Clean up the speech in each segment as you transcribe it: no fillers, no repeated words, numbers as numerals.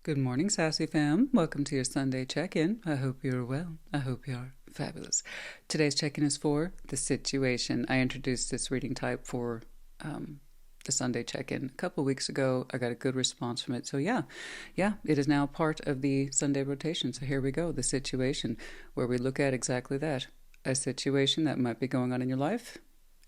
Good morning, Sassy Fam. Welcome to your Sunday check-in. I hope you're well. I hope you're fabulous. Today's check-in is for the situation. I introduced this reading type for the Sunday check-in a couple weeks ago. I got a good response from it. So yeah, it is now part of the Sunday rotation. So here we go, the situation, where we look at exactly that. A situation that might be going on in your life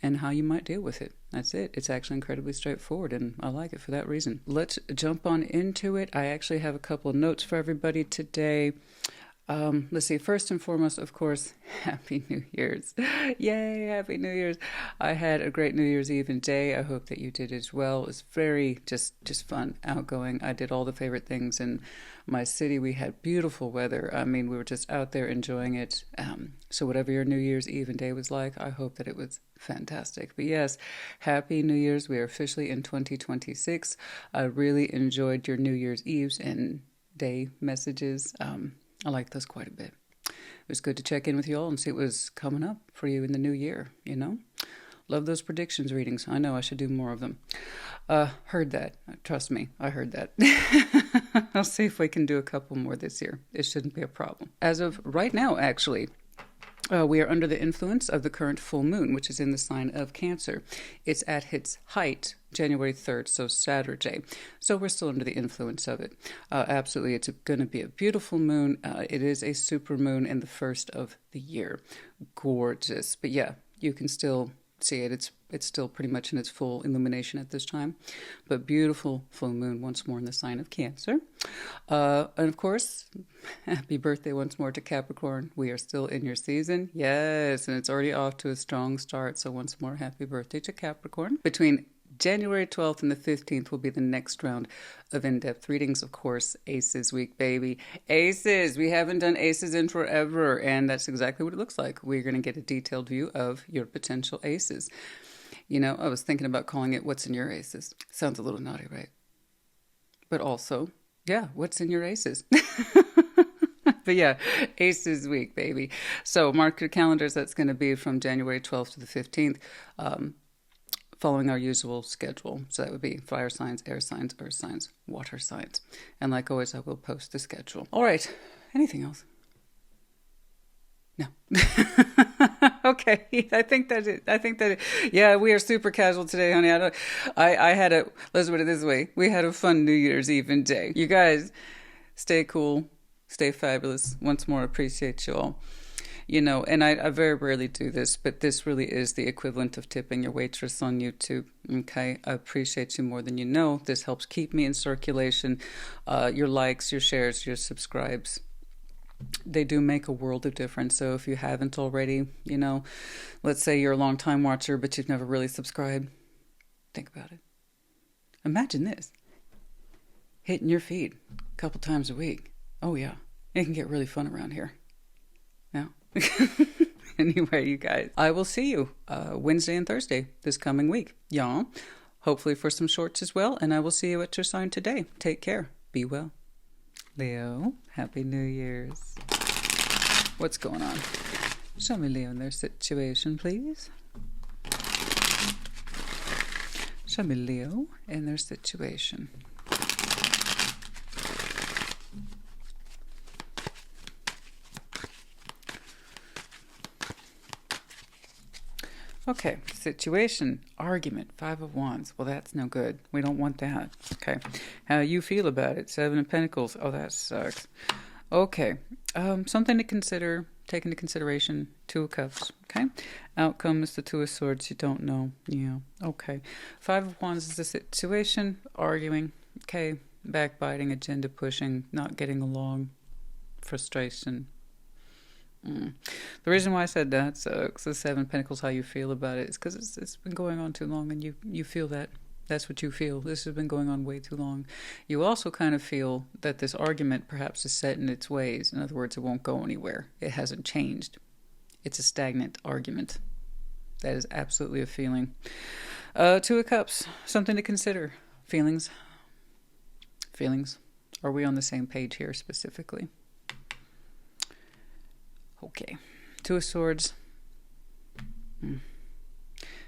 and how you might deal with it. That's it. It's actually incredibly straightforward, and I like it for that reason. Let's jump on into it. I actually have a couple of notes for everybody today. Let's see. First and foremost, of course, Happy New Year's. Yay, Happy New Year's. I had a great New Year's Eve and day. I hope that you did as well. It was very just fun, outgoing. I did all the favorite things in my city. We had beautiful weather. I mean, we were just out there enjoying it. So whatever your New Year's Eve and day was like, I hope that it was fantastic. But yes, Happy New Year's. We are officially in 2026. I really enjoyed your New Year's Eves and day messages. I like those quite a bit. It was good to check in with you all and see what was coming up for you in the new year, you know? Love those predictions readings. I know I should do more of them. Heard that. Trust me, I heard that. I'll see if we can do a couple more this year. It shouldn't be a problem. As of right now, actually, we are under the influence of the current full moon, which is in the sign of Cancer. It's at its height January 3rd, so Saturday. So we're still under the influence of it. Absolutely, it's going to be a beautiful moon. It is a super moon in the first of the year. Gorgeous. But yeah, you can still see it. It's still pretty much in its full illumination at this time. But beautiful full moon once more in the sign of Cancer. And of course, happy birthday once more to Capricorn. We are still in your season. Yes, and it's already off to a strong start. So once more, happy birthday to Capricorn. Between January 12th and the 15th will be the next round of in-depth readings. Of course, Aces week, baby. Aces! We haven't done Aces in forever, and that's exactly what it looks like. We're going to get a detailed view of your potential Aces. You know, I was thinking about calling it What's in Your Aces. Sounds a little naughty, right? But also, yeah, what's in your Aces? But yeah, Aces week, baby. So mark your calendars. That's going to be from January 12th to the 15th. Following our usual schedule. So that would be fire signs, air signs, earth signs, water signs. And like always, I will post the schedule. All right. Anything else? No. Okay. I think that's it. Yeah, we are super casual today, honey. Let's put it this way. We had a fun New Year's Eve and day. You guys, stay cool, stay fabulous. Once more, appreciate you all. You know, and I very rarely do this, but this really is the equivalent of tipping your waitress on YouTube. Okay, I appreciate you more than you know. This helps keep me in circulation. Your likes, your shares, your subscribes, they do make a world of difference. So if you haven't already, you know, let's say you're a long time watcher, but you've never really subscribed, think about it. Imagine this, hitting your feed a couple times a week. Oh yeah, it can get really fun around here. Yeah. Anyway, you guys, I will see you Wednesday and Thursday this coming week. Y'all, hopefully for some shorts as well. And I will see you at your sign today. Take care. Be well. Leo, Happy New Year's. What's going on? Show me Leo and their situation, please. Show me Leo and their situation. Okay, situation, argument, 5 of Wands. Well, that's no good. We don't want that. Okay, how you feel about it? 7 of Pentacles. Oh, that sucks. Okay, something to consider, take into consideration. 2 of Cups. Okay, outcome is the 2 of Swords. You don't know. Yeah, okay. 5 of Wands is the situation, arguing. Okay, backbiting, agenda pushing, not getting along, frustration. The reason why I said that, so the 7 of Pentacles, how you feel about it, is because it's been going on too long, and you feel that. That's what you feel. This has been going on way too long. You also kind of feel that this argument perhaps is set in its ways. In other words, it won't go anywhere. It hasn't changed. It's a stagnant argument. That is absolutely a feeling. 2 of Cups, something to consider. Feelings. Are we on the same page here specifically? Okay, 2 of Swords.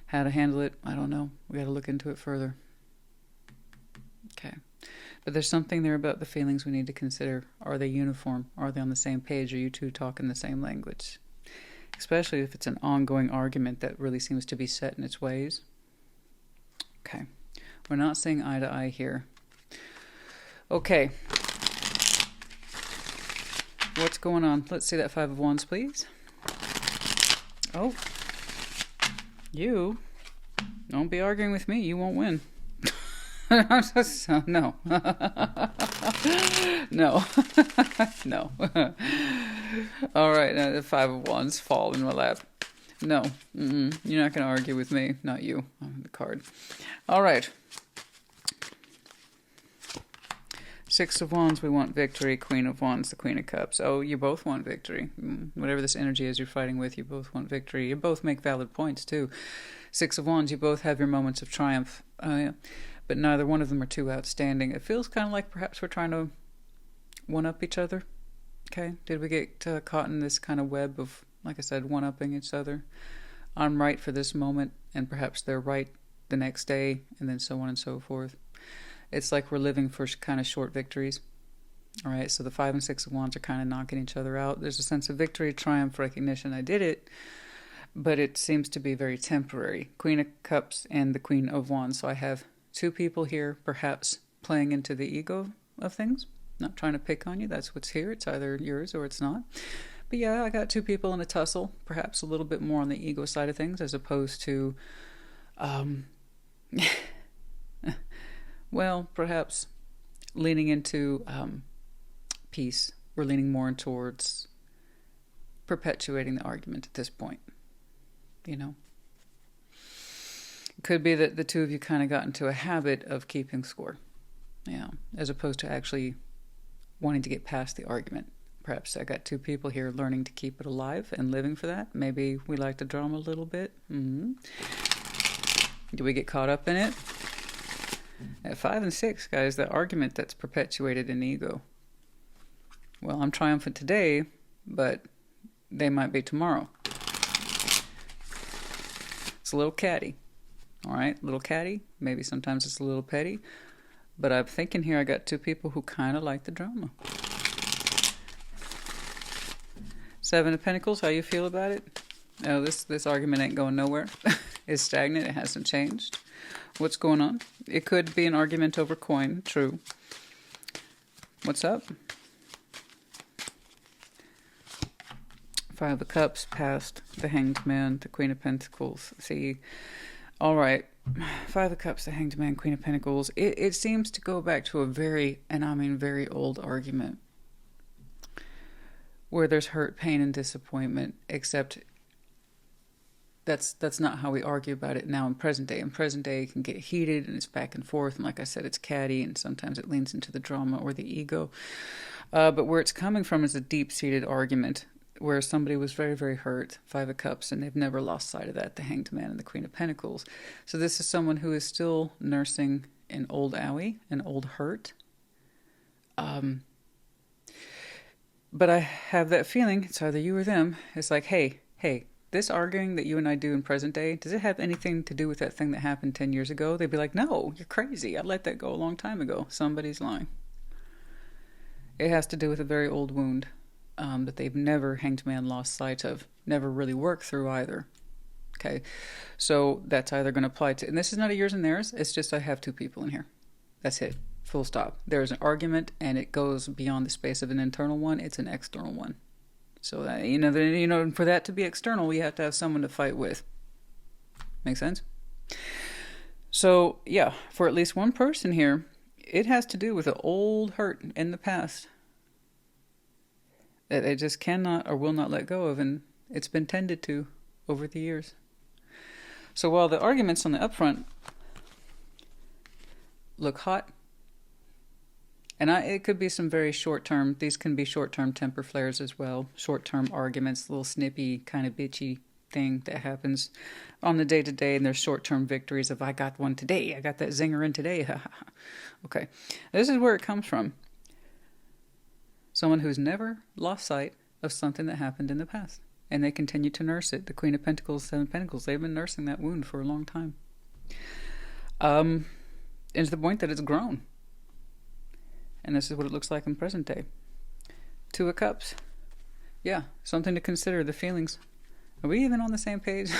How to handle it, I don't know. We got to look into it further. Okay. But there's something there about the feelings we need to consider. Are they uniform? Are they on the same page? Are you two talking the same language? Especially if it's an ongoing argument that really seems to be set in its ways. Okay. We're not seeing eye to eye here. Okay. What's going on? Let's see that Five of Wands, please. Oh. You. Don't be arguing with me. You won't win. No. No. No. All right. Now the Five of Wands fall in my lap. No. You're not going to argue with me. Not you. I'm the card. All right. Six of Wands, we want victory. Queen of Wands, the Queen of Cups. Oh, you both want victory. Whatever this energy is you're fighting with, you both want victory. You both make valid points, too. Six of Wands, you both have your moments of triumph. Yeah. But neither one of them are too outstanding. It feels kind of like perhaps we're trying to one-up each other. Okay? Did we get caught in this kind of web of, like I said, one-upping each other? I'm right for this moment, and perhaps they're right the next day, and then so on and so forth. It's like we're living for kind of short victories. All right, so the Five and Six of Wands are kind of knocking each other out. There's a sense of victory, triumph, recognition. I did it, but it seems to be very temporary. Queen of Cups and the Queen of Wands. So I have two people here, perhaps playing into the ego of things. Not trying to pick on you. That's what's here. It's either yours or it's not. But yeah, I got two people in a tussle, perhaps a little bit more on the ego side of things as opposed to... well, perhaps leaning into peace. We're leaning more towards perpetuating the argument at this point. You know? It could be that the two of you kind of got into a habit of keeping score. Yeah. As opposed to actually wanting to get past the argument. Perhaps I got two people here learning to keep it alive and living for that. Maybe we like the drama a little bit. Do we get caught up in it? At 5 and 6, guys, the argument that's perpetuated in ego. Well, I'm triumphant today, but they might be tomorrow. It's a little catty. All right, little catty. Maybe sometimes it's a little petty. But I'm thinking here I got two people who kind of like the drama. Seven of Pentacles, how you feel about it? Oh, this argument ain't going nowhere. It's stagnant. It hasn't changed. What's going on? It could be an argument over coin. True. What's up? Five of Cups past the Hanged Man, the Queen of Pentacles. See, all right. Five of Cups, the Hanged Man, Queen of Pentacles. It seems to go back to a very, and I mean very old argument where there's hurt, pain, and disappointment, except that's not how we argue about it now in present day. In present day, it can get heated and it's back and forth. And like I said, it's catty and sometimes it leans into the drama or the ego. But where it's coming from is a deep-seated argument where somebody was very, very hurt, Five of Cups, and they've never lost sight of that, the Hanged Man and the Queen of Pentacles. So this is someone who is still nursing an old owie, an old hurt. But I have that feeling, it's either you or them. It's like, hey, this arguing that you and I do in present day, does it have anything to do with that thing that happened 10 years ago? They'd be like, no, you're crazy. I let that go a long time ago. Somebody's lying. It has to do with a very old wound that they've never, Hanged Man, lost sight of. Never really worked through either. Okay, so that's either going to apply to, and this is not a yours and theirs. It's just I have two people in here. That's it. Full stop. There's an argument, and it goes beyond the space of an internal one. It's an external one. So that, for that to be external, we have to have someone to fight with. Make sense? So yeah, for at least one person here, it has to do with an old hurt in the past that they just cannot or will not let go of, and it's been tended to over the years. So while the arguments on the upfront look hot, and it could be some very short-term, these can be short-term temper flares as well, short-term arguments, little snippy, kind of bitchy thing that happens on the day-to-day, and there's short-term victories of, I got one today, I got that zinger in today. Okay, this is where it comes from. Someone who's never lost sight of something that happened in the past, and they continue to nurse it. The Queen of Pentacles, Seven of Pentacles, they've been nursing that wound for a long time. And to the point that it's grown. And this is what it looks like in present day. Two of Cups. Yeah, something to consider, the feelings. Are we even on the same page?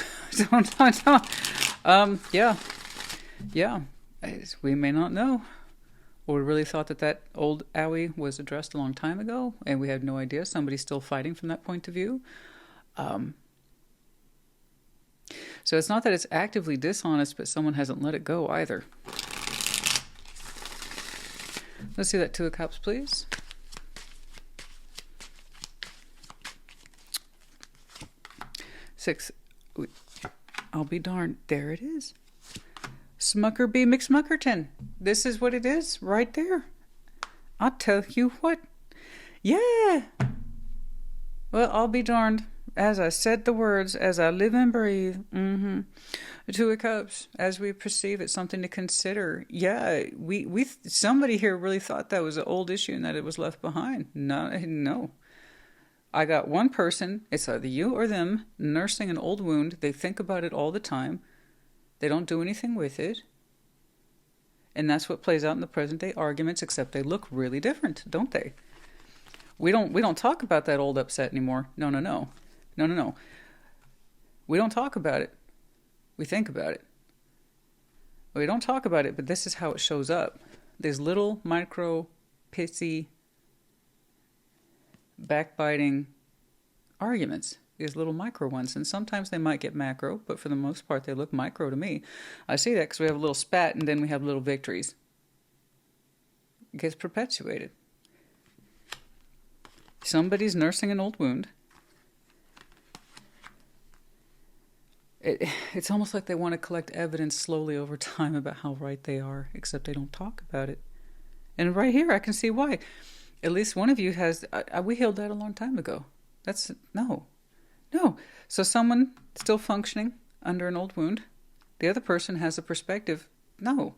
Yeah. Yeah. We may not know. Or we really thought that that old owie was addressed a long time ago, and we had no idea. Somebody's still fighting from that point of view. So it's not that it's actively dishonest, but someone hasn't let it go either. Let's see that Two of Cups, please. Six. I'll be darned. There it is. Smucker B. McSmuckerton. This is what it is right there. I'll tell you what. Yeah. Well, I'll be darned. As I said the words, as I live and breathe. The Two of Cups, as we perceive it, something to consider. Yeah, somebody here really thought that was an old issue and that it was left behind. No. I got one person, it's either you or them, nursing an old wound. They think about it all the time. They don't do anything with it. And that's what plays out in the present day arguments, except they look really different, don't they? We don't talk about that old upset anymore. No. We don't talk about it. We think about it. We don't talk about it, but this is how it shows up. There's little micro, pissy, backbiting arguments. These little micro ones. And sometimes they might get macro, but for the most part, they look micro to me. I see that because we have a little spat and then we have little victories. It gets perpetuated. Somebody's nursing an old wound. It's almost like they want to collect evidence slowly over time about how right they are, except they don't talk about it. And right here, I can see why. At least one of you has... we healed that a long time ago. That's... No. So someone still functioning under an old wound. The other person has a perspective. No.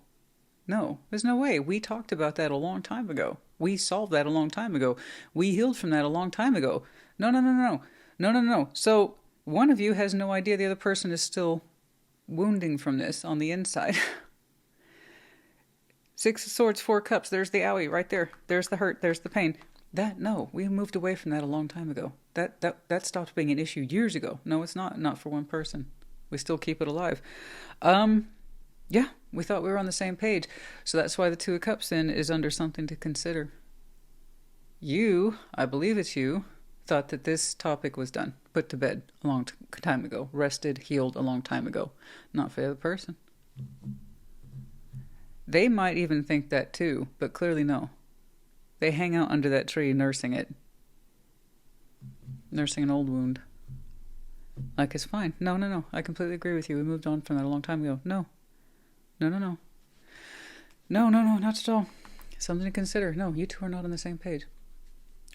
There's no way. We talked about that a long time ago. We solved that a long time ago. We healed from that a long time ago. No. So one of you has no idea the other person is still wounding from this on the inside. Six of Swords, Four of Cups. There's the owie right there. There's the hurt. There's the pain. We moved away from that a long time ago. That stopped being an issue years ago. No, it's not for one person. We still keep it alive. Yeah, we thought we were on the same page. So that's why the Two of Cups then is under something to consider. You, I believe it's you, thought that this topic was done, put to bed a long time ago, rested, healed a long time ago. Not for the other person. They might even think that too, but clearly no. They hang out under that tree nursing it. Nursing an old wound. Like it's fine. No. I completely agree with you. We moved on from that a long time ago. No, not at all. Something to consider. No, you two are not on the same page.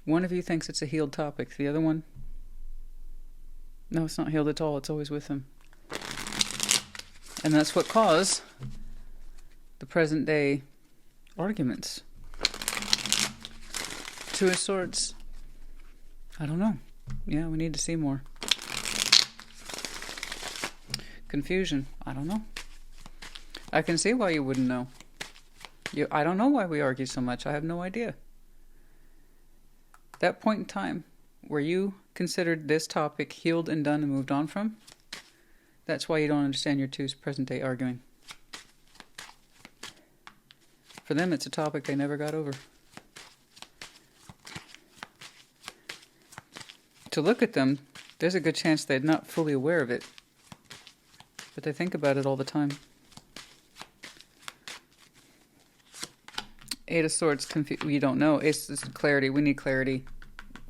One of you thinks it's a healed topic. The other one, no, it's not healed at all. It's always with them. And that's what caused the present day arguments. Two of Swords. I don't know. Yeah, we need to see more. Confusion. I don't know. I can see why you wouldn't know. I don't know why we argue so much. I have no idea. That point in time where you considered this topic healed and done and moved on from, that's why you don't understand your two's present day arguing. For them, it's a topic they never got over. To look at them, there's a good chance they're not fully aware of it. But they think about it all the time. Eight of Swords, you don't know. It's clarity. We need clarity.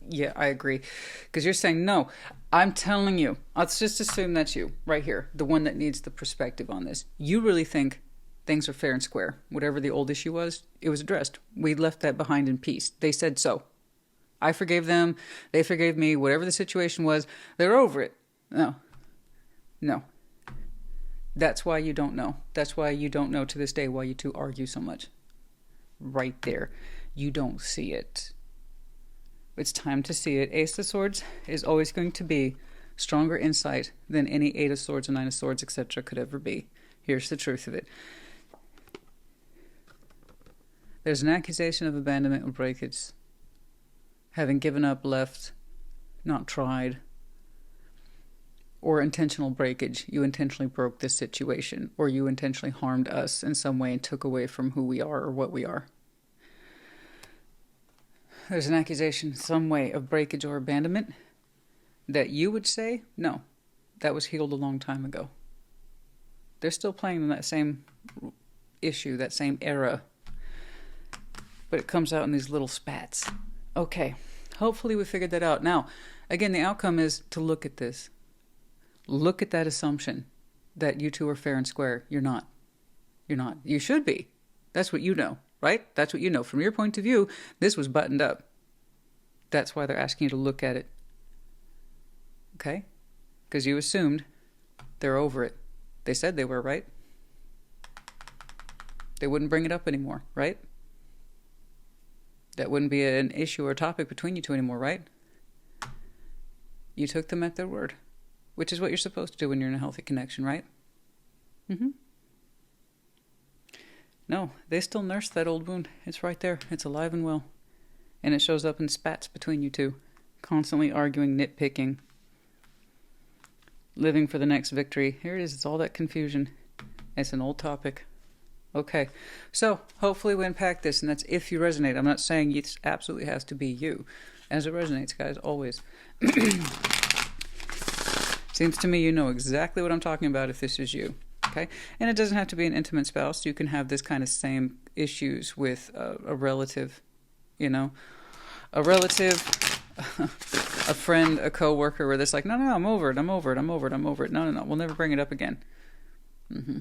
Yeah, I agree. Because you're saying, no, I'm telling you. Let's just assume that's you, right here. The one that needs the perspective on this. You really think things are fair and square. Whatever the old issue was, it was addressed. We left that behind in peace. They said so. I forgave them. They forgave me. Whatever the situation was, they're over it. No. That's why you don't know. That's why you don't know to this day why you two argue so much. Right there. You don't see it. It's time to see it. Ace of Swords is always going to be stronger insight than any Eight of Swords or Nine of Swords, etc. could ever be. Here's the truth of it. There's an accusation of abandonment or breakage. Having given up, left, not tried. Or intentional breakage. You intentionally broke this situation. Or you intentionally harmed us in some way and took away from who we are or what we are. There's an accusation, some way of breakage or abandonment that you would say, no, that was healed a long time ago. They're still playing in that same issue, that same era. But it comes out in these little spats. Okay, hopefully we figured that out. Now, again, the outcome is to look at this. Look at that assumption that you two are fair and square. You're not. You're not. You should be. That's what you know, right? That's what you know. From your point of view, this was buttoned up. That's why they're asking you to look at it. Okay? Because you assumed they're over it. They said they were, right? They wouldn't bring it up anymore, right? That wouldn't be an issue or a topic between you two anymore, right? You took them at their word, which is what you're supposed to do when you're in a healthy connection, right? Mm-hmm. No, they still nurse that old wound. It's right there. It's alive and well. And it shows up in spats between you two. Constantly arguing, nitpicking. Living for the next victory. Here it is. It's all that confusion. It's an old topic. Okay. So, hopefully we unpack this, and that's if you resonate. I'm not saying it absolutely has to be you. As it resonates, guys, always. Seems to me you know exactly what I'm talking about if this is you. Okay? And it doesn't have to be an intimate spouse. You can have this kind of same issues with a relative, you know? A relative, a friend, a coworker, where it's like, no, I'm over it. No, we'll never bring it up again. Mm-hmm.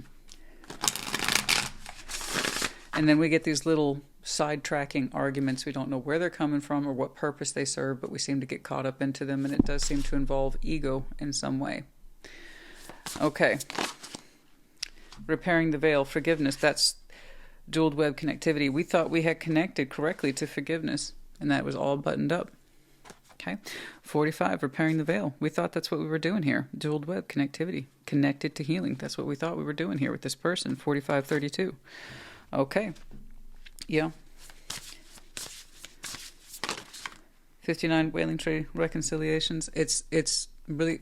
And then we get these little sidetracking arguments. We don't know where they're coming from or what purpose they serve, but we seem to get caught up into them, and it does seem to involve ego in some way. Okay. Repairing the veil, forgiveness. That's jeweled web connectivity. We thought we had connected correctly to forgiveness, and that was all buttoned up. Okay. 45, repairing the veil. We thought that's what we were doing here. Jeweled web connectivity. Connected to healing. That's what we thought we were doing here with this person. 45, 32. Okay. Yeah. 59, whaling tree reconciliations. It's really...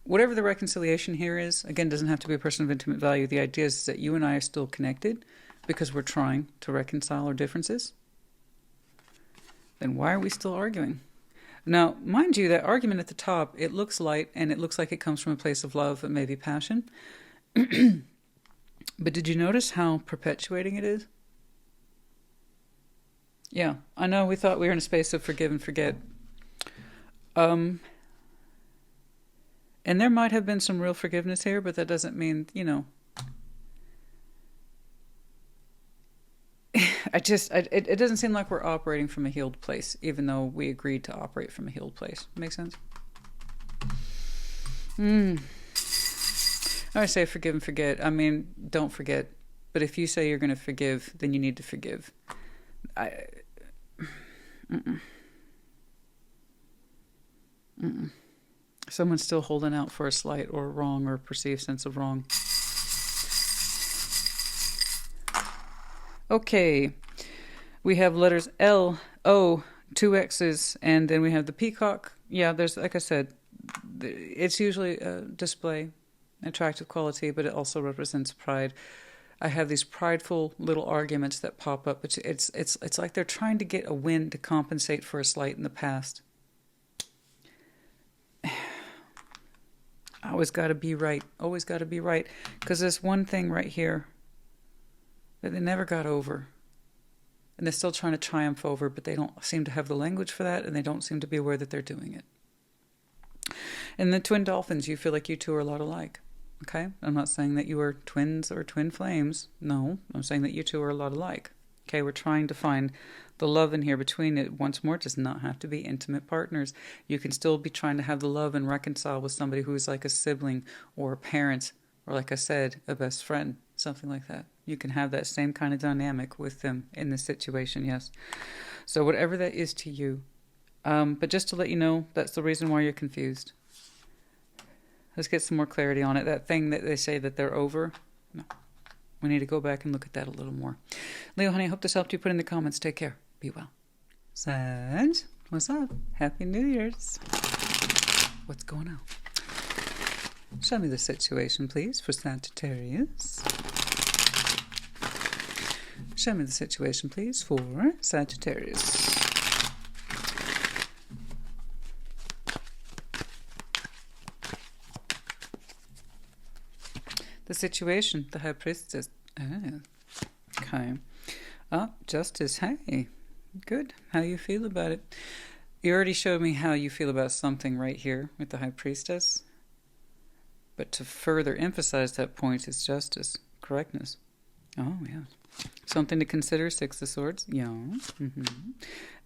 whatever the reconciliation here is, again, doesn't have to be a person of intimate value. The idea is that you and I are still connected because we're trying to reconcile our differences. Then why are we still arguing? Now, mind you, that argument at the top, it looks light and it looks like it comes from a place of love and maybe passion. But did you notice how perpetuating it is? Yeah, I know we thought we were in a space of forgive and forget. And there might have been some real forgiveness here, but that doesn't mean, you know. It doesn't seem like we're operating from a healed place, even though we agreed to operate from a healed place. Make sense? I say forgive and forget. I mean, don't forget. But if you say you're going to forgive, then you need to forgive. Someone's still holding out for a slight or wrong or perceived sense of wrong. Okay. We have letters L, O, 2 X's, and then we have the peacock. Yeah, there's, like I said, it's usually a display, attractive quality, but it also represents pride. I have these prideful little arguments that pop up. It's like they're trying to get a win to compensate for a slight in the past. Always got to be right. Always got to be right. Because there's one thing right here that they never got over. And they're still trying to triumph over, but they don't seem to have the language for that, and they don't seem to be aware that they're doing it. And the twin dolphins, you feel like you two are a lot alike. Okay? I'm not saying that you are twins or twin flames. No, I'm saying that you two are a lot alike. Okay, we're trying to find the love in here between it. Once more, it does not have to be intimate partners. You can still be trying to have the love and reconcile with somebody who is like a sibling or a parent or, like I said, a best friend, something like that. You can have that same kind of dynamic with them in this situation, yes. So whatever that is to you. But just to let you know, that's the reason why you're confused. Let's get some more clarity on it. That thing that they say that they're over, no. We need to go back and look at that a little more. Leo, honey, I hope this helped you. Put in the comments. Take care. Be well. Sag, what's up? Happy New Year's. What's going on? Show me the situation, please, for Sagittarius. Show me the situation, please, for Sagittarius. The situation, the High Priestess. Oh, okay. Oh, Justice. Hey, good. How you feel about it? You already showed me how you feel about something right here with the High Priestess. But to further emphasize that point is Justice, correctness. Oh, yeah. Something to consider, Six of Swords. Yeah.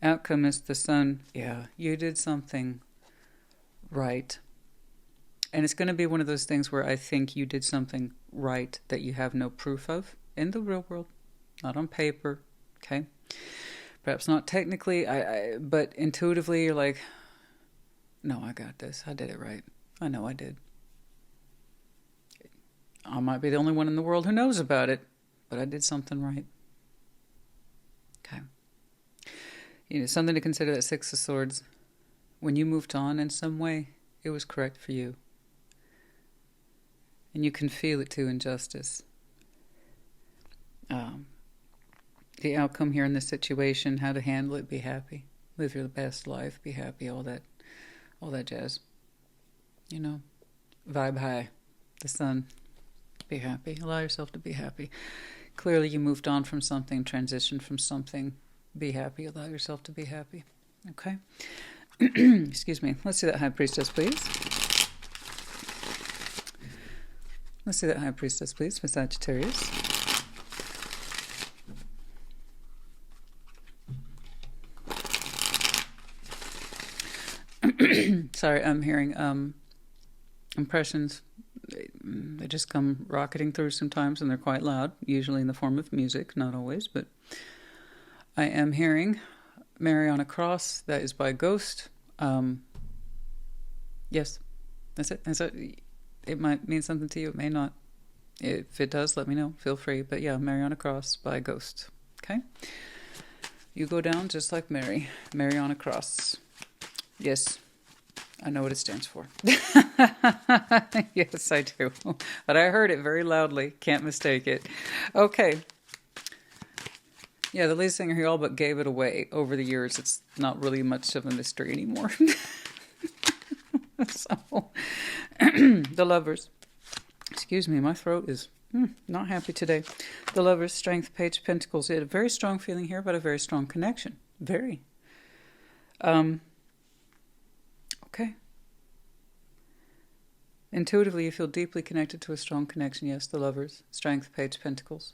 Outcome is the Sun. Yeah, you did something right. And it's going to be one of those things where I think you did something right that you have no proof of in the real world, not on paper, okay? Perhaps not technically, but intuitively you're like, no, I got this. I did it right. I know I did. I might be the only one in the world who knows about it, but I did something right. Okay. You know, something to consider, that Six of Swords. When you moved on in some way, it was correct for you. And you can feel it too in Justice. The outcome here in this situation, how to handle it, be happy. Live your best life, be happy, all that jazz. You know, vibe high, the Sun, be happy. Allow yourself to be happy. Clearly you moved on from something, transitioned from something. Be happy, allow yourself to be happy. Okay? Excuse me. Let's see that High Priestess, please. Let's see that High Priestess, please, for Sagittarius. Sorry, I'm hearing impressions. They just come rocketing through sometimes, and they're quite loud, usually in the form of music, not always, but I am hearing Mary on a Cross. That is by Ghost. Yes, that's it. It might mean something to you, it may not. If it does, let me know. Feel free. But yeah, Mary on a Cross by Ghost. Okay? You go down just like Mary. Mary on a Cross. Yes, I know what it stands for. Yes, I do. But I heard it very loudly. Can't mistake it. Okay. Yeah, the lead singer here all but gave it away over the years. It's not really much of a mystery anymore. So, the Lovers. Excuse me, my throat is not happy today. The Lovers, Strength, Page of Pentacles. You had a very strong feeling here, but a very strong connection. Very. Okay. Intuitively, you feel deeply connected to a strong connection. Yes, the Lovers, Strength, Page of Pentacles.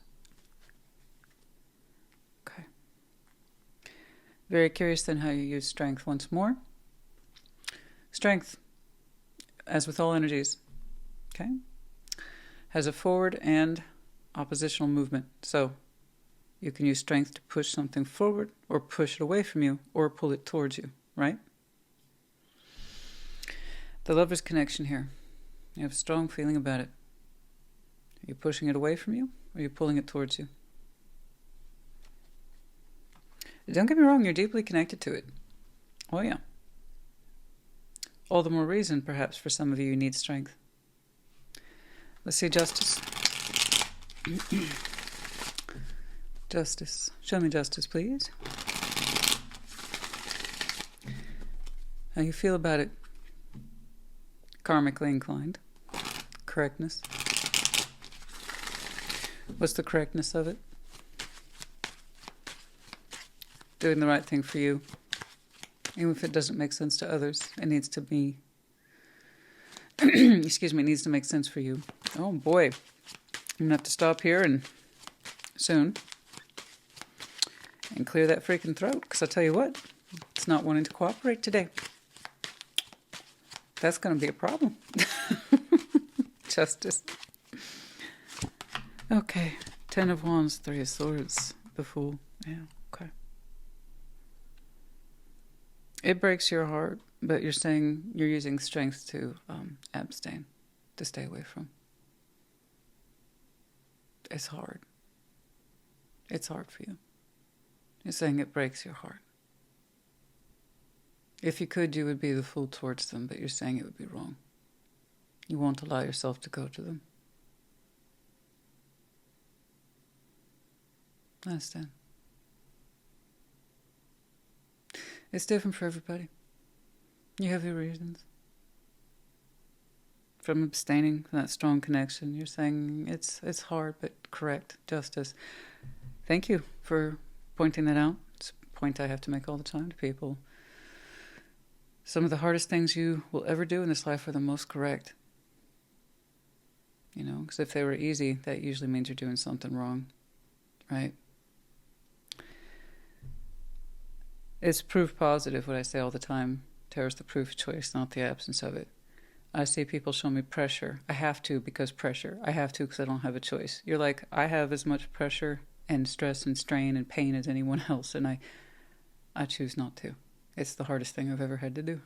Okay. Very curious then how you use Strength once more. Strength, as with all energies, okay, has a forward and oppositional movement. So you can use Strength to push something forward or push it away from you or pull it towards you, right? The Lover's connection here. You have a strong feeling about it. Are you pushing it away from you or are you pulling it towards you? Don't get me wrong, you're deeply connected to it. Oh yeah. All the more reason, perhaps, for some of you need Strength. Let's see Justice. Justice. Show me Justice, please. How you feel about it? Karmically inclined. Correctness. What's the correctness of it? Doing the right thing for you. Even if it doesn't make sense to others, it needs to be, excuse me, it needs to make sense for you. Oh boy, I'm going to have to stop here and soon and clear that freaking throat, because I'll tell you what, it's not wanting to cooperate today. That's going to be a problem. Justice. Okay, Ten of Wands, Three of Swords, the Fool. Yeah, okay. It breaks your heart, but you're saying you're using Strength to abstain, to stay away from. It's hard. It's hard for you. You're saying it breaks your heart. If you could, you would be the fool towards them, but you're saying it would be wrong. You won't allow yourself to go to them. I understand. It's different for everybody. You have your reasons. From abstaining from that strong connection, you're saying it's hard, but correct. Justice. Thank you for pointing that out. It's a point I have to make all the time to people. Some of the hardest things you will ever do in this life are the most correct. You know, because if they were easy, that usually means you're doing something wrong, right? It's proof positive, what I say all the time. Tarot's the proof of choice, not the absence of it. I see people show me pressure. I have to because pressure. I have to because I don't have a choice. You're like, I have as much pressure and stress and strain and pain as anyone else, and I choose not to. It's the hardest thing I've ever had to do.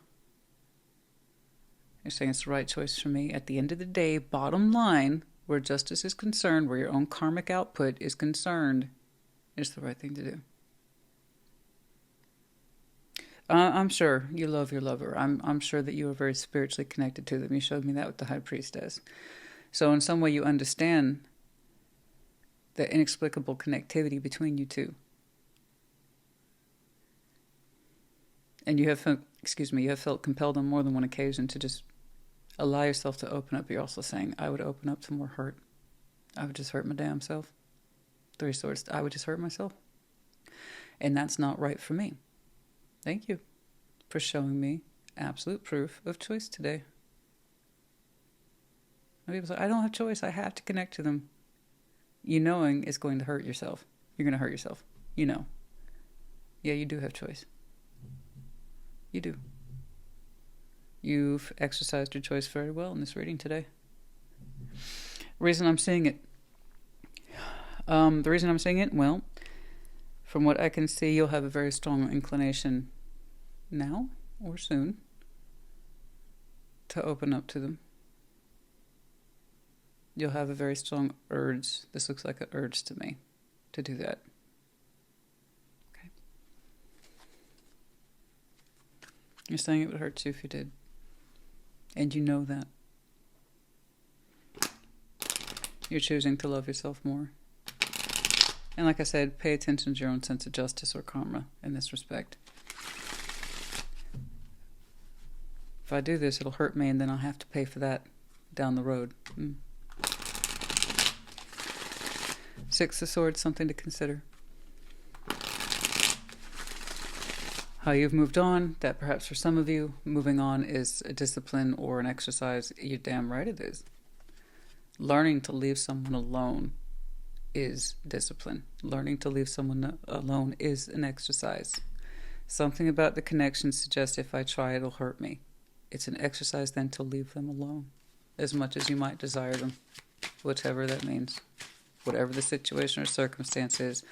You're saying it's the right choice for me. At the end of the day, bottom line, where justice is concerned, where your own karmic output is concerned, it's the right thing to do. I'm sure you love your lover. I'm sure that you are very spiritually connected to them. You showed me that with the High Priestess. So in some way you understand the inexplicable connectivity between you two. And you have felt compelled on more than one occasion to just allow yourself to open up. You're also saying, I would open up to more hurt. I would just hurt my damn self. Three Swords, I would just hurt myself. And that's not right for me. Thank you for showing me absolute proof of choice today. And people say, I don't have choice. I have to connect to them. You knowing is going to hurt yourself. You're going to hurt yourself. You know. Yeah, you do have choice. You do. You've exercised your choice very well in this reading today. Reason I'm seeing it. The reason I'm seeing it, well, from what I can see, you'll have a very strong inclination now or soon to open up to them. You'll have a very strong urge. This looks like an urge to me to do that. Okay. You're saying it would hurt you if you did. And you know that. You're choosing to love yourself more. And like I said, pay attention to your own sense of justice or karma in this respect. If I do this, it'll hurt me, and then I'll have to pay for that down the road. Six of Swords, something to consider. How you've moved on, that perhaps for some of you, moving on is a discipline or an exercise. You're damn right it is. Learning to leave someone alone is discipline. Learning to leave someone alone is an exercise. Something about the connection suggests if I try, it'll hurt me. It's an exercise then to leave them alone, as much as you might desire them, whatever that means. Whatever the situation or circumstance is,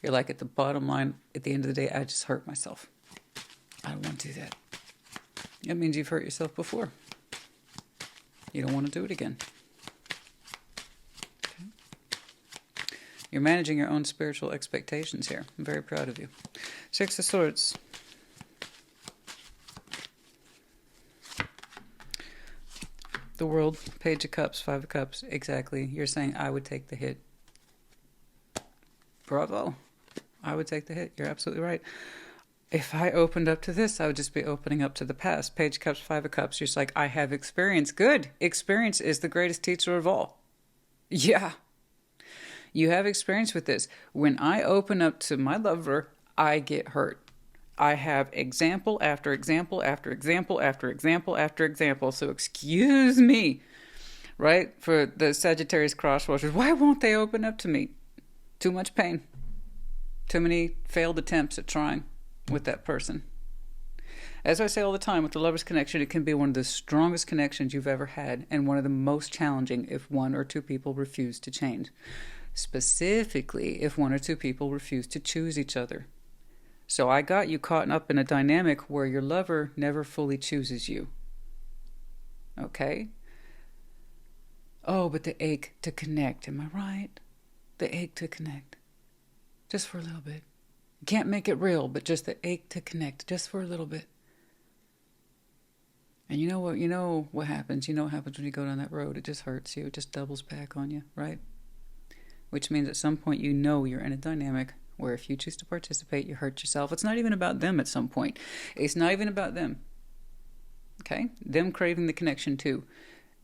you're like, at the bottom line, at the end of the day, I just hurt myself. I don't want to do that. It means you've hurt yourself before. You don't want to do it again. You're managing your own spiritual expectations here. I'm very proud of you. Six of Swords. The World, Page of Cups, Five of Cups. Exactly. You're saying, I would take the hit. Bravo. I would take the hit. You're absolutely right. If I opened up to this, I would just be opening up to the past. Page of Cups, Five of Cups. You're just like, I have experience. Good. Experience is the greatest teacher of all. Yeah. You have experience with this. When I open up to my lover, I get hurt. I have example after example after example after example after example. So excuse me, right? For the Sagittarius cross-watchers, why won't they open up to me? Too much pain. Too many failed attempts at trying with that person. As I say all the time, with the lover's connection, it can be one of the strongest connections you've ever had and one of the most challenging if one or two people refuse to change. Specifically, if one or two people refuse to choose each other. So I got you caught up in a dynamic where your lover never fully chooses you. Okay? Oh, but the ache to connect, am I right? the ache to connect. Just for a little bit. You can't make it real, but just the ache to connect, just for a little bit. And you know what? You know what happens. You know what happens when you go down that road. It just hurts you. It just doubles back on you, right? Which means at some point you know you're in a dynamic where if you choose to participate, you hurt yourself. It's not even about them at some point. It's not even about them. Okay? Them craving the connection too.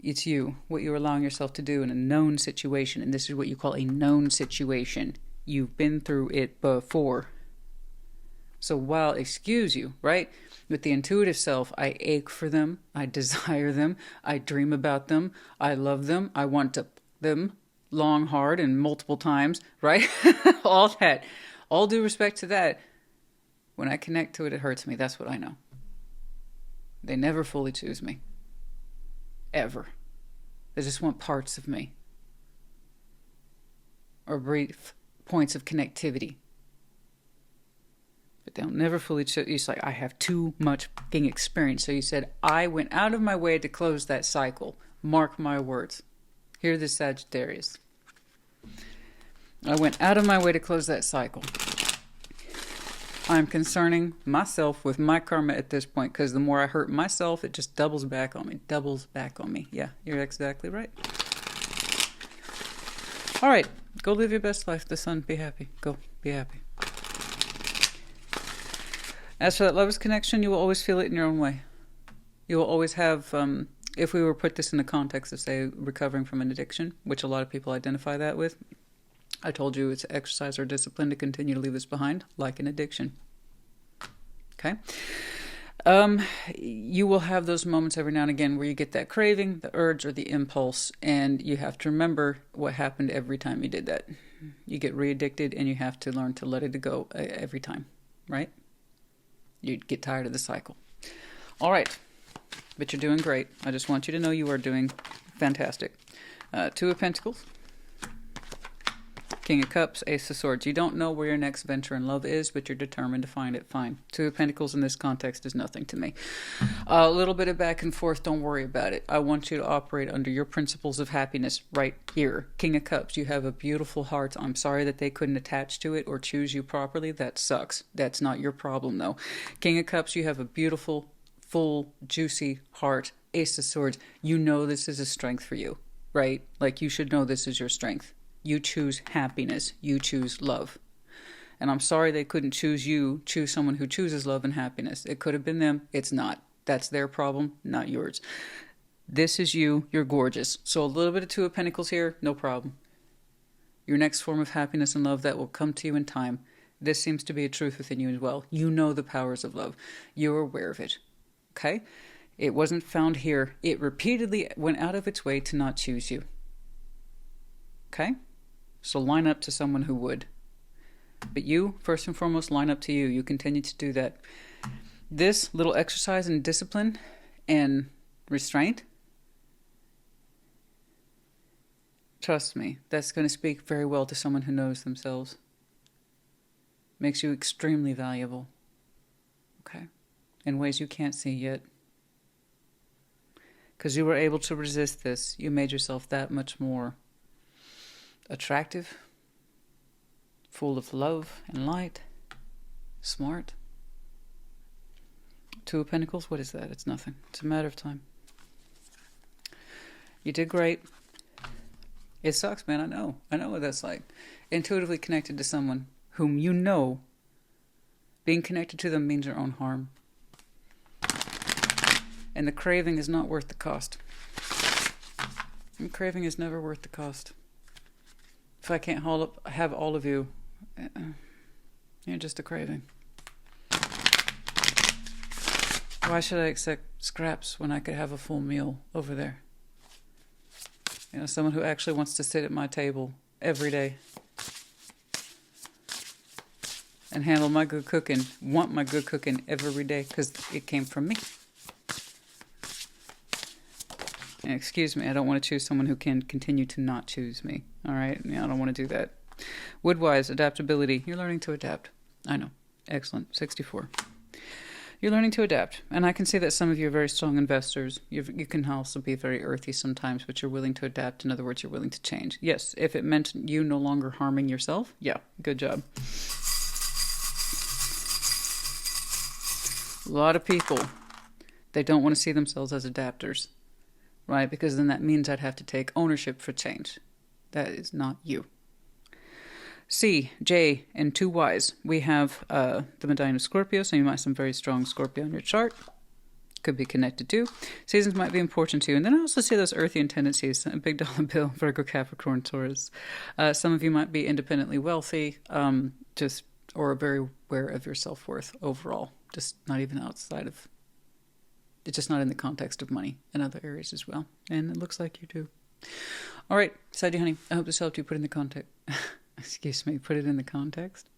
It's you, what you're allowing yourself to do in a known situation. And this is what you call a known situation. You've been through it before. So while, excuse you, right? With the intuitive self, I ache for them. I desire them. I dream about them. I love them. I want to them long, hard, and multiple times, right? All that. All due respect to that. When I connect to it, it hurts me. That's what I know. They never fully choose me. Ever. They just want parts of me. Or brief points of connectivity. But they'll never fully choose. It's like, I have too much fucking experience. So you said, I went out of my way to close that cycle. Mark my words. Hear this, Sagittarius. I went out of my way to close that cycle. I'm concerning myself with my karma at this point, because the more I hurt myself, it just doubles back on me. Doubles back on me. Yeah, you're exactly right. All right, go live your best life. The sun, be happy. Go, be happy. As for that lover's connection, you will always feel it in your own way. You will always have, if we were put this in the context of, say, recovering from an addiction, which a lot of people identify that with, I told you it's exercise or discipline to continue to leave this behind, like an addiction. Okay? You will have those moments every now and again where you get that craving, the urge, or the impulse, and you have to remember what happened every time you did that. You get re-addicted, and you have to learn to let it go every time, right? You'd get tired of the cycle. All right. But you're doing great. I just want you to know you are doing fantastic. Two of Pentacles. King of Cups, Ace of Swords. You don't know where your next venture in love is, but you're determined to find it. Fine. Two of Pentacles in this context is nothing to me. A little bit of back and forth, don't worry about it. I want you to operate under your principles of happiness right here. King of Cups, you have a beautiful heart. I'm sorry that they couldn't attach to it or choose you properly. That sucks. That's not your problem, though. King of Cups, you have a beautiful, full, juicy heart. Ace of Swords, you know this is a strength for you, right? Like, you should know this is your strength. You choose happiness. You choose love. And I'm sorry they couldn't choose you, choose someone who chooses love and happiness. It could have been them. It's not. That's their problem, not yours. This is you. You're gorgeous. So a little bit of Two of Pentacles here, no problem. Your next form of happiness and love, that will come to you in time. This seems to be a truth within you as well. You know the powers of love. You're aware of it. Okay? It wasn't found here. It repeatedly went out of its way to not choose you. Okay? So line up to someone who would. But you, first and foremost, line up to you. You continue to do that. This little exercise in discipline and restraint, trust me, that's going to speak very well to someone who knows themselves. Makes you extremely valuable. Okay? In ways you can't see yet. Because you were able to resist this. You made yourself that much more attractive, full of love and light, smart. Two of Pentacles, what is that? It's nothing. It's a matter of time. You did great. It sucks, man. I know. I know what that's like. Intuitively connected to someone whom you know, being connected to them means your own harm. And the craving is not worth the cost. And craving is never worth the cost. If I can't have all of you, you're just a craving. Why should I accept scraps when I could have a full meal over there? You know, someone who actually wants to sit at my table every day and handle my good cooking, want my good cooking every day because it came from me. And excuse me, I don't want to choose someone who can continue to not choose me. All right? Yeah, I don't want to do that. Woodwise, adaptability. You're learning to adapt. I know. Excellent. 64. You're learning to adapt. And I can see that some of you are very strong investors. You can also be very earthy sometimes, but you're willing to adapt. In other words, you're willing to change. Yes, if it meant you no longer harming yourself, yeah, good job. A lot of people, they don't want to see themselves as adapters, right? Because then that means I'd have to take ownership for change. That is not you. C, J, and 2 Ys. We have the medallion of Scorpio, so you might have some very strong Scorpio on your chart. Could be connected to. Seasons might be important to you. And then I also see those earthy tendencies. A big dollar bill, Virgo, Capricorn, Taurus. Some of you might be independently wealthy, or very aware of your self-worth overall. Just not even outside of... It's just not in the context of money and other areas as well. And it looks like you do. All right, Saggy honey, I hope this helped you put in the context... Excuse me, put it in the context.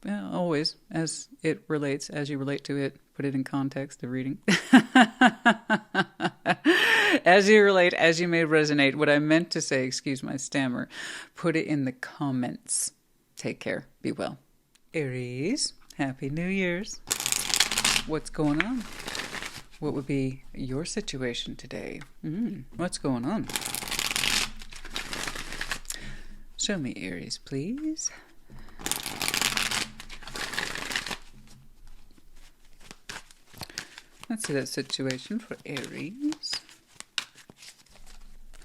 Yeah, always, as it relates, as you relate to it, put it in context of reading. As you relate, as you may resonate. What I meant to say, excuse my stammer, put it in the comments. Take care. Be well. Aries, Happy New Year's. What's going on? What would be your situation today? What's going on? Show me Aries, please. Let's see that situation for Aries.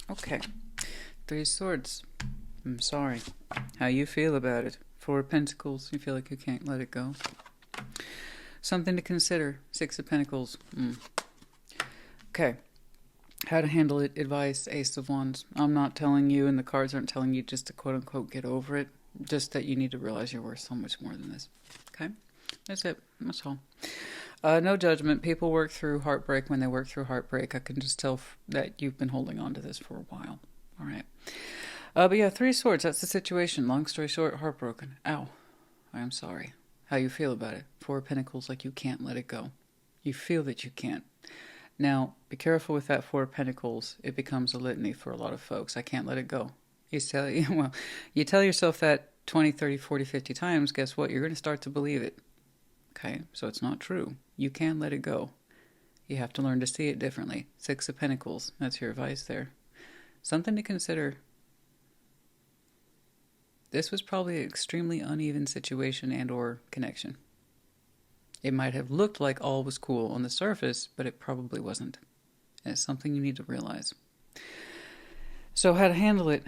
Okay. 3 Swords. I'm sorry. How you feel about it? 4 of Pentacles. You feel like you can't let it go. Something to consider. 6 of Pentacles. Okay. How to handle it, advice, Ace of Wands. I'm not telling you, and the cards aren't telling you just to quote-unquote get over it. Just that you need to realize you're worth so much more than this. Okay? That's it. That's all. No judgment. People work through heartbreak when they work through heartbreak. I can just tell that you've been holding on to this for a while. All right. But yeah, 3 Swords. That's the situation. Long story short, heartbroken. Ow. I am sorry. How you feel about it? 4 of Pentacles, like you can't let it go. You feel that you can't. Now, be careful with that 4 of Pentacles. It becomes a litany for a lot of folks. I can't let it go. You tell yourself that 20, 30, 40, 50 times, guess what? You're going to start to believe it. Okay, so it's not true. You can let it go. You have to learn to see it differently. 6 of Pentacles. That's your advice there. Something to consider. This was probably an extremely uneven situation and or connection. It might have looked like all was cool on the surface, but it probably wasn't. And it's something you need to realize. So how to handle it?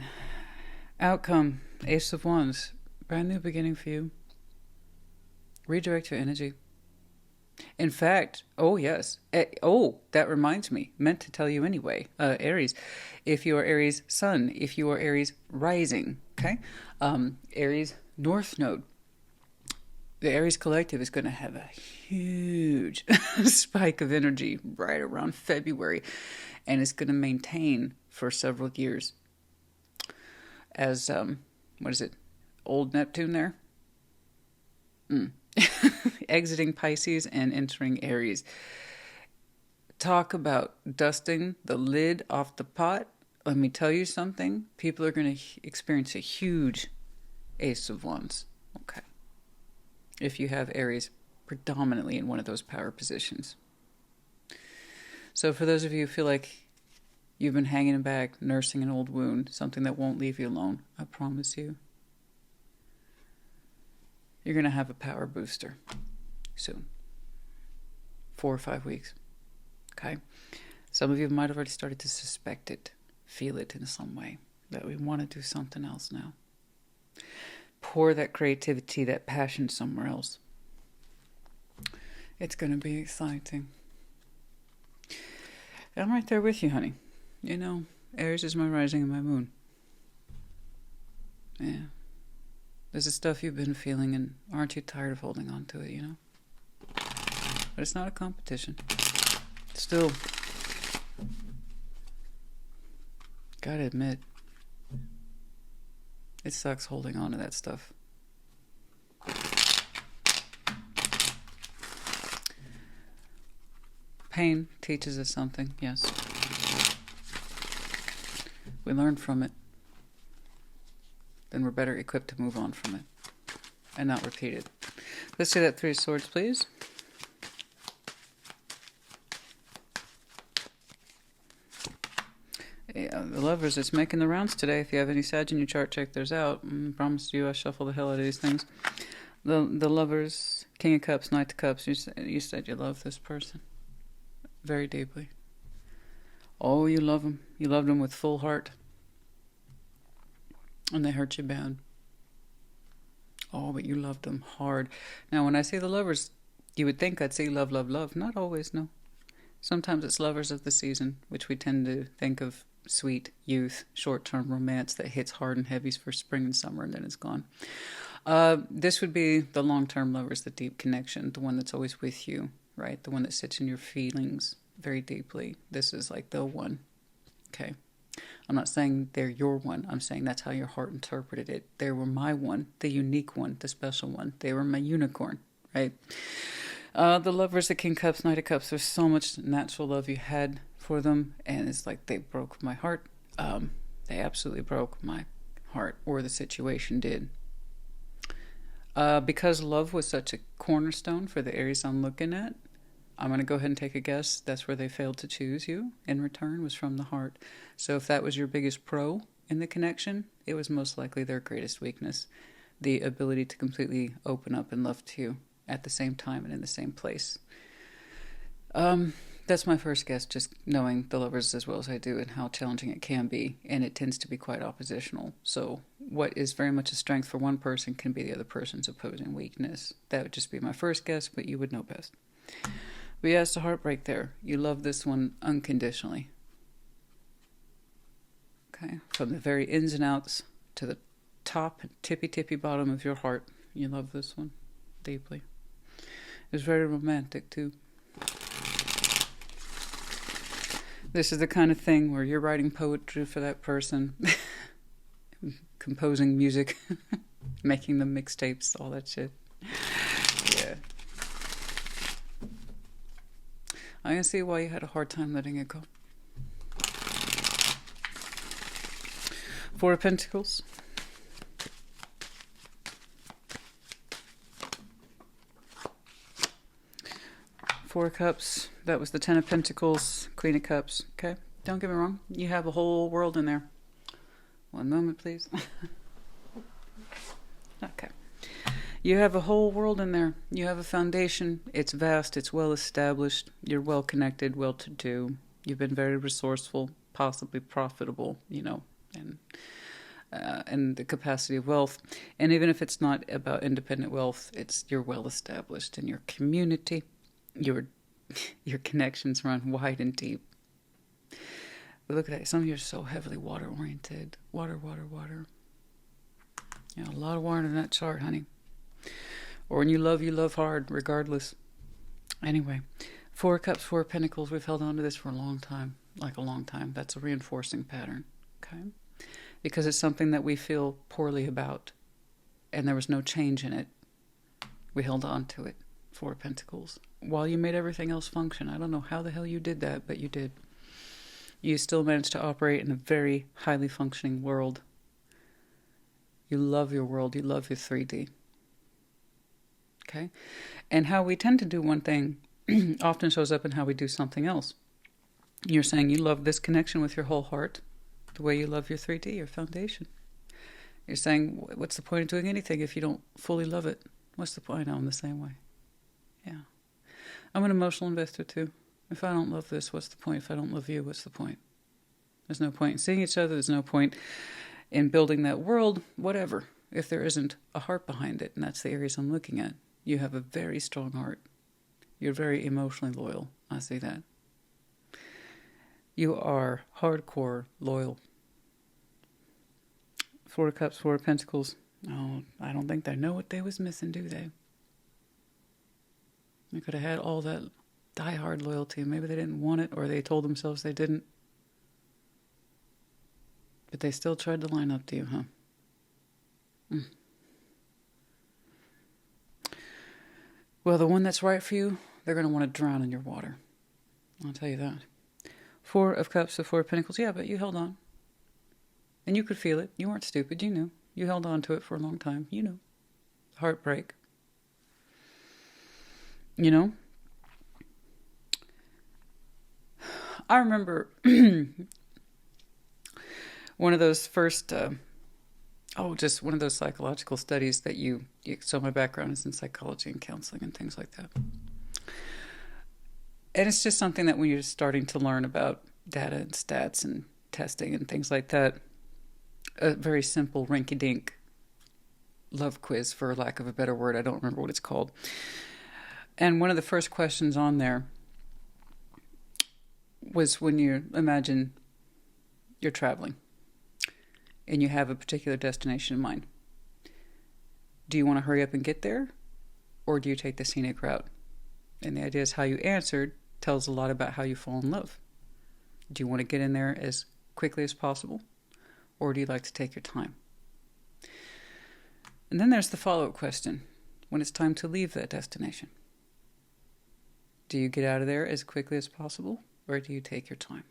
Outcome, Ace of Wands. Brand new beginning for you. Redirect your energy. In fact, oh yes. That reminds me. Meant to tell you anyway. Aries. If you are Aries Sun. If you are Aries Rising. Okay? Aries North Node. The Aries Collective is going to have a huge spike of energy right around February, and it's going to maintain for several years. As, what is it? Old Neptune there? Exiting Pisces and entering Aries. Talk about dusting the lid off the pot. Let me tell you something. People are going to experience a huge Ace of Wands. Okay. If you have Aries predominantly in one of those power positions. So for those of you who feel like you've been hanging back, nursing an old wound, something that won't leave you alone, I promise you, you're going to have a power booster soon. 4 or 5 weeks. Okay? Some of you might have already started to suspect it, feel it in some way, that we want to do something else now. Pour that creativity, that passion somewhere else. It's going to be exciting. I'm right there with you, honey. You know, Aries is my rising and my moon. Yeah. This is stuff you've been feeling, and aren't you tired of holding on to it, you know? But it's not a competition. Still, gotta admit, it sucks holding on to that stuff. Pain teaches us something, yes. We learn from it. Then we're better equipped to move on from it and not repeat it. Let's see that 3 of Swords, please. Yeah, the Lovers, it's making the rounds today. If you have any Sag in your chart, check theirs out. Promise you I shuffle the hell out of these things. The Lovers, King of Cups, Knight of Cups. You said you love this person very deeply. Oh, you love them. You loved them with full heart. And they hurt you bad. Oh, but you loved them hard. Now, when I see the Lovers, you would think I'd see love, love, love. Not always, no. Sometimes it's lovers of the season, which we tend to think of sweet youth, short-term romance that hits hard and heavy for spring and summer, and then it's gone. This would be the long-term lovers, the deep connection, the one that's always with you, right? The one that sits in your feelings very deeply. This is like the one. Okay. I'm not saying they're your one. I'm saying that's how your heart interpreted it. They were my one, the unique one, the special one. They were my unicorn, right? The Lovers, the King of Cups, Knight of Cups, there's so much natural love you had for them, and it's like they broke my heart. They absolutely broke my heart, or the situation did. Because love was such a cornerstone for the Aries I'm looking at, I'm going to go ahead and take a guess. That's where they failed to choose you in return, was from the heart. So if that was your biggest pro in the connection, it was most likely their greatest weakness. The ability to completely open up and love to you at the same time and in the same place. That's my first guess, just knowing the Lovers as well as I do and how challenging it can be. And it tends to be quite oppositional. So what is very much a strength for one person can be the other person's opposing weakness. That would just be my first guess, but you would know best. But yeah, it's a heartbreak there. You love this one unconditionally. Okay, from the very ins and outs to the top, tippy bottom of your heart. You love this one deeply. It's very romantic too. This is the kind of thing where you're writing poetry for that person, composing music, making the mixtapes, all that shit. Yeah. I can see why you had a hard time letting it go. Four of Pentacles. Four of Cups. That was the Ten of Pentacles. Queen of Cups. Okay? Don't get me wrong. You have a whole world in there. One moment, please. Okay. You have a whole world in there. You have a foundation. It's vast. It's well established. You're well connected, well to do. You've been very resourceful, possibly profitable, you know, and the capacity of wealth. And even if it's not about independent wealth, you're well established in your community. Your connections run wide and deep. But look at that. Some of you are so heavily water oriented. Water. You know, a lot of water in that chart, honey. Or when you love hard, regardless. Anyway, Four of Cups, Four of Pentacles. We've held on to this for a long time. Like a long time. That's a reinforcing pattern. Okay? Because it's something that we feel poorly about. And there was no change in it. We held on to it. Four of Pentacles. While you made everything else function. I don't know how the hell you did that, but you did. You still managed to operate in a very highly functioning world. You love your world. You love your 3D. Okay? And how we tend to do one thing often shows up in how we do something else. You're saying you love this connection with your whole heart, the way you love your 3D, your foundation. You're saying, what's the point of doing anything if you don't fully love it? What's the point? I'm the same way. Yeah. I'm an emotional investor too. If I don't love this, what's the point? If I don't love you, what's the point? There's no point in seeing each other. There's no point in building that world, whatever, if there isn't a heart behind it. And that's the Aries I'm looking at. You have a very strong heart. You're very emotionally loyal. I see that. You are hardcore loyal. Four of Cups, Four of Pentacles. Oh, I don't think they know what they was missing, do they? They could have had all that die-hard loyalty. Maybe they didn't want it, or they told themselves they didn't. But they still tried to line up to you, huh? Well, the one that's right for you, they're going to want to drown in your water. I'll tell you that. Four of Cups, the Four of Pentacles. Yeah, but you held on. And you could feel it. You weren't stupid. You knew. You held on to it for a long time. You knew. Heartbreak. You know? I remember One of those first, just one of those psychological studies that so my background is in psychology and counseling and things like that. And it's just something that when you're starting to learn about data and stats and testing and things like that, a very simple rinky-dink love quiz, for lack of a better word. I don't remember what it's called. And one of the first questions on there was when you imagine you're traveling and you have a particular destination in mind. Do you want to hurry up and get there, or do you take the scenic route? And the idea is how you answered tells a lot about how you fall in love. Do you want to get in there as quickly as possible, or do you like to take your time? And then there's the follow-up question. When it's time to leave that destination, do you get out of there as quickly as possible, or do you take your time?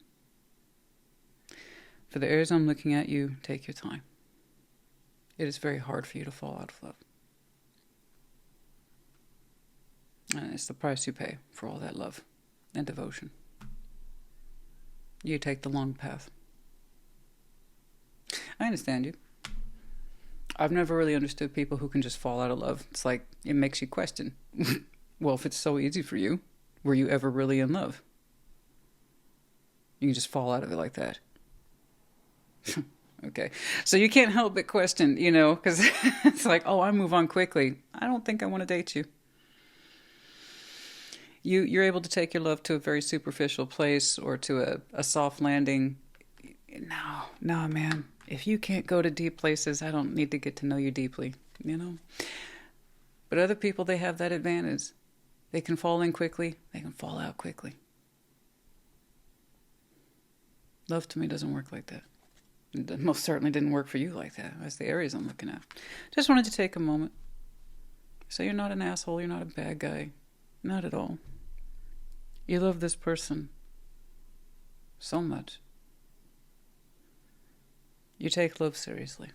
For the Aries I'm looking at, you take your time. It is very hard for you to fall out of love. And it's the price you pay for all that love and devotion. You take the long path. I understand you. I've never really understood people who can just fall out of love. It's like, it makes you question. Well, if it's so easy for you, were you ever really in love? You can just fall out of it like that. Okay. So you can't help but question, because it's like, oh, I move on quickly. I don't think I want to date you. You're able to take your love to a very superficial place or to a soft landing. No, man. If you can't go to deep places, I don't need to get to know you deeply, But other people, they have that advantage. They can fall in quickly. They can fall out quickly. Love to me doesn't work like that. It most certainly didn't work for you like that. That's the Aries I'm looking at. Just wanted to take a moment. So you're not an asshole. You're not a bad guy. Not at all. You love this person so much. You take love seriously.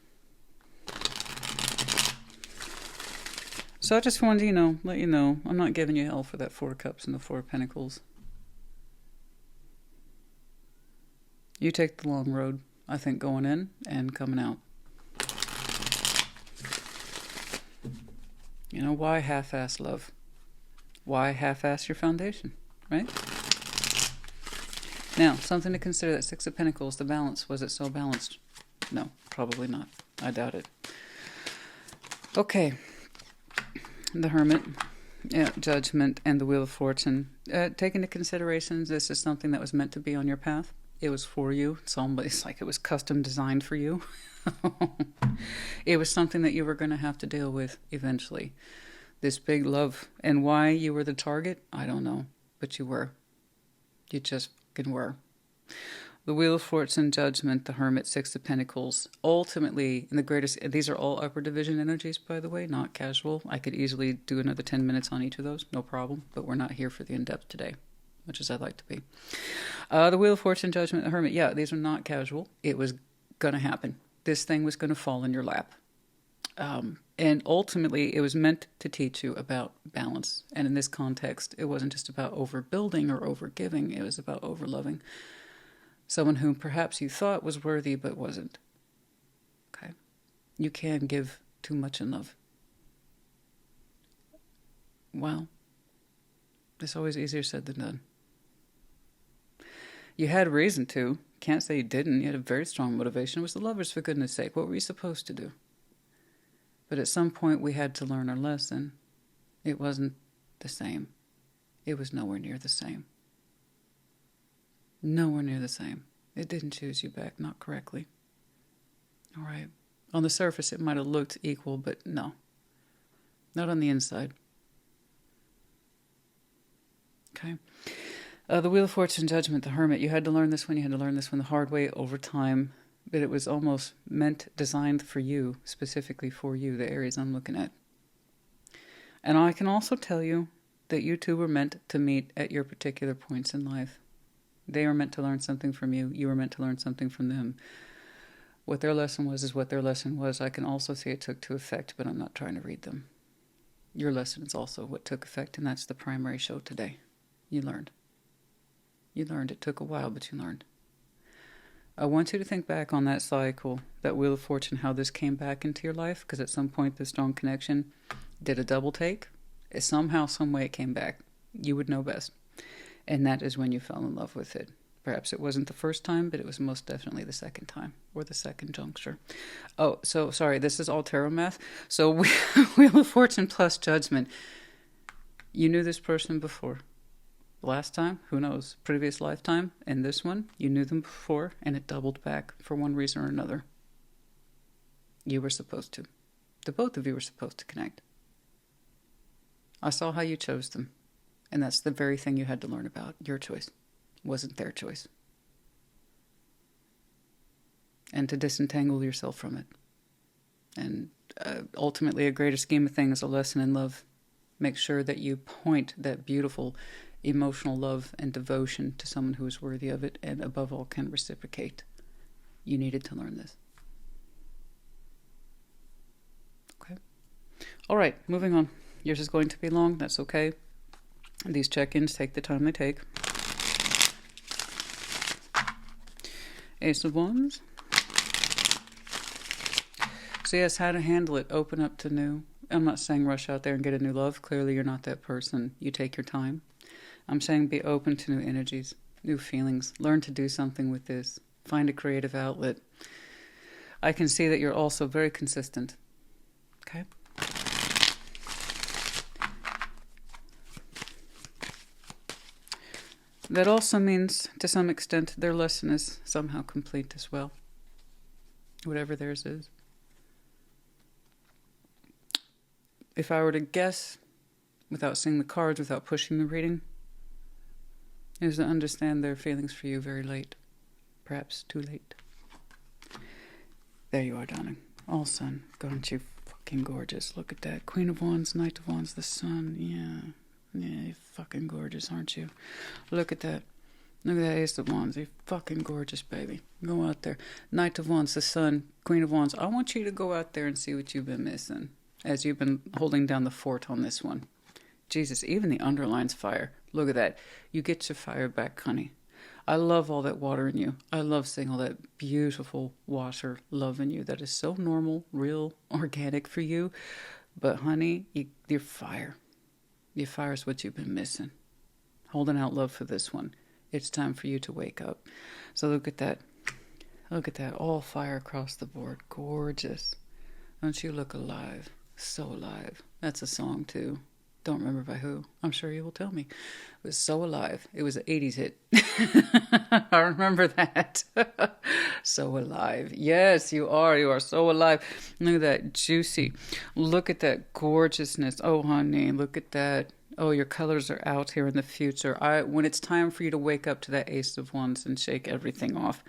So I just wanted to, let you know, I'm not giving you hell for that 4 of Cups and the 4 of Pentacles. You take the long road, I think, going in and coming out. Why half-ass love? Why half-ass your foundation, right? Now, something to consider, that 6 of Pentacles, the balance. Was it so balanced? No, probably not. I doubt it. Okay. The Hermit, Judgment, and the Wheel of Fortune. Take into consideration, this is something that was meant to be on your path. It was for you. It's like it was custom designed for you. It was something that you were going to have to deal with eventually. This big love. And why you were the target, I don't know. But you were. You just fucking were. The Wheel of Fortune, Judgment, the Hermit, 6 of Pentacles. Ultimately, in the greatest... These are all upper division energies, by the way, not casual. I could easily do another 10 minutes on each of those. No problem. But we're not here for the in-depth today, much as I'd like to be. The Wheel of Fortune, Judgment, the Hermit. Yeah, these are not casual. It was going to happen. This thing was going to fall in your lap. And ultimately, it was meant to teach you about balance. And in this context, it wasn't just about overbuilding or overgiving. It was about overloving. Someone whom perhaps you thought was worthy but wasn't. Okay? You can give too much in love. Well, it's always easier said than done. You had reason to. Can't say you didn't. You had a very strong motivation. It was the lovers, for goodness sake. What were you supposed to do? But at some point, we had to learn our lesson. It wasn't the same. It was nowhere near the same. Nowhere near the same. It didn't choose you back, not correctly. All right. On the surface, it might have looked equal, but no. Not on the inside. Okay. The Wheel of Fortune, Judgment, the Hermit. You had to learn this one. You had to learn this one the hard way over time. But it was almost designed for you, specifically for you, the Aries I'm looking at. And I can also tell you that you two were meant to meet at your particular points in life. They were meant to learn something from you. You were meant to learn something from them. What their lesson was is what their lesson was. I can also see it took to effect, but I'm not trying to read them. Your lesson is also what took effect, and that's the primary show today. You learned. You learned. It took a while, but you learned. I want you to think back on that cycle, that Wheel of Fortune, how this came back into your life, because at some point this strong connection did a double take. Somehow, some way it came back. You would know best. And that is when you fell in love with it. Perhaps it wasn't the first time, but it was most definitely the second time, or the second juncture. Oh, so sorry, this is all tarot math. So Wheel of Fortune plus Judgment. You knew this person before. Last time, who knows, previous lifetime, and this one, you knew them before, and it doubled back for one reason or another. You were supposed to. The both of you were supposed to connect. I saw how you chose them, and that's the very thing you had to learn about. Your choice wasn't their choice. And to disentangle yourself from it. And ultimately, a greater scheme of things, a lesson in love. Make sure that you point that beautiful emotional love and devotion to someone who is worthy of it, and above all can reciprocate. You needed to learn this. Okay. All right, moving on. Yours is going to be long. That's okay. These check-ins take the time they take. Ace of Wands. So yes, how to handle it. Open up to new. I'm not saying rush out there and get a new love. Clearly you're not that person. You take your time. I'm saying be open to new energies, new feelings. Learn to do something with this. Find a creative outlet. I can see that you're also very consistent. Okay? That also means, to some extent, their lesson is somehow complete as well. Whatever theirs is. If I were to guess, without seeing the cards, without pushing the reading, is to understand their feelings for you very late. Perhaps too late. There you are, darling. All sun. Aren't you fucking gorgeous? Look at that. Queen of Wands, Knight of Wands, the sun. Yeah. Yeah, you're fucking gorgeous, aren't you? Look at that. Look at that Ace of Wands. You're fucking gorgeous, baby. Go out there. Knight of Wands, the sun. Queen of Wands. I want you to go out there and see what you've been missing, as you've been holding down the fort on this one. Jesus, even the underline's fire. Look at that. You get your fire back, honey. I love all that water in you. I love seeing all that beautiful water love in you. That is so normal, real, organic for you. But honey, you're fire. Your fire is what you've been missing. Holding out love for this one. It's time for you to wake up. So look at that. Look at that. All fire across the board. Gorgeous. Don't you look alive? So alive. That's a song too. Don't remember by who. I'm sure you will tell me. It was So Alive. It was an 80s hit. I remember that. So alive. Yes, you are. You are so alive. Look at that. Juicy. Look at that gorgeousness. Oh, honey. Look at that. Oh, your colors are out here in the future. When it's time for you to wake up to that Ace of Wands and shake everything off,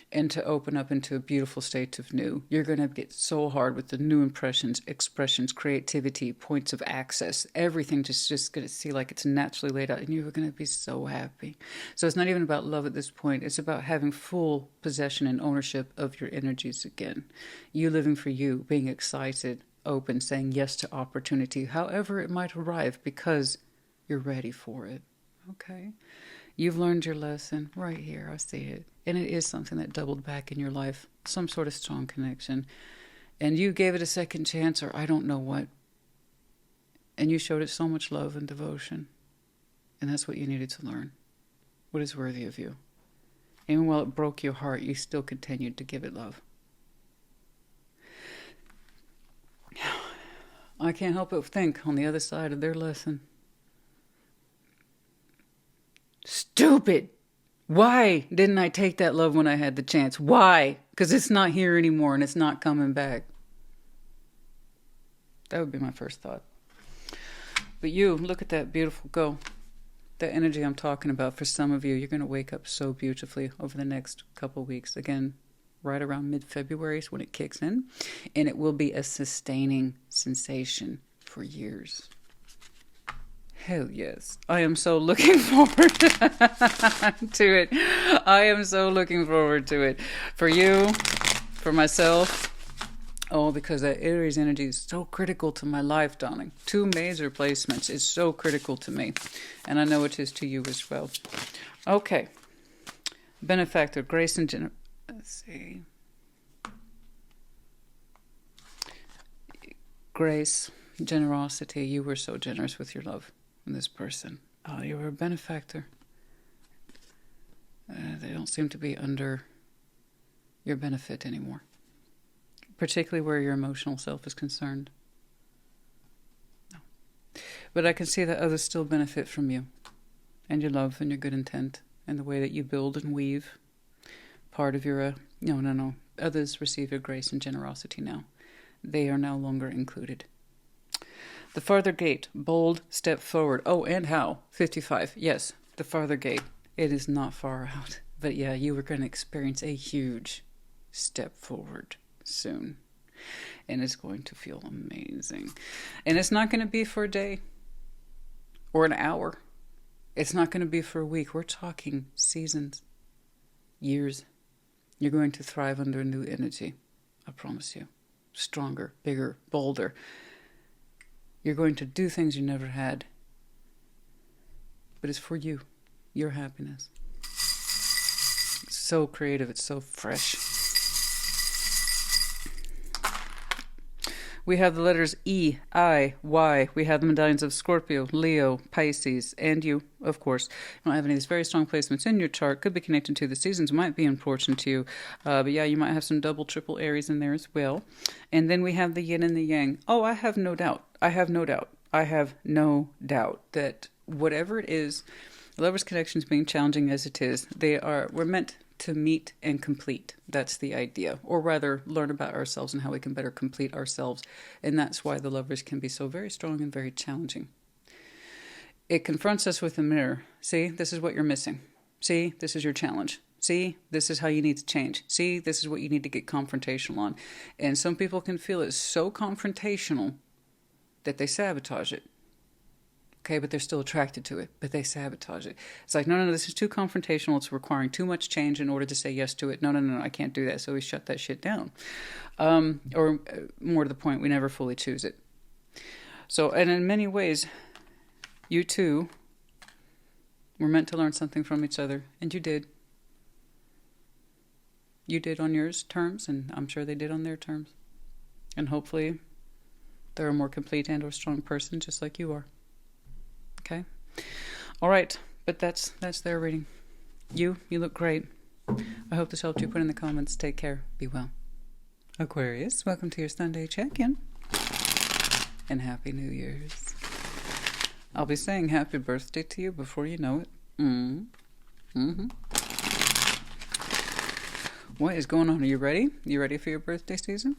and to open up into a beautiful state of new. You're going to get so hard with the new impressions, expressions, creativity, points of access, everything just going to see like it's naturally laid out, and you're going to be so happy. So it's not even about love at this point. It's about having full possession and ownership of your energies again. You living for you, being excited, open, saying yes to opportunity, however it might arrive, because you're ready for it. Okay? You've learned your lesson right here. I see it. And it is something that doubled back in your life. Some sort of strong connection. And you gave it a second chance, or I don't know what. And you showed it so much love and devotion. And that's what you needed to learn. What is worthy of you. Even while it broke your heart, you still continued to give it love. I can't help but think on the other side of their lesson. Stupid! Why didn't I take that love when I had the chance? Why? Because it's not here anymore and it's not coming back. That would be my first thought. But you, look at that beautiful go. That energy I'm talking about, for some of you, you're going to wake up so beautifully over the next couple weeks. Again, right around mid-February is when it kicks in. And it will be a sustaining sensation for years. Hell yes. I am so looking forward to it. I am so looking forward to it. For you, for myself. Oh, because that Aries energy is so critical to my life, darling. 2 major placements is so critical to me. And I know it is to you as well. Okay. benefactor, grace and let's see. Grace, generosity. You were so generous with your love in this person. Oh, you were a benefactor. They don't seem to be under your benefit anymore, particularly where your emotional self is concerned. No. But I can see that others still benefit from you and your love and your good intent and the way that you build and weave. Part of your, no. Others receive your grace and generosity now. They are no longer included. The farther gate, bold step forward. Oh, and how? 55. Yes, the farther gate. It is not far out. But yeah, you were going to experience a huge step forward soon. And it's going to feel amazing. And it's not going to be for a day or an hour. It's not going to be for a week. We're talking seasons, years. You're going to thrive under a new energy. I promise you. Stronger, bigger, bolder. You're going to do things you never had. But it's for you, your happiness. It's so creative, it's so fresh. We have the letters E, I, Y. We have the medallions of Scorpio, Leo, Pisces, and you, of course. You don't have any of these very strong placements in your chart. Could be connected to the seasons, might be important to you. But yeah, you might have some double, triple Aries in there as well. And then we have the yin and the yang. Oh, I have no doubt. I have no doubt that whatever it is, lovers' connections being challenging as it is, we're meant to meet and complete. That's the idea. Or rather, learn about ourselves and how we can better complete ourselves. And that's why the lovers can be so very strong and very challenging. It confronts us with a mirror. See, this is what you're missing. See, this is your challenge. See, this is how you need to change. See, this is what you need to get confrontational on. And some people can feel it so confrontational that they sabotage it. Okay, but they're still attracted to it, but they sabotage it. It's like, no, this is too confrontational. It's requiring too much change in order to say yes to it. No, I can't do that. So we shut that shit down. Or more to the point, we never fully choose it. So, and in many ways, you two were meant to learn something from each other, and you did. You did on yours terms, and I'm sure they did on their terms. And hopefully, they're a more complete and or strong person, just like you are. Okay. All right. But that's their reading. You look great. I hope this helped you. Put in the comments. Take care. Be well. Aquarius, welcome to your Sunday check-in. And Happy New Year's. I'll be saying happy birthday to you before you know it. What is going on? Are you ready? You ready for your birthday season?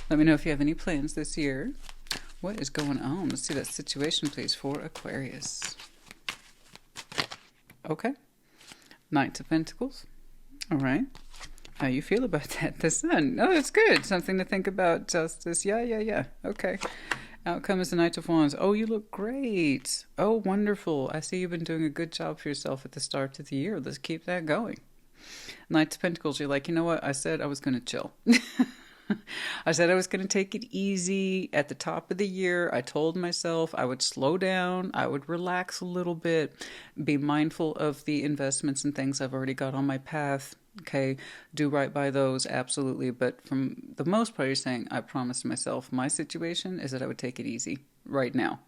Let me know if you have any plans this year. What is going on? Let's see that situation, please, for Aquarius. Okay. Knight of Pentacles. All right. How you feel about that? The Sun. Oh, that's good. Something to think about, Justice. Yeah. Okay. Outcome is the Knight of Wands. Oh, you look great. Oh, wonderful. I see you've been doing a good job for yourself at the start of the year. Let's keep that going. Knight of Pentacles, you're like, you know what? I said I was going to chill. I said I was going to take it easy at the top of the year. I told myself I would slow down. I would relax a little bit, be mindful of the investments and things I've already got on my path. Okay, do right by those, absolutely. But from the most part, you're saying, I promised myself my situation is that I would take it easy right now.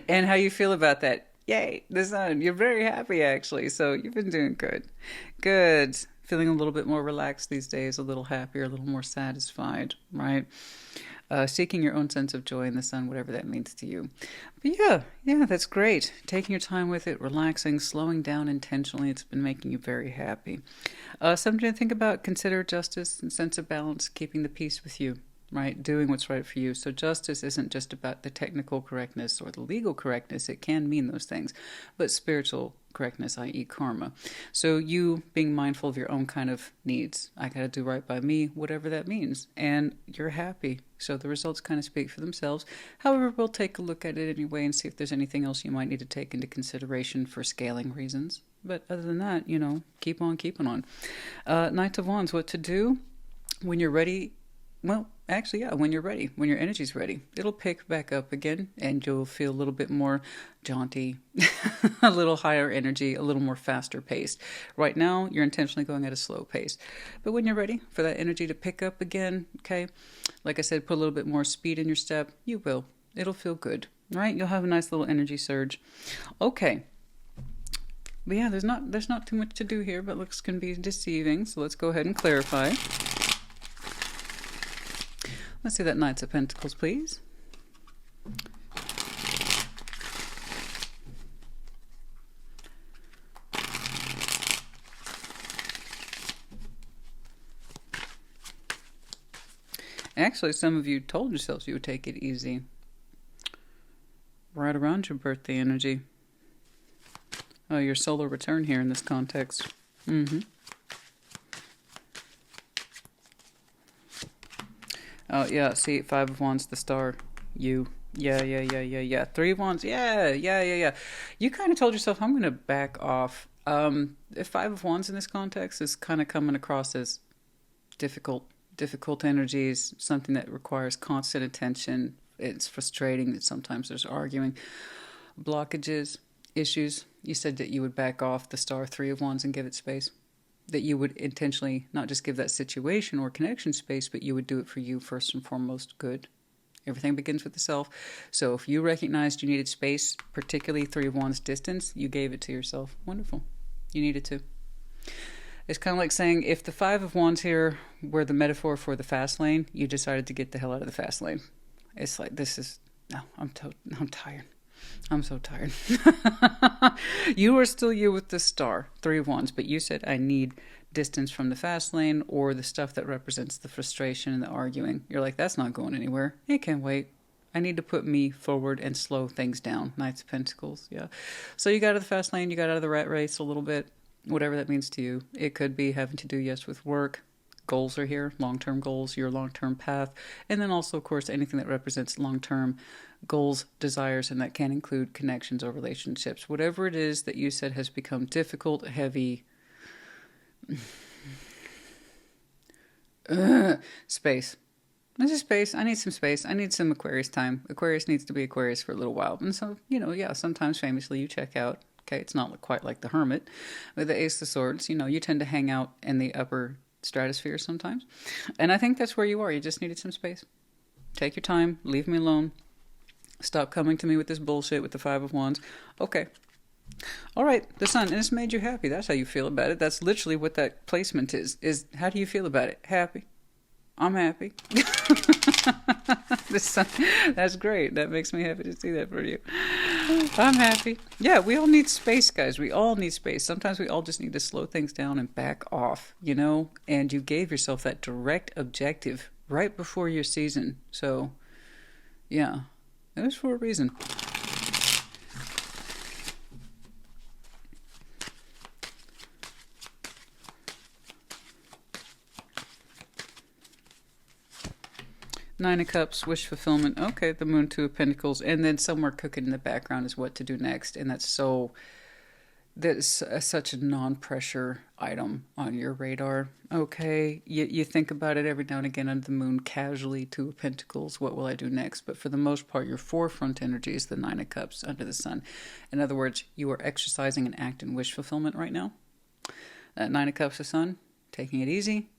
And how you feel about that? Yay, the Sun. You're very happy, actually. So you've been doing good. Good. Feeling a little bit more relaxed these days, a little happier, a little more satisfied, right? Seeking your own sense of joy in the Sun, whatever that means to you. But yeah, that's great. Taking your time with it, relaxing, slowing down intentionally. It's been making you very happy. Something to think about, consider justice and sense of balance, keeping the peace with you, right? Doing what's right for you. So justice isn't just about the technical correctness or the legal correctness. It can mean those things, but spiritual correctness, i.e. karma. So you being mindful of your own kind of needs. I got to do right by me, whatever that means. And you're happy. So the results kind of speak for themselves. However, we'll take a look at it anyway and see if there's anything else you might need to take into consideration for scaling reasons. But other than that, keep on keeping on. Knight of Wands, what to do when you're ready? Well, Actually, yeah, when you're ready, when your energy's ready, it'll pick back up again and you'll feel a little bit more jaunty, a little higher energy, a little more faster paced. Right now, you're intentionally going at a slow pace. But when you're ready for that energy to pick up again, okay, like I said, put a little bit more speed in your step, you will. It'll feel good, right? You'll have a nice little energy surge. Okay. But yeah, there's not too much to do here, but looks can be deceiving. So let's go ahead and clarify. Let's see that Knights of Pentacles, please. Actually, some of you told yourselves you would take it easy. Right around your birthday energy. Oh, your solar return here in this context. Oh, yeah, see, 5 of Wands, the star, you. Yeah. 3 of Wands, yeah. You kind of told yourself, I'm going to back off. If 5 of Wands in this context is kind of coming across as difficult energies, something that requires constant attention. It's frustrating that sometimes there's arguing, blockages, issues. You said that you would back off the star 3 of Wands and give it space. That you would intentionally not just give that situation or connection space, but you would do it for you first and foremost. Good. Everything begins with the self. So if you recognized you needed space, particularly 3 of Wands distance, you gave it to yourself. Wonderful. You needed to. It's kind of like saying if the 5 of Wands here were the metaphor for the fast lane, you decided to get the hell out of the fast lane. It's like, I'm tired. I'm so tired. You are still you with the star, 3 of Wands, but you said I need distance from the fast lane or the stuff that represents the frustration and the arguing. You're like, that's not going anywhere. It can't wait. I need to put me forward and slow things down. Knights of Pentacles, yeah. So you got out of the fast lane, you got out of the rat race a little bit, whatever that means to you. It could be having to do, yes, with work. Goals are here, long-term goals, your long-term path. And then also, of course, anything that represents long-term goals, desires, and that can include connections or relationships. Whatever it is that you said has become difficult, heavy, space. This is space. I need some space. I need some Aquarius time. Aquarius needs to be Aquarius for a little while. And so, sometimes famously you check out. Okay, it's not quite like the Hermit. With the Ace of Swords, you tend to hang out in the upper stratosphere sometimes. And I think that's where you are. You just needed some space. Take your time. Leave me alone. Stop coming to me with this bullshit with the 5 of Wands. Okay. All right. The Sun. And it's made you happy. That's how you feel about it. That's literally what that placement is how do you feel about it? Happy. I'm happy. The Sun. That's great. That makes me happy to see that for you. I'm happy. Yeah, we all need space, guys. We all need space. Sometimes we all just need to slow things down and back off, and you gave yourself that direct objective right before your season. So, yeah, it was for a reason. Nine of Cups, wish fulfillment. Okay, the Moon, 2 of Pentacles. And then somewhere cooking in the background is what to do next. And that's such a non-pressure item on your radar. Okay, you think about it every now and again under the Moon, casually, 2 of Pentacles. What will I do next? But for the most part, your forefront energy is the 9 of Cups under the Sun. In other words, you are exercising an act in wish fulfillment right now. That 9 of Cups of Sun, taking it easy.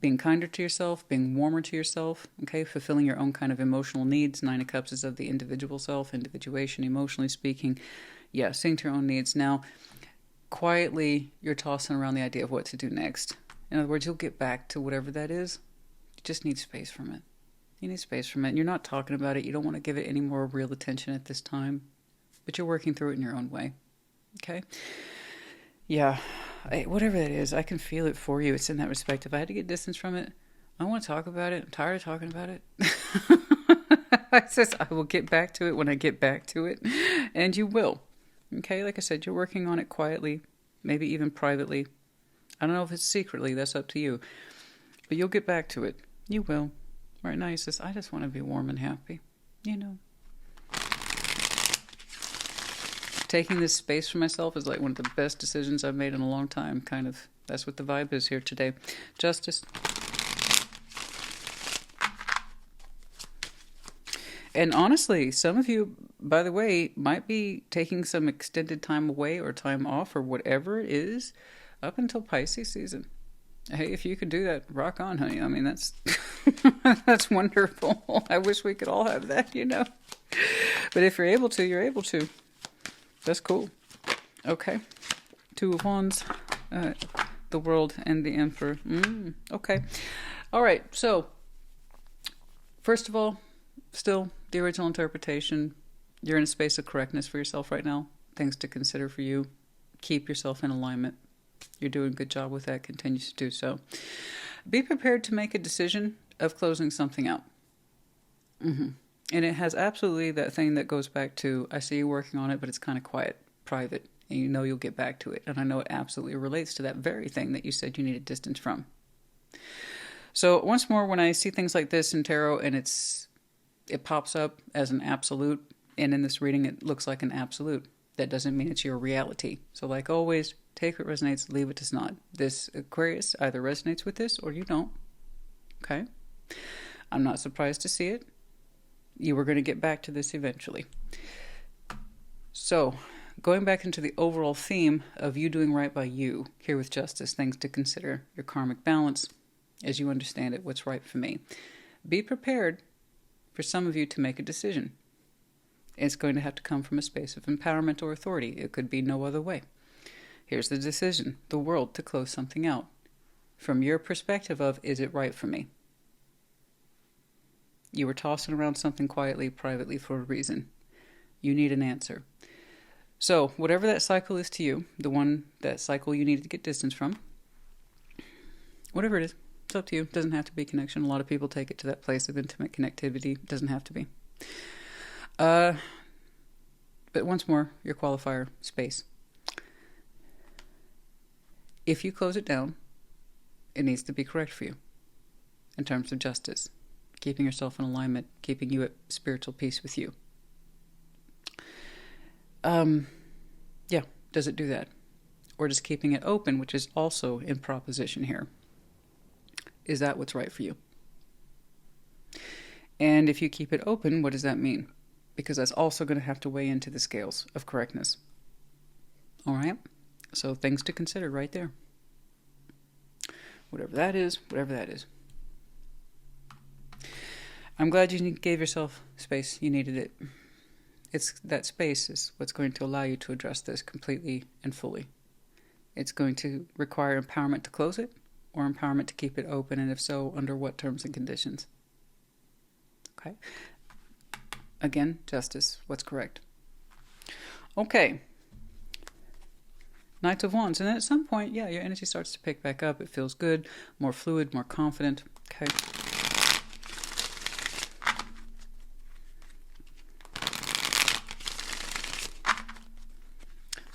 Being kinder to yourself, being warmer to yourself, okay? Fulfilling your own kind of emotional needs. 9 of Cups is of the individual self, individuation, emotionally speaking. Yeah, seeing to your own needs. Now, quietly, you're tossing around the idea of what to do next. In other words, you'll get back to whatever that is. You just need space from it. You need space from it. And you're not talking about it. You don't want to give it any more real attention at this time. But you're working through it in your own way. Okay? Yeah. Whatever that is, I can feel it for you. It's in that respect. If I had to get distance from it, I want to talk about it. I'm tired of talking about it. I says I will get back to it when I get back to it. And you will. Okay, like I said, you're working on it quietly, maybe even privately. I don't know if it's secretly. That's up to you. But you'll get back to it. You will. Right now, he says, I just want to be warm and happy. Taking this space for myself is like one of the best decisions I've made in a long time. Kind of, that's what the vibe is here today. Justice. And honestly, some of you, by the way, might be taking some extended time away or time off or whatever it is up until Pisces season. Hey, if you could do that, rock on, honey. I mean, that's that's wonderful. I wish we could all have that, you know. But if you're able to, you're able to. That's cool. Okay. Two of Wands, the World, and the Emperor. Okay. All right. So, first of all, still, the original interpretation, you're in a space of correctness for yourself right now. Things to consider for you. Keep yourself in alignment. You're doing a good job with that. Continue to do so. Be prepared to make a decision of closing something out. And it has absolutely that thing that goes back to, I see you working on it, but it's kind of quiet, private, and you know you'll get back to it. And I know it absolutely relates to that very thing that you said you needed distance from. So once more, when I see things like this in tarot and it pops up as an absolute, and in this reading it looks like an absolute, that doesn't mean it's your reality. So like always, take what resonates, leave what does not. This Aquarius either resonates with this or you don't. Okay? I'm not surprised to see it. You were going to get back to this eventually. So, going back into the overall theme of you doing right by you, here with Justice, things to consider, your karmic balance, as you understand it, what's right for me. Be prepared for some of you to make a decision. It's going to have to come from a space of empowerment or authority. It could be no other way. Here's the decision, the world, to close something out. From your perspective of, is it right for me? You were tossing around something quietly, privately for a reason. You need an answer. So, whatever that cycle is to you, that cycle you need to get distance from, whatever it is, it's up to you. It doesn't have to be connection. A lot of people take it to that place of intimate connectivity. It doesn't have to be. But once more, your qualifier, space. If you close it down, it needs to be correct for you in terms of justice, keeping yourself in alignment, keeping you at spiritual peace with you. Yeah, does it do that? Or just keeping it open, which is also in proposition here. Is that what's right for you? And if you keep it open, what does that mean? Because that's also going to have to weigh into the scales of correctness. All right? So things to consider right there. Whatever that is, whatever that is. I'm glad you gave yourself space. You needed it. That space is what's going to allow you to address this completely and fully. It's going to require empowerment to close it or empowerment to keep it open, and if so, under what terms and conditions. Okay? Again, justice. What's correct? Okay. Knight of Wands. And then at some point, yeah, your energy starts to pick back up. It feels good, more fluid, more confident. Okay.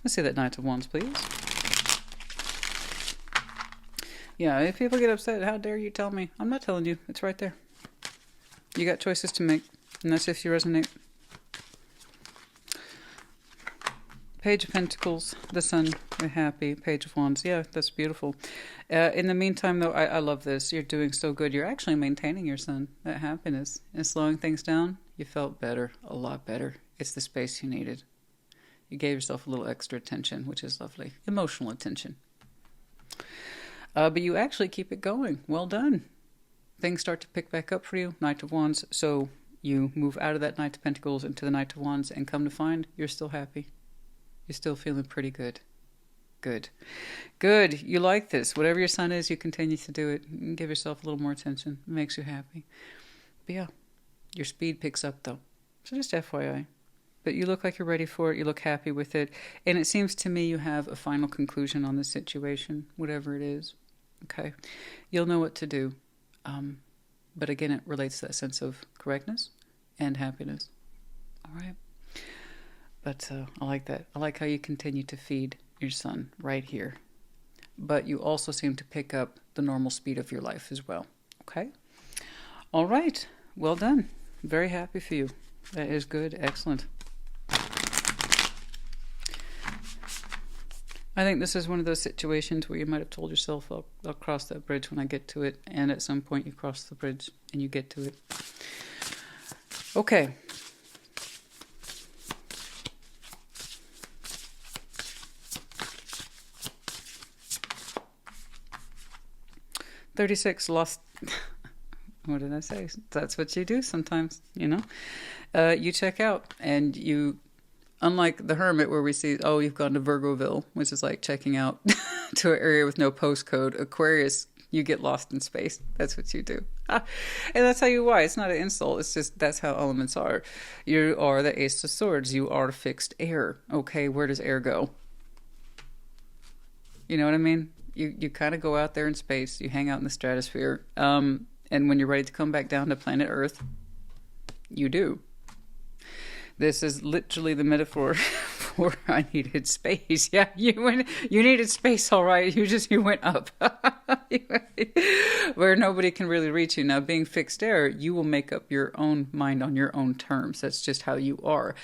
Let's see that Knight of Wands, please. Yeah, if people get upset, how dare you tell me? I'm not telling you. It's right there. You got choices to make, and that's if you resonate. Page of Pentacles, the Sun, we're happy. Page of Wands, yeah, that's beautiful. In the meantime, though, I love this. You're doing so good. You're actually maintaining your Sun, that happiness, and slowing things down. You felt better, a lot better. It's the space you needed. You gave yourself a little extra attention, which is lovely. Emotional attention. But you actually keep it going. Well done. Things start to pick back up for you. Knight of Wands. So you move out of that Knight of Pentacles into the Knight of Wands and come to find you're still happy. You're still feeling pretty good. Good. Good. You like this. Whatever your Sun is, you continue to do it. You give yourself a little more attention. It makes you happy. But yeah, your speed picks up though. So just FYI. But you look like you're ready for it. You look happy with it. And it seems to me you have a final conclusion on this situation, whatever it is. Okay? You'll know what to do. But again, it relates to that sense of correctness and happiness. All right? But I like that. I like how you continue to feed your Sun right here. But you also seem to pick up the normal speed of your life as well. Okay? All right. Well done. Very happy for you. That is good. Excellent. I think this is one of those situations where you might have told yourself, I'll cross that bridge when I get to it. And at some point you cross the bridge and you get to it. Okay, 36 lost. What did I say? That's what you do sometimes, you know? You check out and you, unlike the Hermit where we see, oh, you've gone to Virgoville, which is like checking out to an area with no postcode. Aquarius, you get lost in space. That's what you do. And that's how you why. It's not an insult. It's just that's how elements are. You are the Ace of Swords. You are fixed air. Okay, where does air go? You know what I mean? You kind of go out there in space. You hang out in the stratosphere. And when you're ready to come back down to planet Earth, you do. This is literally the metaphor for I needed space. Yeah, you needed space, all right. You went up where nobody can really reach you. Now, being fixed air, you will make up your own mind on your own terms. That's just how you are,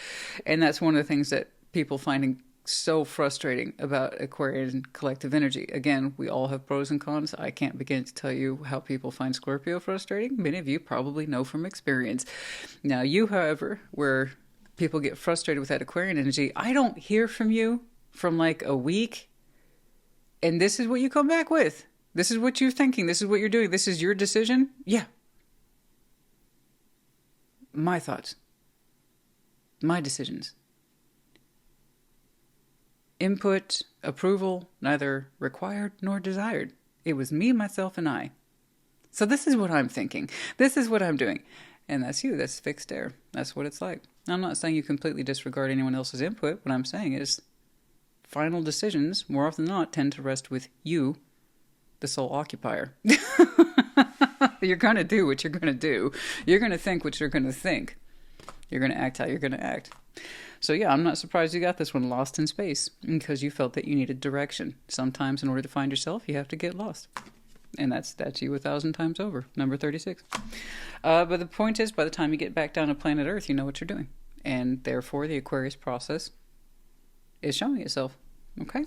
and that's one of the things that people finding so frustrating about Aquarian collective energy. Again, we all have pros and cons. I can't begin to tell you how people find Scorpio frustrating. Many of you probably know from experience. Now, you, however, where people get frustrated with that Aquarian energy, I don't hear from you from like a week, and this is what you come back with. This is what you're thinking. This is what you're doing. This is your decision. Yeah. My thoughts. My decisions. Input, approval, neither required nor desired. It was me, myself, and I. So this is what I'm thinking. This is what I'm doing. And that's you. That's fixed air. That's what it's like. I'm not saying you completely disregard anyone else's input. What I'm saying is final decisions, more often than not, tend to rest with you, the sole occupier. You're going to do what you're going to do. You're going to think what you're going to think. You're going to act how you're going to act. So yeah, I'm not surprised you got this one lost in space because you felt that you needed direction. Sometimes in order to find yourself, you have to get lost. And that's you 1,000 times over, number 36. But the point is, by the time you get back down to planet Earth, you know what you're doing. And therefore, the Aquarius process is showing itself. Okay?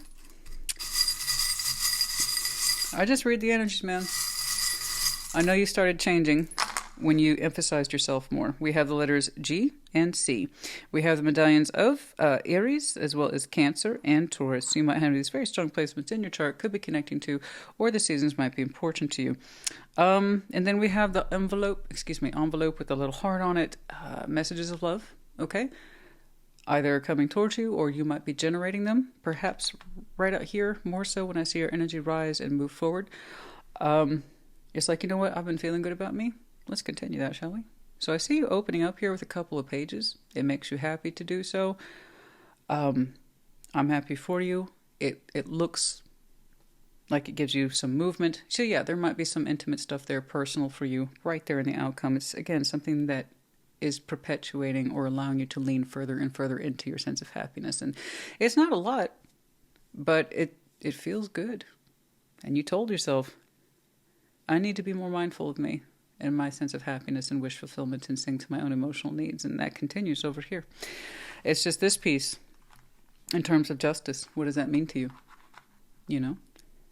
I just read the energies, man. I know you started changing when you emphasized yourself more. We have the letters G and C. We have the medallions of Aries, as well as Cancer and Taurus. So you might have these very strong placements in your chart, could be connecting to, or the seasons might be important to you. And then we have the envelope with a little heart on it, messages of love, okay? Either coming towards you, or you might be generating them, perhaps right out here, more so when I see your energy rise and move forward. It's like, you know what, I've been feeling good about me. Let's continue that, shall we? So I see you opening up here with a couple of pages. It makes you happy to do so. I'm happy for you. It looks like it gives you some movement. So yeah, there might be some intimate stuff there, personal for you, right there in the outcome. It's, again, something that is perpetuating or allowing you to lean further and further into your sense of happiness. And it's not a lot, but it feels good. And you told yourself, I need to be more mindful of me and my sense of happiness and wish fulfillment and sing to my own emotional needs. And that continues over here. It's just this piece in terms of justice. What does that mean to you? You know,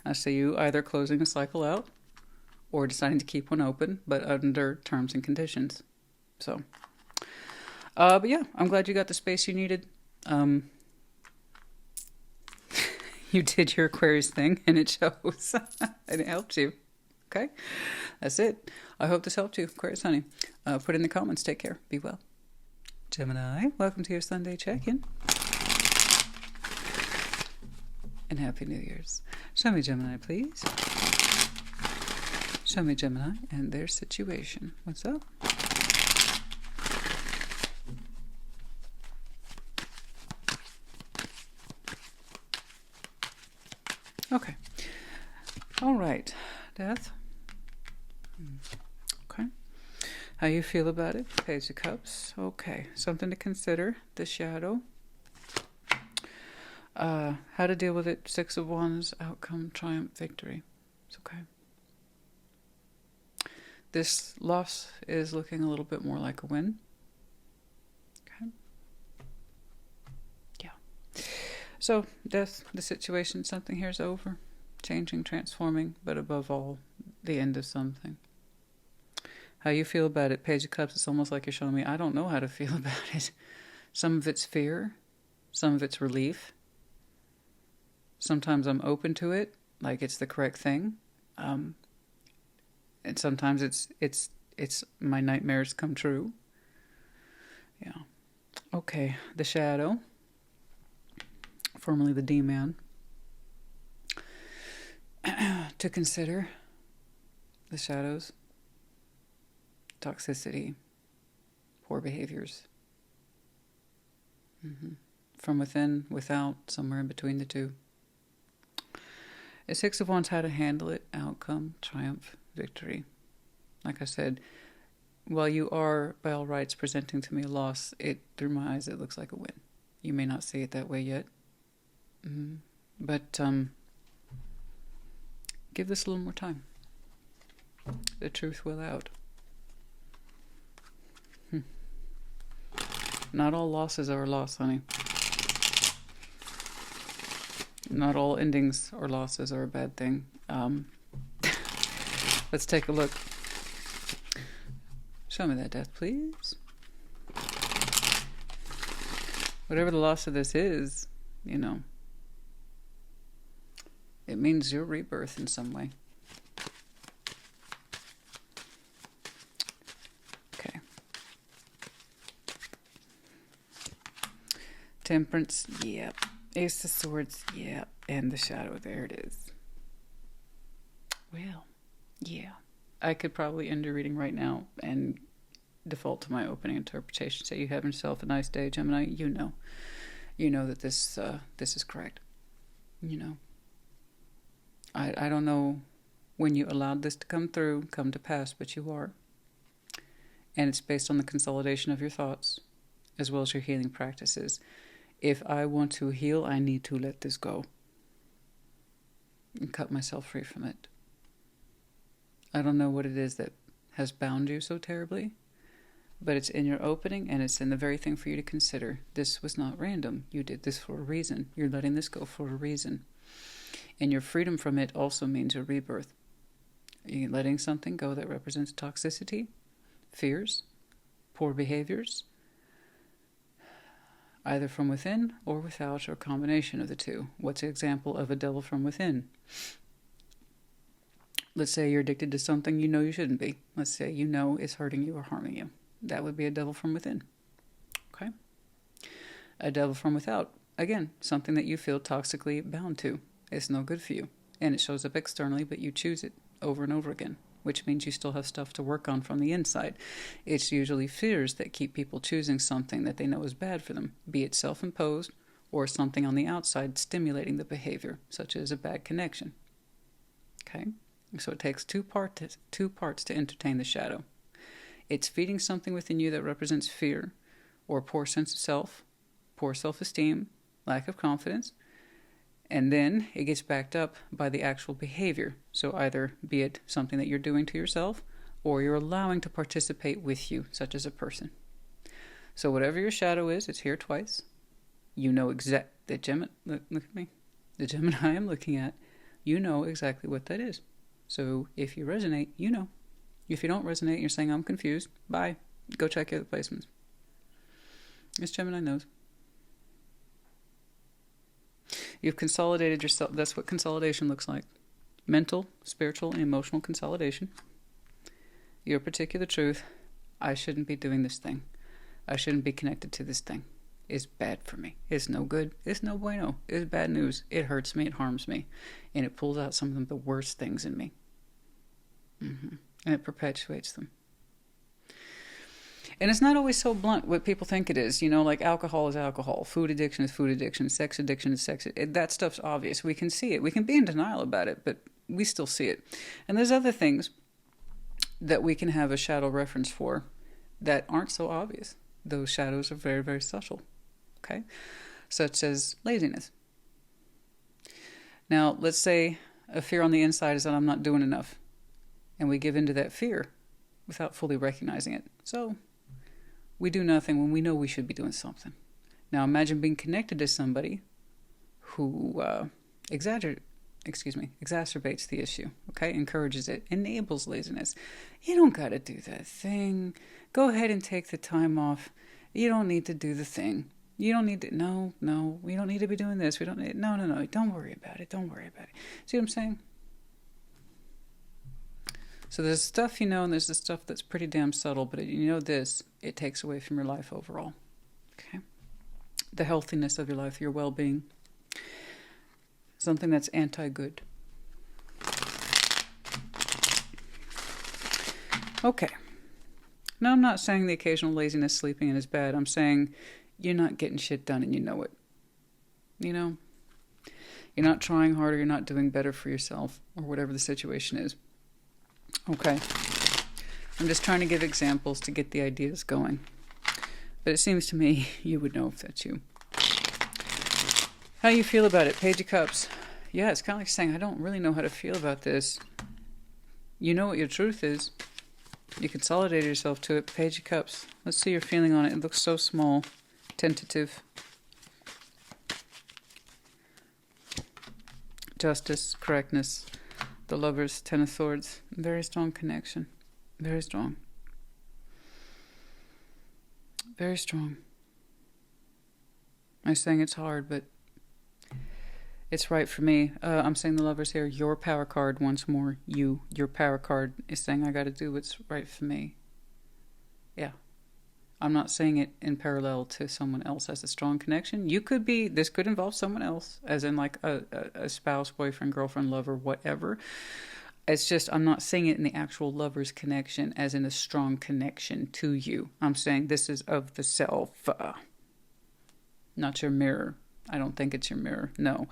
I see you either closing a cycle out or deciding to keep one open, but under terms and conditions. So, but yeah, I'm glad you got the space you needed. You did your Aquarius thing and it shows and it helped you. Okay, that's it. I hope this helped you, Aquarius honey. Put in the comments. Take care. Be well. Gemini, welcome to your Sunday check-in. And Happy New Year's. Show me Gemini, please. Show me Gemini and their situation. What's up? Okay. All right. Death. Okay. How you feel about it? Page of Cups. Okay. Something to consider. The shadow. How to deal with it. Six of Wands. Outcome. Triumph. Victory. It's okay. This loss is looking a little bit more like a win. Okay. Yeah. So, death, the situation, something here is over. Changing, transforming, but above all, the end of something. How you feel about it? Page of Cups, it's almost like you're showing me, I don't know how to feel about it. Some of it's fear. Some of it's relief. Sometimes I'm open to it, like it's the correct thing. And sometimes it's my nightmares come true. Yeah. Okay, the shadow, formerly the D-man, to consider the shadows, toxicity, poor behaviors. From within, without, somewhere in between the two. A Six of Wands, how to handle it, outcome, triumph, victory. Like I said, while you are, by all rights, presenting to me a loss, through my eyes, it looks like a win. You may not see it that way yet. But give this a little more time. The truth will out. Not all losses are a loss, honey. Not all endings or losses are a bad thing. Let's take a look. Show me that death, please. Whatever the loss of this is, you know, it means your rebirth in some way. Okay. Temperance, yep. Ace of Swords, yep. And the shadow, there it is. Well, yeah. I could probably end your reading right now and default to my opening interpretation. Say you have yourself a nice day, Gemini. You know that this is correct. You know. I don't know when you allowed this to come to pass, but you are. And it's based on the consolidation of your thoughts, as well as your healing practices. If I want to heal, I need to let this go and cut myself free from it. I don't know what it is that has bound you so terribly, but it's in your opening, and it's in the very thing for you to consider. This was not random. You did this for a reason. You're letting this go for a reason. And your freedom from it also means your rebirth. You're letting something go that represents toxicity, fears, poor behaviors, either from within or without, or a combination of the two. What's an example of a devil from within? Let's say you're addicted to something you know you shouldn't be. Let's say you know it's hurting you or harming you. That would be a devil from within. Okay? A devil from without. Again, something that you feel toxically bound to. It's no good for you. And it shows up externally, but you choose it over and over again, which means you still have stuff to work on from the inside. It's usually fears that keep people choosing something that they know is bad for them, be it self-imposed or something on the outside stimulating the behavior, such as a bad connection. Okay? So it takes two parts to entertain the shadow. It's feeding something within you that represents fear or poor sense of self, poor self-esteem, lack of confidence, and then it gets backed up by the actual behavior. So either be it something that you're doing to yourself or you're allowing to participate with you, such as a person. So whatever your shadow is, it's here twice. You know the Gemini, look at me. The Gemini I'm looking at, you know exactly what that is. So if you resonate, you know. If you don't resonate, you're saying, I'm confused. Bye. Go check your other placements. This Gemini knows. You've consolidated yourself. That's what consolidation looks like. Mental, spiritual, and emotional consolidation. Your particular truth. I shouldn't be doing this thing. I shouldn't be connected to this thing. It's bad for me. It's no good. It's no bueno. It's bad news. It hurts me. It harms me. And it pulls out some of the worst things in me. And it perpetuates them. And it's not always so blunt what people think it is. You know, like alcohol is alcohol. Food addiction is food addiction. Sex addiction is sex. That stuff's obvious. We can see it. We can be in denial about it, but we still see it. And there's other things that we can have a shadow reference for that aren't so obvious. Those shadows are very, very subtle. Okay? Such as laziness. Now, let's say a fear on the inside is that I'm not doing enough. And we give into that fear without fully recognizing it. So we do nothing when we know we should be doing something. Now imagine being connected to somebody who exacerbates the issue, okay? Encourages it, enables laziness. You don't got to do that thing. Go ahead and take the time off. You don't need to do the thing. You don't need to, no, we don't need to be doing this. We don't need, no, don't worry about it. Don't worry about it. See what I'm saying? So there's stuff you know, and there's the stuff that's pretty damn subtle, but you know this, it takes away from your life overall. Okay? The healthiness of your life, your well-being. Something that's anti-good. Okay. Now, I'm not saying the occasional laziness, sleeping in is bad. I'm saying you're not getting shit done and you know it. You know? You're not trying harder, you're not doing better for yourself, or whatever the situation is. Okay. I'm just trying to give examples to get the ideas going. But it seems to me you would know if that's you. How you feel about it? Page of Cups. Yeah, it's kind of like saying, I don't really know how to feel about this. You know what your truth is. You consolidate yourself to it. Page of Cups. Let's see your feeling on it. It looks so small. Tentative. Justice. Correctness. The Lovers. Ten of Swords. Very strong connection. Very strong. Very strong. I'm saying it's hard, but it's right for me. I'm saying the Lovers here. Your power card once more. Your power card is saying I got to do what's right for me. Yeah. I'm not saying it in parallel to someone else as a strong connection. You could be, this could involve someone else, as in like a spouse, boyfriend, girlfriend, lover, whatever. It's just, I'm not saying it in the actual lover's connection as in a strong connection to you. I'm saying this is of the self, not your mirror. I don't think it's your mirror. No.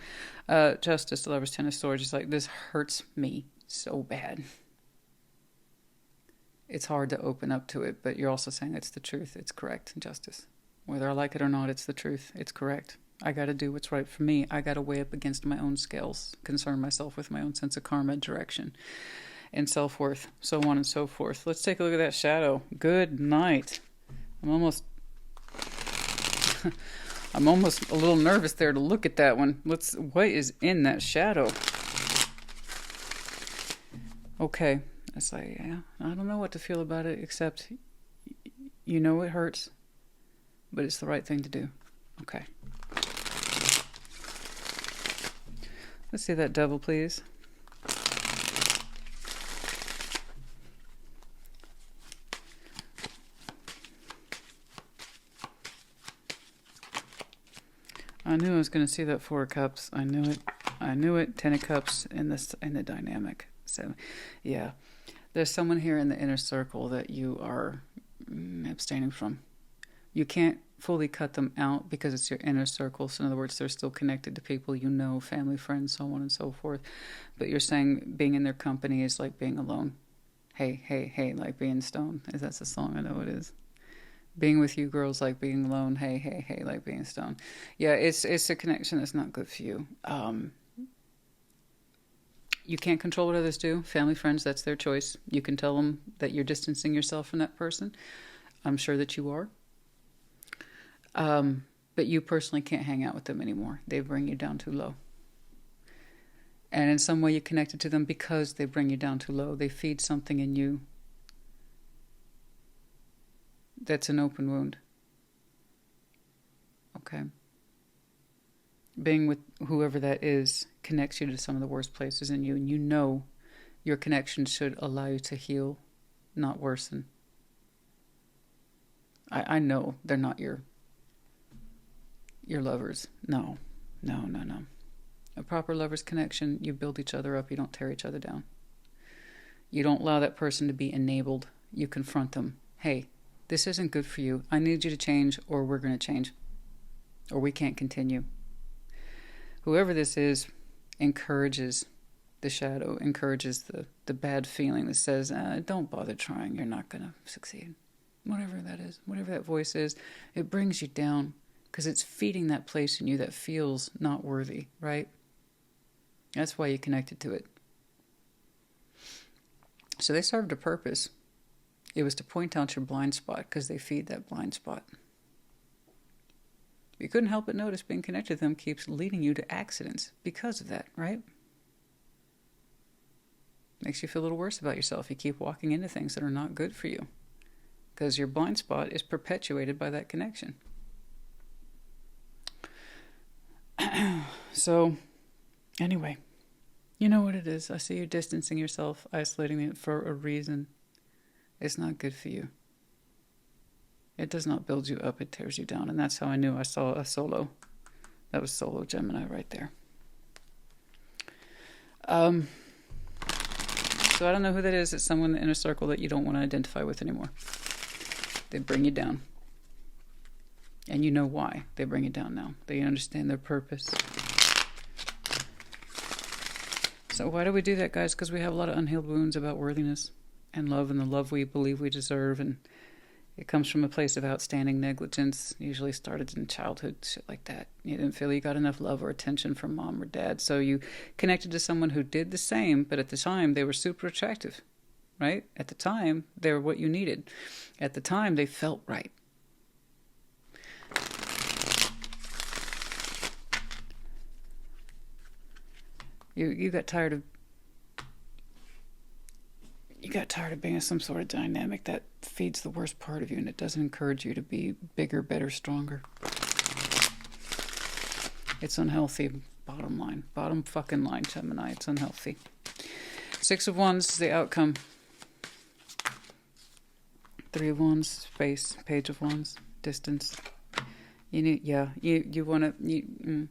Justice, the Lovers, Ten of Swords is like, this hurts me so bad. It's hard to open up to it, but you're also saying it's the truth. It's correct. Justice. Whether I like it or not, it's the truth. It's correct. I got to do what's right for me. I got to weigh up against my own scales, concern myself with my own sense of karma, direction, and self-worth, so on and so forth. Let's take a look at that shadow. Good night. I'm almost a little nervous there to look at that one. What is in that shadow? Okay. It's like, yeah, I don't know what to feel about it, except you know it hurts, but it's the right thing to do. Okay. Let's see that Devil, please. I knew I was going to see that Four of Cups. I knew it. I knew it. Ten of Cups in the dynamic. So, yeah. There's someone here in the inner circle that you are abstaining from. You can't fully cut them out because it's your inner circle. So in other words, they're still connected to people you know, family, friends, so on and so forth. But you're saying being in their company is like being alone. Hey, hey, hey, like being stoned. That's a song, I know it is. Being with you girls like being alone. Hey, hey, hey, like being stoned. Yeah, it's a connection that's not good for you. You can't control what others do. Family, friends, that's their choice. You can tell them that you're distancing yourself from that person. I'm sure that you are. But you personally can't hang out with them anymore. They bring you down too low. And in some way you're connected to them because they bring you down too low. They feed something in you that's an open wound. Okay? Being with whoever that is connects you to some of the worst places in you, and you know your connection should allow you to heal, not worsen. I know they're not your lovers. No. A proper lover's connection, you build each other up, you don't tear each other down. You don't allow that person to be enabled. You confront them. Hey, this isn't good for you. I need you to change, or we're going to change, or we can't continue. Whoever this is encourages the shadow, encourages the bad feeling that says, don't bother trying, you're not going to succeed. Whatever that is, whatever that voice is, it brings you down because it's feeding that place in you that feels not worthy, right? That's why you connected to it. So they served a purpose. It was to point out your blind spot because they feed that blind spot. You couldn't help but notice being connected to them keeps leading you to accidents because of that, right? Makes you feel a little worse about yourself. You keep walking into things that are not good for you because your blind spot is perpetuated by that connection. So, anyway, You know what it is. I see you distancing yourself, isolating it for a reason. It's not good for you. It does not build you up. It tears you down. And that's how I knew I saw a solo. That was solo Gemini right there. So I don't know who that is. It's someone in the inner circle that you don't want to identify with anymore. They bring you down. And you know why they bring you down now. They understand their purpose. So why do we do that, guys? Because we have a lot of unhealed wounds about worthiness and love, and the love we believe we deserve. And it comes from a place of outstanding negligence. Usually started in childhood, shit like that. You didn't feel you got enough love or attention from mom or dad. So you connected to someone who did the same, but at the time they were super attractive, right? At the time, they were what you needed. At the time, they felt right. You got tired of being in some sort of dynamic that feeds the worst part of you, and it doesn't encourage you to be bigger, better, stronger. It's unhealthy, bottom line. Bottom fucking line, Gemini. It's unhealthy. Six of Wands is the outcome. Three of Wands, space. Page of Wands, distance. You want to,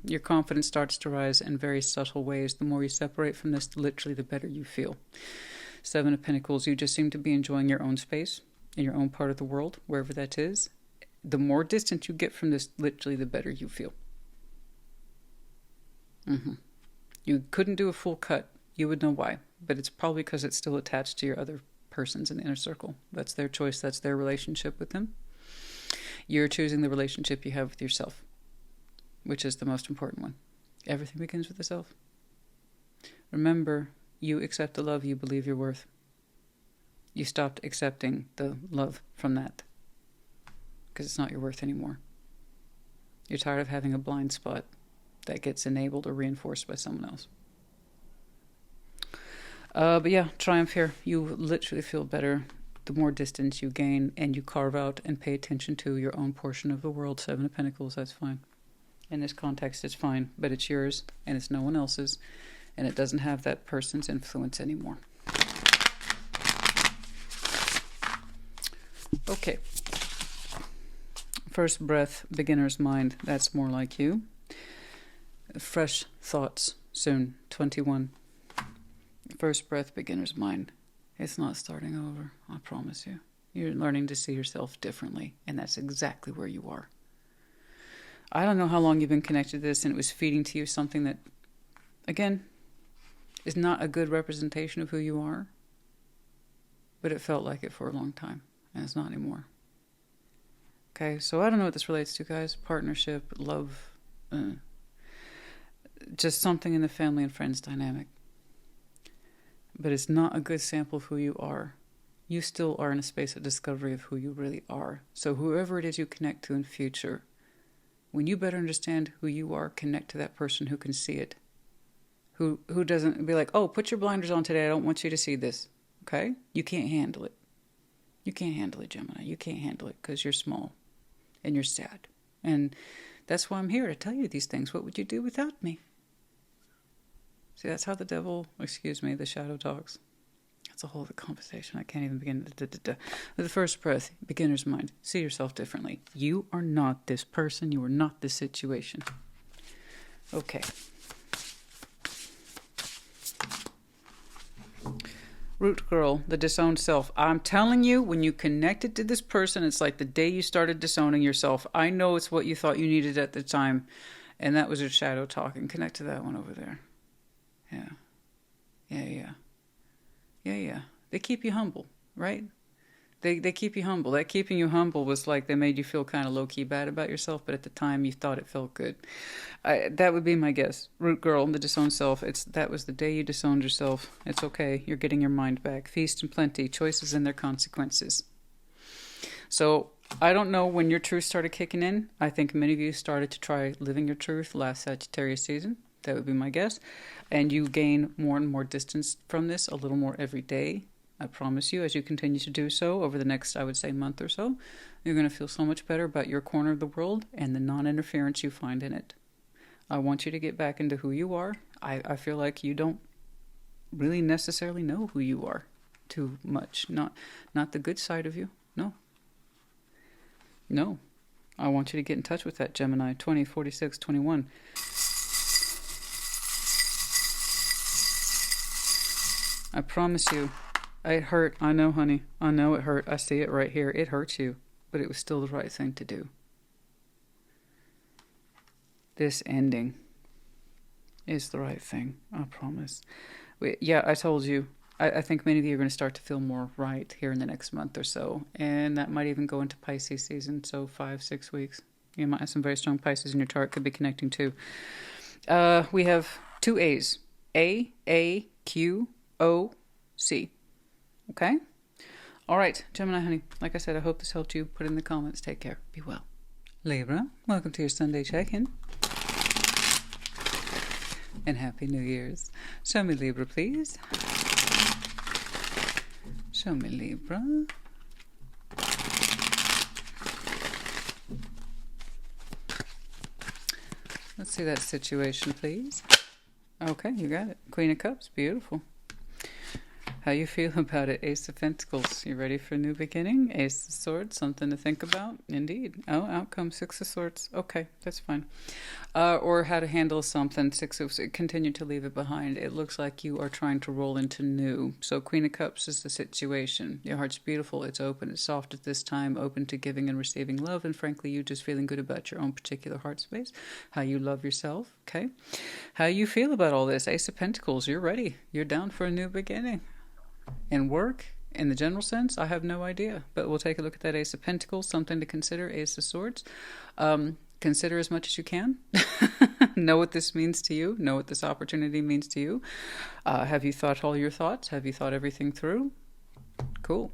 your confidence starts to rise in very subtle ways. The more you separate from this, literally, the better you feel. Seven of Pentacles, you just seem to be enjoying your own space in your own part of the world, wherever that is. The more distant you get from this, literally, the better you feel. You couldn't do a full cut. You would know why, but it's probably because it's still attached to your other persons in the inner circle. That's their choice. That's their relationship with them. You're choosing the relationship you have with yourself, which is the most important one. Everything begins with the self. Remember, you accept the love you believe you're worth. You stopped accepting the love from that because it's not your worth anymore. You're tired of having a blind spot that gets enabled or reinforced by someone else. But yeah, triumph here. You literally feel better the more distance you gain and you carve out and pay attention to your own portion of the world. Seven of Pentacles, that's fine. In this context, it's fine, but it's yours and it's no one else's, and it doesn't have that person's influence anymore. Okay. First breath, beginner's mind. That's more like you. Fresh thoughts soon. 21. First breath, beginner's mind. It's not starting over, I promise you. You're learning to see yourself differently, and that's exactly where you are. I don't know how long you've been connected to this, and it was feeding to you something that, again, is not a good representation of who you are, but it felt like it for a long time, and it's not anymore. Okay, so I don't know what this relates to, guys. Partnership, love, just something in the family and friends dynamic. But it's not a good sample of who you are. You still are in a space of discovery of who you really are. So whoever it is you connect to in future, when you better understand who you are, connect to that person who can see it. Who doesn't be like, oh, put your blinders on today. I don't want you to see this. Okay? You can't handle it. You can't handle it, Gemini. You can't handle it because you're small and you're sad. And that's why I'm here to tell you these things. What would you do without me? See, that's how the shadow talks. That's a whole other conversation. I can't even begin. The first breath, beginner's mind. See yourself differently. You are not this person. You are not this situation. Okay. Root girl, the disowned self. I'm telling you, when you connected to this person, it's like the day you started disowning yourself. I know it's what you thought you needed at the time, and that was your shadow talking. Connect to that one over there. Yeah. They keep you humble, right? They keep you humble. That keeping you humble was like they made you feel kind of low-key bad about yourself, but at the time you thought it felt good. That would be my guess. Root girl, the disowned self. That was the day you disowned yourself. It's okay. You're getting your mind back. Feast and plenty. Choices and their consequences. So I don't know when your truth started kicking in. I think many of you started to try living your truth last Sagittarius season. That would be my guess. And you gain more and more distance from this, a little more every day. I promise you, as you continue to do so over the next, I would say, month or so, you're going to feel so much better about your corner of the world and the non-interference you find in it. I want you to get back into who you are. I feel like you don't really necessarily know who you are too much. Not the good side of you. No. No. I want you to get in touch with that, Gemini. 20, 46, 21. I promise you, it hurt. I know, honey. I know it hurt. I see it right here. It hurts you, but it was still the right thing to do. This ending is the right thing. I promise. Yeah, I told you. I think many of you are going to start to feel more right here in the next month or so. And that might even go into Pisces season. So 5-6 weeks. You might have some very strong Pisces in your chart. Could be connecting too. We have 2 A's. AAQOC. Okay? All right, Gemini, honey. Like I said, I hope this helped you. Put it in the comments. Take care. Be well. Libra, welcome to your Sunday check-in. And Happy New Year's. Show me Libra, please. Show me Libra. Let's see that situation, please. Okay, you got it. Queen of Cups, beautiful. How you feel about it? Ace of Pentacles, you ready for a new beginning? Ace of Swords, something to think about. Indeed. Oh, outcome, 6 of Swords. Okay, that's fine. Or how to handle something. 6 of Swords. Continue to leave it behind. It looks like you are trying to roll into new. So Queen of Cups is the situation. Your heart's beautiful. It's open. It's soft at this time. Open to giving and receiving love. And frankly, you just feeling good about your own particular heart space. How you love yourself. Okay. How you feel about all this? Ace of Pentacles. You're ready. You're down for a new beginning. In work, in the general sense, I have no idea. But we'll take a look at that Ace of Pentacles, something to consider. Ace of Swords. Consider as much as you can. Know what this means to you. Know what this opportunity means to you. Have you thought all your thoughts? Have you thought everything through? Cool.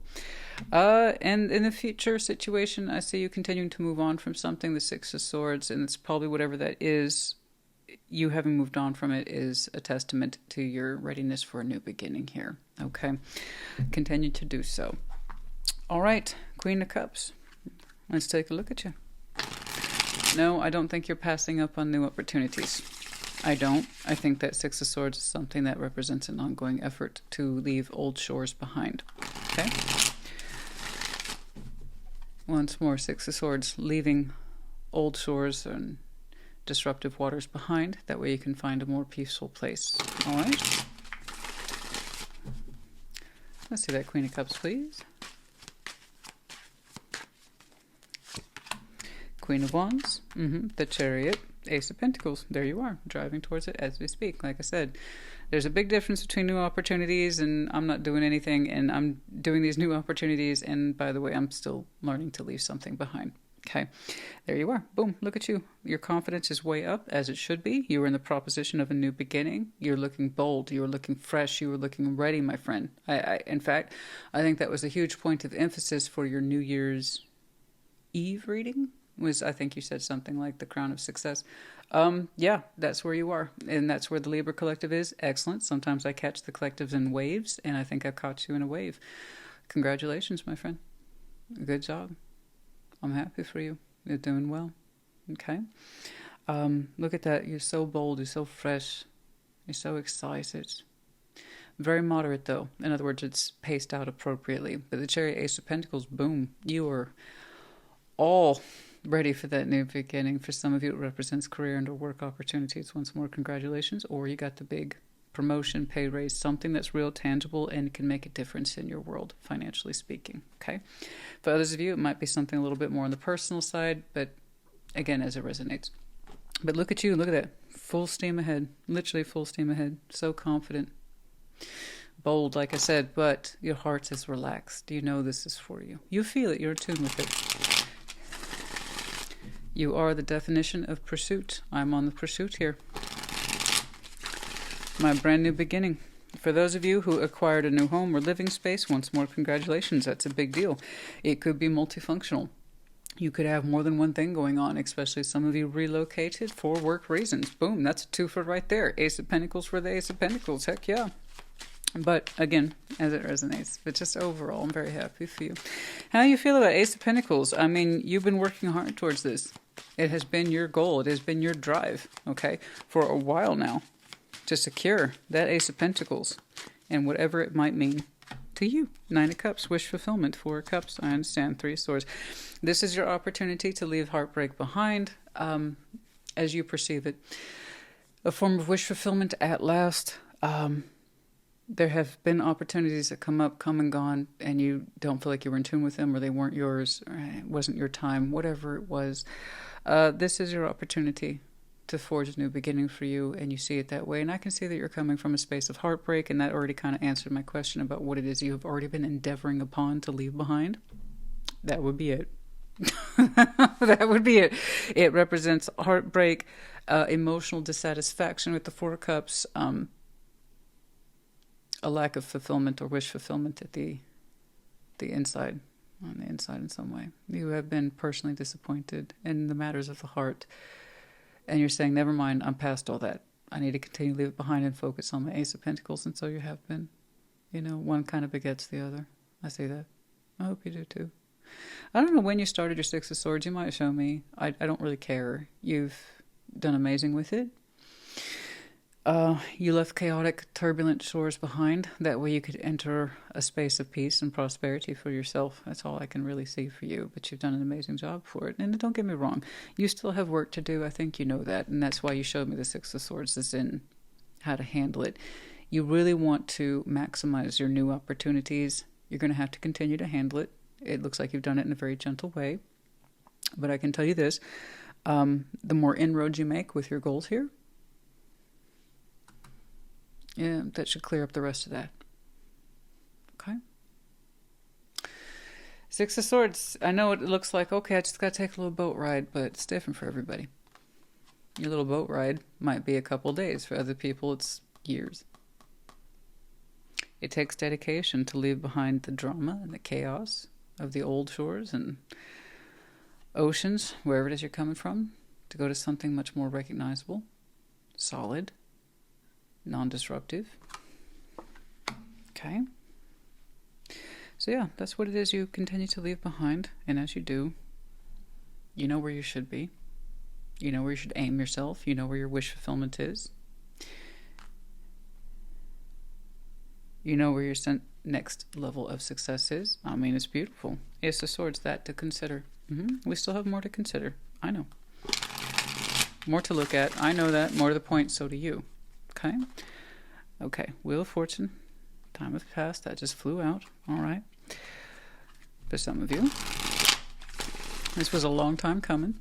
And in the future situation, I see you continuing to move on from something, the 6 of Swords, and it's probably whatever that is. You having moved on from it is a testament to your readiness for a new beginning here. Okay. Continue to do so. All right. Queen of Cups. Let's take a look at you. No, I don't think you're passing up on new opportunities. I don't. I think that 6 of Swords is something that represents an ongoing effort to leave old shores behind. Okay. Once more, 6 of Swords, leaving old shores and disruptive waters behind. That way you can find a more peaceful place. All right. Let's see that Queen of Cups, please. Queen of Wands. The Chariot. Ace of Pentacles. There you are, driving towards it as we speak. Like I said, there's a big difference between new opportunities and I'm not doing anything, and I'm doing these new opportunities, and by the way, I'm still learning to leave something behind. Okay, there you are. Boom, look at you. Your confidence is way up, as it should be. You are in the proposition of a new beginning. You're looking bold. You're looking fresh. You were looking ready, my friend. In fact, I think that was a huge point of emphasis for your New Year's Eve reading. I think you said something like the crown of success. Yeah, that's where you are. And that's where the Libra collective is. Excellent. Sometimes I catch the collectives in waves, and I think I've caught you in a wave. Congratulations, my friend. Good job. I'm happy for you. You're doing well. Okay. Look at that. You're so bold. You're so fresh. You're so excited. Very moderate, though. In other words, it's paced out appropriately. But the Chariot, Ace of Pentacles, boom. You are all ready for that new beginning. For some of you, it represents career and or work opportunities. Once more, congratulations. Or you got the big promotion, pay raise, something that's real, tangible, and can make a difference in your world, financially speaking. Okay. For others of you, it might be something a little bit more on the personal side, but again, as it resonates. But look at you. Look at that. Full steam ahead. Literally full steam ahead. So confident. Bold, like I said, but your heart is relaxed. You know this is for you. You feel it. You're attuned with it. You are the definition of pursuit. I'm on the pursuit here. My brand new beginning. For those of you who acquired a new home or living space, once more, congratulations. That's a big deal. It could be multifunctional. You could have more than one thing going on, especially some of you relocated for work reasons. Boom, that's a twofer right there. Ace of Pentacles for the Ace of Pentacles. Heck yeah. But again, as it resonates, but just overall, I'm very happy for you. How do you feel about Ace of Pentacles? I mean, you've been working hard towards this. It has been your goal. It has been your drive, okay, for a while now. to secure that Ace of Pentacles and whatever it might mean to you. 9 of Cups, wish fulfillment. 4 of Cups, I understand. 3 of Swords. This is your opportunity to leave heartbreak behind, as you perceive it. A form of wish fulfillment at last. There have been opportunities that come and gone, and you don't feel like you were in tune with them, or they weren't yours, or it wasn't your time, whatever it was. This is your opportunity to forge a new beginning for you, and you see it that way. And I can see that you're coming from a space of heartbreak, and that already kind of answered my question about what it is you have already been endeavoring upon to leave behind. That would be it. That would be it. It represents heartbreak, emotional dissatisfaction with the 4 of Cups, a lack of fulfillment or wish fulfillment at the inside, on the inside in some way. You have been personally disappointed in the matters of the heart. And you're saying, never mind, I'm past all that. I need to continue to leave it behind and focus on my Ace of Pentacles. And so you have been. You know, one kind of begets the other. I see that. I hope you do too. I don't know when you started your 6 of Swords. You might show me. I don't really care. You've done amazing with it. You left chaotic, turbulent shores behind. That way you could enter a space of peace and prosperity for yourself. That's all I can really see for you. But you've done an amazing job for it. And don't get me wrong. You still have work to do. I think you know that. And that's why you showed me the 6 of Swords is in how to handle it. You really want to maximize your new opportunities. You're going to have to continue to handle it. It looks like you've done it in a very gentle way. But I can tell you this. The more inroads you make with your goals here, yeah, that should clear up the rest of that. Okay. 6 of Swords. I know it looks like, okay, I just got to take a little boat ride, but it's different for everybody. Your little boat ride might be a couple days. For other people, it's years. It takes dedication to leave behind the drama and the chaos of the old shores and oceans, wherever it is you're coming from, to go to something much more recognizable, solid, non-disruptive. Okay. So yeah, that's what it is you continue to leave behind. And as you do, you know where you should be. You know where you should aim yourself. You know where your wish fulfillment is. You know where your next level of success is. I mean, it's beautiful. Ace of Swords, that to consider. We still have more to consider. I know. More to look at. I know that. More to the point, so do you. Okay. Okay. Wheel of Fortune. Time has passed. That just flew out. All right. For some of you. This was a long time coming.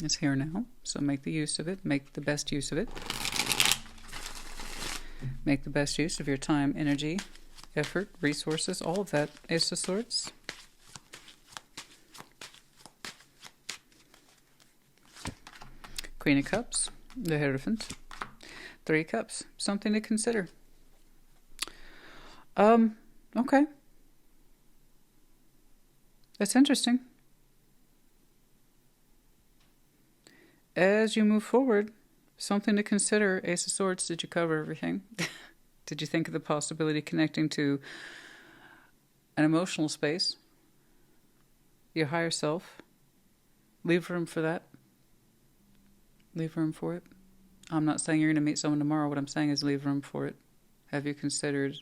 It's here now. So make the use of it. Make the best use of it. Make the best use of your time, energy, effort, resources, all of that. Ace of Swords. Queen of Cups. The Hierophant. 3 Cups. Something to consider. Okay. That's interesting. As you move forward, something to consider. Ace of Swords, did you cover everything? Did you think of the possibility of connecting to an emotional space? Your higher self? Leave room for that. Leave room for it. I'm not saying you're going to meet someone tomorrow. What I'm saying is leave room for it. Have you considered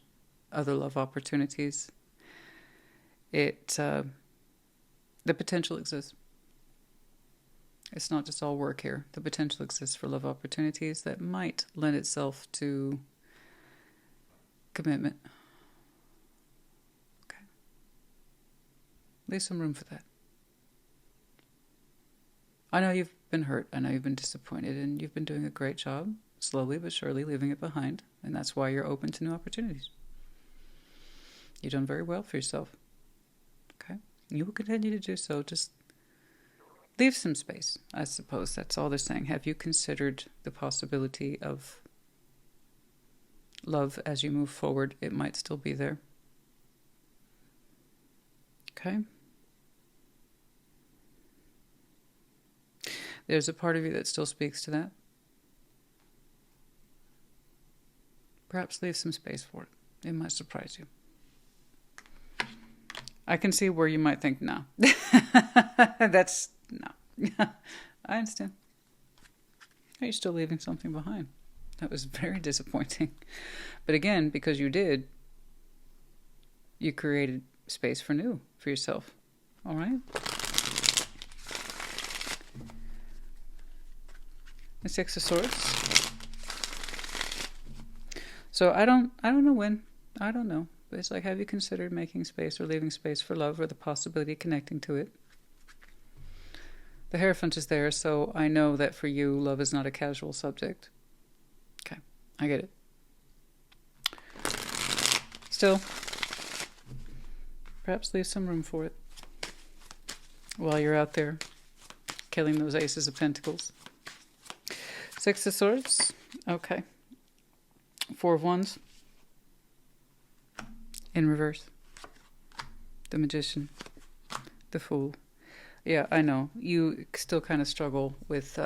other love opportunities? The potential exists. It's not just all work here. The potential exists for love opportunities that might lend itself to commitment. Okay. Leave some room for that. I know you've been hurt. I know you've been disappointed, and you've been doing a great job, slowly but surely leaving it behind, and that's why you're open to new opportunities. You've done very well for yourself. Okay? You will continue to do so. Just leave some space, I suppose. That's all they're saying. Have you considered the possibility of love as you move forward? It might still be there. Okay? There's a part of you that still speaks to that. Perhaps leave some space for it. It might surprise you. I can see where you might think, no. That's, no. I understand. Are you still leaving something behind? That was very disappointing. But again, because you did, you created space for new for yourself. All right? The Six of Swords. So I don't know when. I don't know. But it's like, have you considered making space or leaving space for love or the possibility of connecting to it? The Hierophant is there, so I know that for you, love is not a casual subject. Okay, I get it. Still, perhaps leave some room for it while you're out there killing those Aces of Pentacles. Six of Swords. Okay. Four of Wands. In reverse. The Magician. The Fool. Yeah, I know. You still kind of struggle with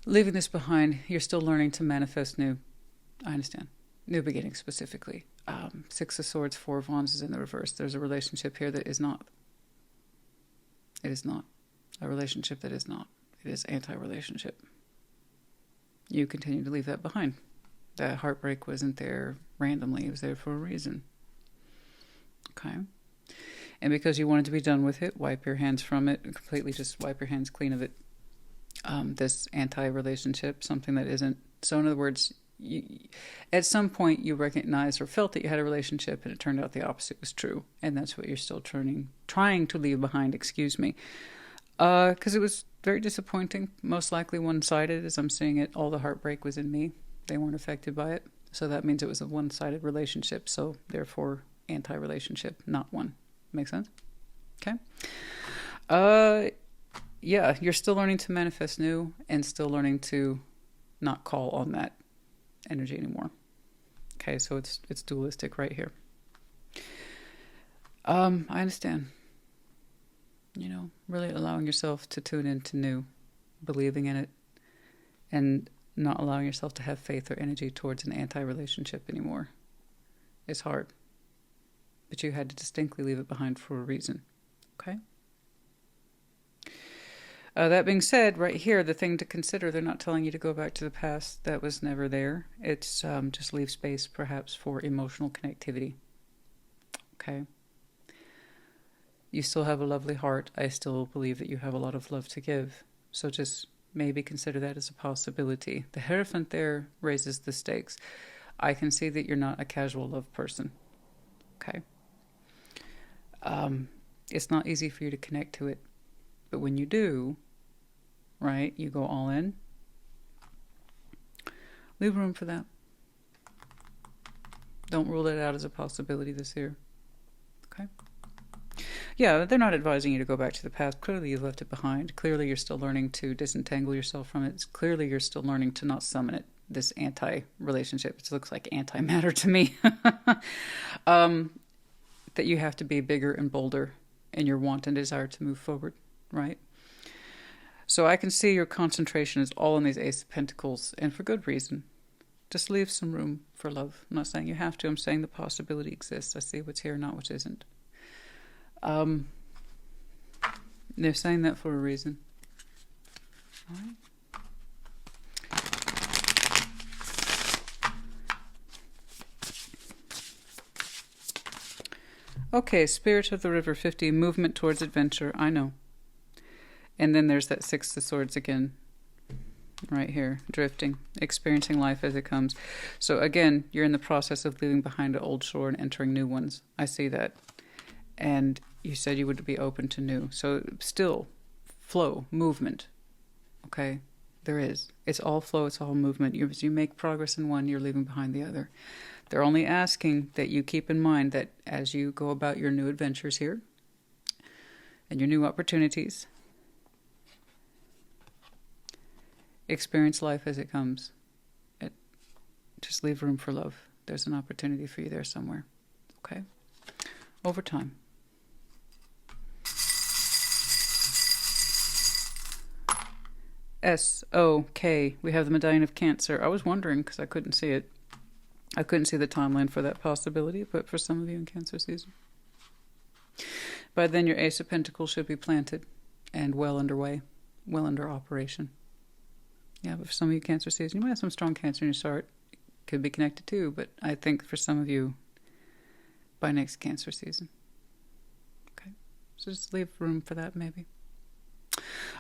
leaving this behind. You're still learning to manifest new. I understand. New beginnings specifically. Six of Swords, Four of Wands is in the reverse. There's a relationship here that is not. It is not. A relationship that is not. It is anti-relationship. You continue to leave that behind. That heartbreak wasn't there randomly. It was there for a reason. Okay. And because you wanted to be done with it, wipe your hands from it. Completely just wipe your hands clean of it. This anti-relationship, something that isn't. So in other words, at some point you recognized or felt that you had a relationship and it turned out the opposite was true. And that's what you're still trying to leave behind, excuse me. Because it was very disappointing. Most likely one-sided as I'm seeing it. All the heartbreak was in me. They weren't affected by it. So that means it was a one-sided relationship. So therefore, anti-relationship, not one. Make sense? Okay. Yeah, you're still learning to manifest new and still learning to not call on that energy anymore. Okay, so it's dualistic right here. I understand. You know, really allowing yourself to tune into new, believing in it, and not allowing yourself to have faith or energy towards an anti-relationship anymore. It's hard. But you had to distinctly leave it behind for a reason. Okay? That being said, right here, the thing to consider, they're not telling you to go back to the past. That was never there. It's just leave space, perhaps, for emotional connectivity. Okay? You still have a lovely heart. I still believe that you have a lot of love to give. So just maybe consider that as a possibility. The Hierophant there raises the stakes. I can see that you're not a casual love person. Okay? It's not easy for you to connect to it. But when you do, right, you go all in. Leave room for that. Don't rule it out as a possibility this year. Okay? Yeah, they're not advising you to go back to the past. Clearly you left it behind. Clearly you're still learning to disentangle yourself from it. Clearly you're still learning to not summon it, this anti-relationship. It looks like antimatter to me. That you have to be bigger and bolder in your want and desire to move forward, right? So I can see your concentration is all on these Ace of Pentacles, and for good reason. Just leave some room for love. I'm not saying you have to. I'm saying the possibility exists. I see what's here, not what isn't. They're saying that for a reason. All right. Okay, Spirit of the River 50, movement towards adventure. I know. And then there's that Six of Swords again. Right here, drifting, experiencing life as it comes. So again, you're in the process of leaving behind an old shore and entering new ones. I see that. And you said you would be open to new. So still, flow, movement. Okay? There is. It's all flow, it's all movement. As you make progress in one, you're leaving behind the other. They're only asking that you keep in mind that as you go about your new adventures here, and your new opportunities, experience life as it comes. Just leave room for love. There's an opportunity for you there somewhere. Okay? Over time. S-O-K. We have the Medallion of Cancer. I was wondering because I couldn't see it. I couldn't see the timeline for that possibility, but for some of you in Cancer season. By then your Ace of Pentacles should be planted and well underway, well under operation. Yeah, but for some of you Cancer season, you might have some strong Cancer in your chart. Could be connected too, but I think for some of you, by next Cancer season. Okay, so just leave room for that maybe.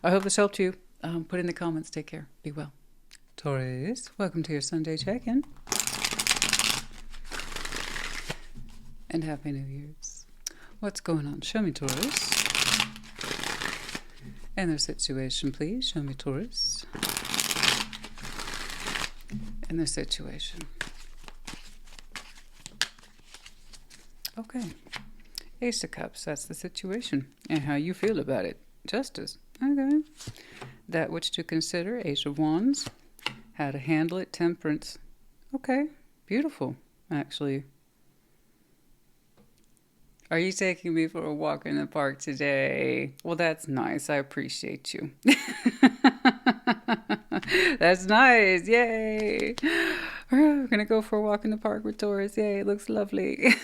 I hope this helped you. Put in the comments. Take care. Be well. Taurus, welcome to your Sunday check-in. And Happy New Year's. What's going on? Show me, Taurus. And their situation, please. Show me, Taurus. And their situation. Okay. Ace of Cups, that's the situation. And how you feel about it. Justice. Okay. That which to consider. Ace of Wands. How to handle it. Temperance. Okay. Beautiful, actually. Are you taking me for a walk in the park today? Well, that's nice. I appreciate you. That's nice. Yay. We're going to go for a walk in the park with Taurus. Yay. It looks lovely.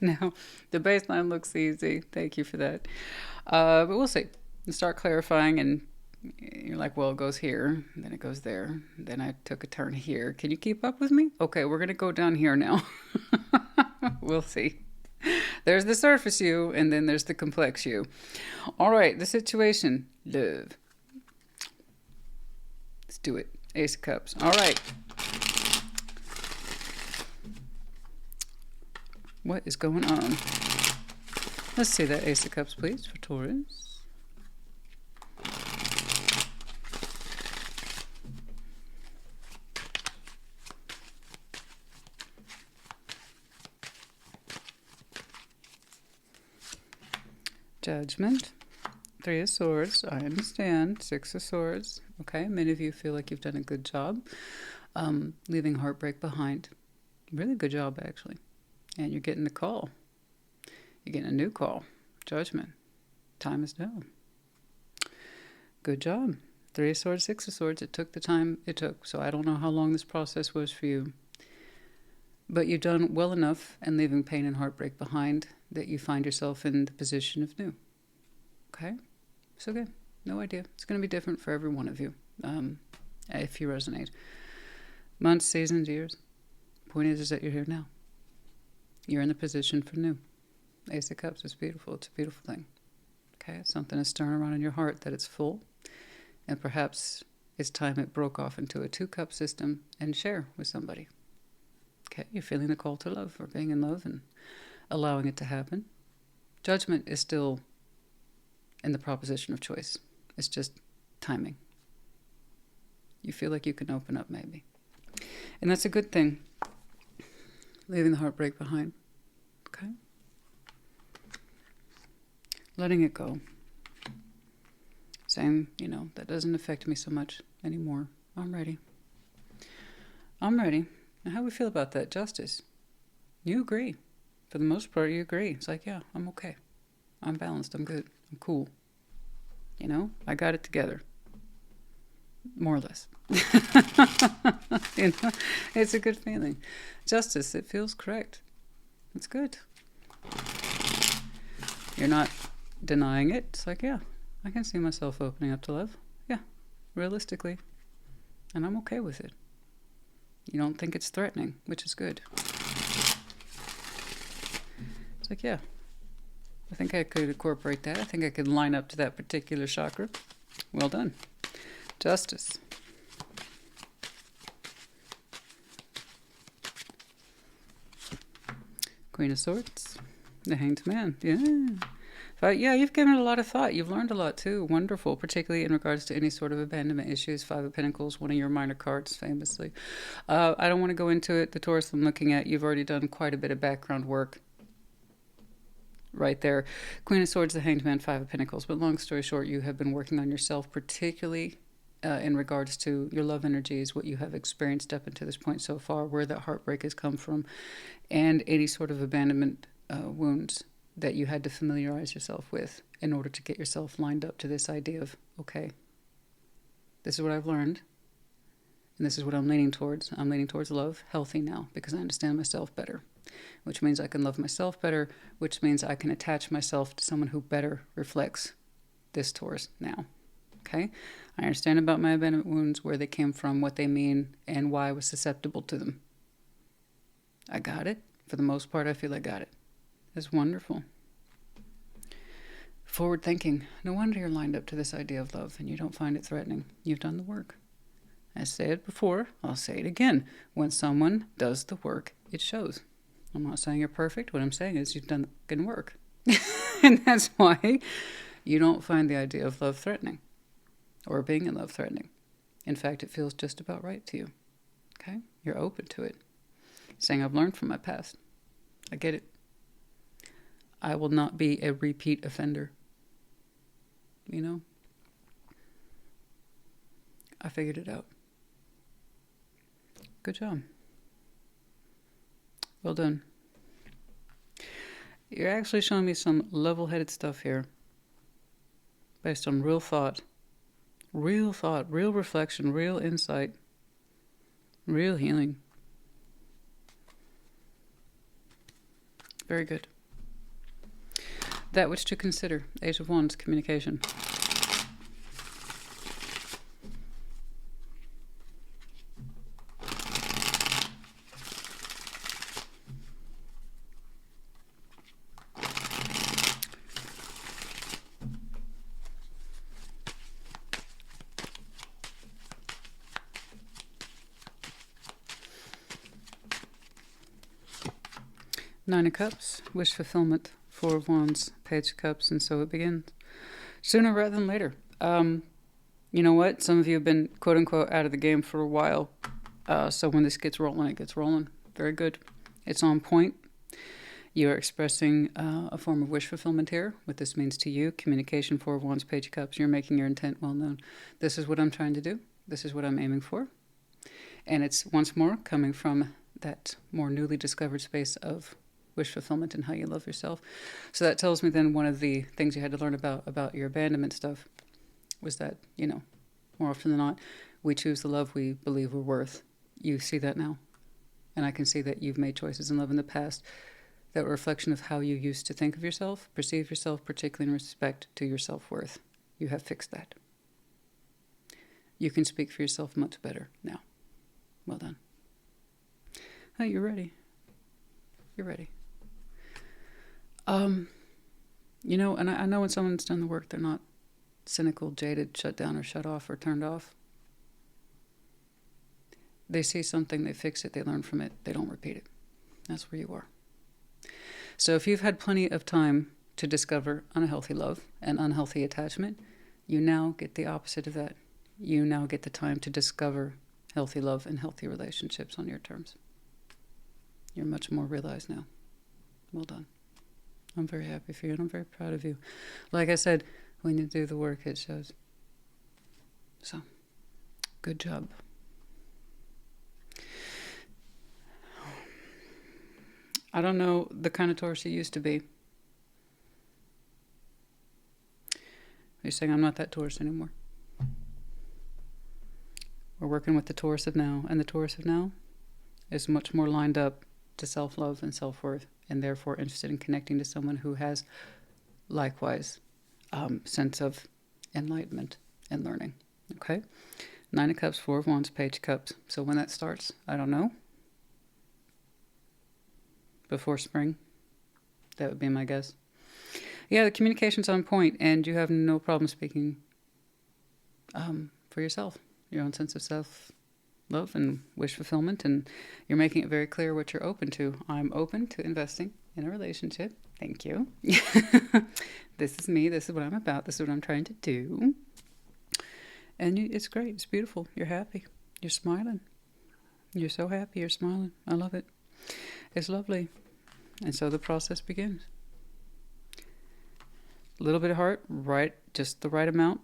Now, the baseline looks easy. Thank you for that. But we'll see. You start clarifying and you're like, well, it goes here. Then it goes there. Then I took a turn here. Can you keep up with me? Okay, we're going to go down here now. We'll see. There's the surface you, and then there's the complex you. All right, the situation. Love. Let's do it. Ace of Cups. All right. What is going on? Let's see that Ace of Cups, please, for Taurus. Judgment. Three of Swords. I understand. Six of Swords. Okay. Many of you feel like you've done a good job leaving heartbreak behind. Really good job, actually. And you're getting the call. You're getting a new call. Judgment. Time is now. Good job. Three of Swords, Six of Swords. It took the time it took. So I don't know how long this process was for you. But you've done well enough in leaving pain and heartbreak behind that you find yourself in the position of new. Okay? So good. No idea. It's going to be different for every one of you, if you resonate. Months, seasons, years. Point is that you're here now. You're in the position for new. Ace of Cups is beautiful. It's a beautiful thing. Okay? It's something is stirring around in your heart that it's full. And perhaps it's time it broke off into a 2-cup system and share with somebody. Okay, you're feeling the call to love or being in love and allowing it to happen. Judgment is still in the proposition of choice. It's just timing. You feel like you can open up maybe. And that's a good thing. Leaving the heartbreak behind. Okay? Letting it go. Saying, that doesn't affect me so much anymore. I'm ready. I'm ready. Now, how do we feel about that? Justice. You agree. For the most part, you agree. It's like, yeah, I'm okay. I'm balanced. I'm good. I'm cool. I got it together. More or less. It's a good feeling. Justice. It feels correct. It's good. You're not denying it. It's like, yeah, I can see myself opening up to love. Yeah, realistically. And I'm okay with it. You don't think it's threatening, which is good. It's like, yeah, I think I could incorporate that. I think I could line up to that particular chakra. Well done. Justice. Queen of Swords. The Hanged Man. Yeah. But yeah, you've given it a lot of thought. You've learned a lot too. Wonderful, particularly in regards to any sort of abandonment issues. Five of Pentacles, one of your minor cards, famously. I don't want to go into it. The Taurus I'm looking at, you've already done quite a bit of background work right there. Queen of Swords, the Hanged Man, Five of Pentacles. But long story short, you have been working on yourself, particularly in regards to your love energies, what you have experienced up until this point so far, where that heartbreak has come from, and any sort of abandonment wounds that you had to familiarize yourself with in order to get yourself lined up to this idea of, okay, this is what I've learned, and this is what I'm leaning towards. I'm leaning towards love, healthy now, because I understand myself better, which means I can love myself better, which means I can attach myself to someone who better reflects this Taurus now. Okay? I understand about my abandonment wounds, where they came from, what they mean, and why I was susceptible to them. I got it. For the most part, I feel I got it. It's wonderful. Forward thinking. No wonder you're lined up to this idea of love and you don't find it threatening. You've done the work. I said it before, I'll say it again. When someone does the work, it shows. I'm not saying you're perfect. What I'm saying is you've done the good work. And that's why you don't find the idea of love threatening or being in love threatening. In fact, it feels just about right to you. Okay? You're open to it. Saying, I've learned from my past. I get it. I will not be a repeat offender. You know? I figured it out. Good job. Well done. You're actually showing me some level-headed stuff here. Based on real thought, real reflection, real insight, real healing. Very good. That which to consider. Ace of Wands, communication. Nine of Cups, wish fulfillment, Four of Wands, Page of Cups, and so it begins. Sooner rather than later. You know what? Some of you have been, quote-unquote, out of the game for a while. So when this gets rolling, it gets rolling. Very good. It's on point. You are expressing a form of wish fulfillment here. What this means to you, communication, Four of Wands, Page of Cups. You're making your intent well known. This is what I'm trying to do. This is what I'm aiming for. And it's, once more, coming from that more newly discovered space of wish fulfillment and how you love yourself. So that tells me then one of the things you had to learn about your abandonment stuff was that, you know, more often than not, we choose the love we believe we're worth. You see that now. And I can see that you've made choices in love in the past that were a reflection of how you used to think of yourself, perceive yourself, particularly in respect to your self-worth. You have fixed that. You can speak for yourself much better now. Well done. Oh, you're ready. You're ready. You know, and I know when someone's done the work, they're not cynical, jaded, shut down or shut off or turned off. They see something, they fix it, they learn from it, they don't repeat it. That's where you are. So if you've had plenty of time to discover unhealthy love and unhealthy attachment, you now get the opposite of that. You now get the time to discover healthy love and healthy relationships on your terms. You're much more realized now. Well done. I'm very happy for you and I'm very proud of you. Like I said, when you do the work, it shows. So, good job. I don't know the kind of Taurus you used to be. You're saying I'm not that Taurus anymore. We're working with the Taurus of now, and the Taurus of now is much more lined up to self-love and self-worth, and therefore interested in connecting to someone who has likewise sense of enlightenment and learning. Okay? Nine of Cups, Four of Wands, Page of Cups. So when that starts, I don't know. Before spring, that would be my guess. Yeah, the communication's on point, and you have no problem speaking for yourself, your own sense of self-love and wish fulfillment, and you're making it very clear what you're open to. I'm open to investing in a relationship. Thank you. This is me. This is what I'm about. This is what I'm trying to do. And it's great. It's beautiful. You're happy. You're smiling. You're so happy. You're smiling. I love it. It's lovely. And so the process begins. A little bit of heart, right, just the right amount.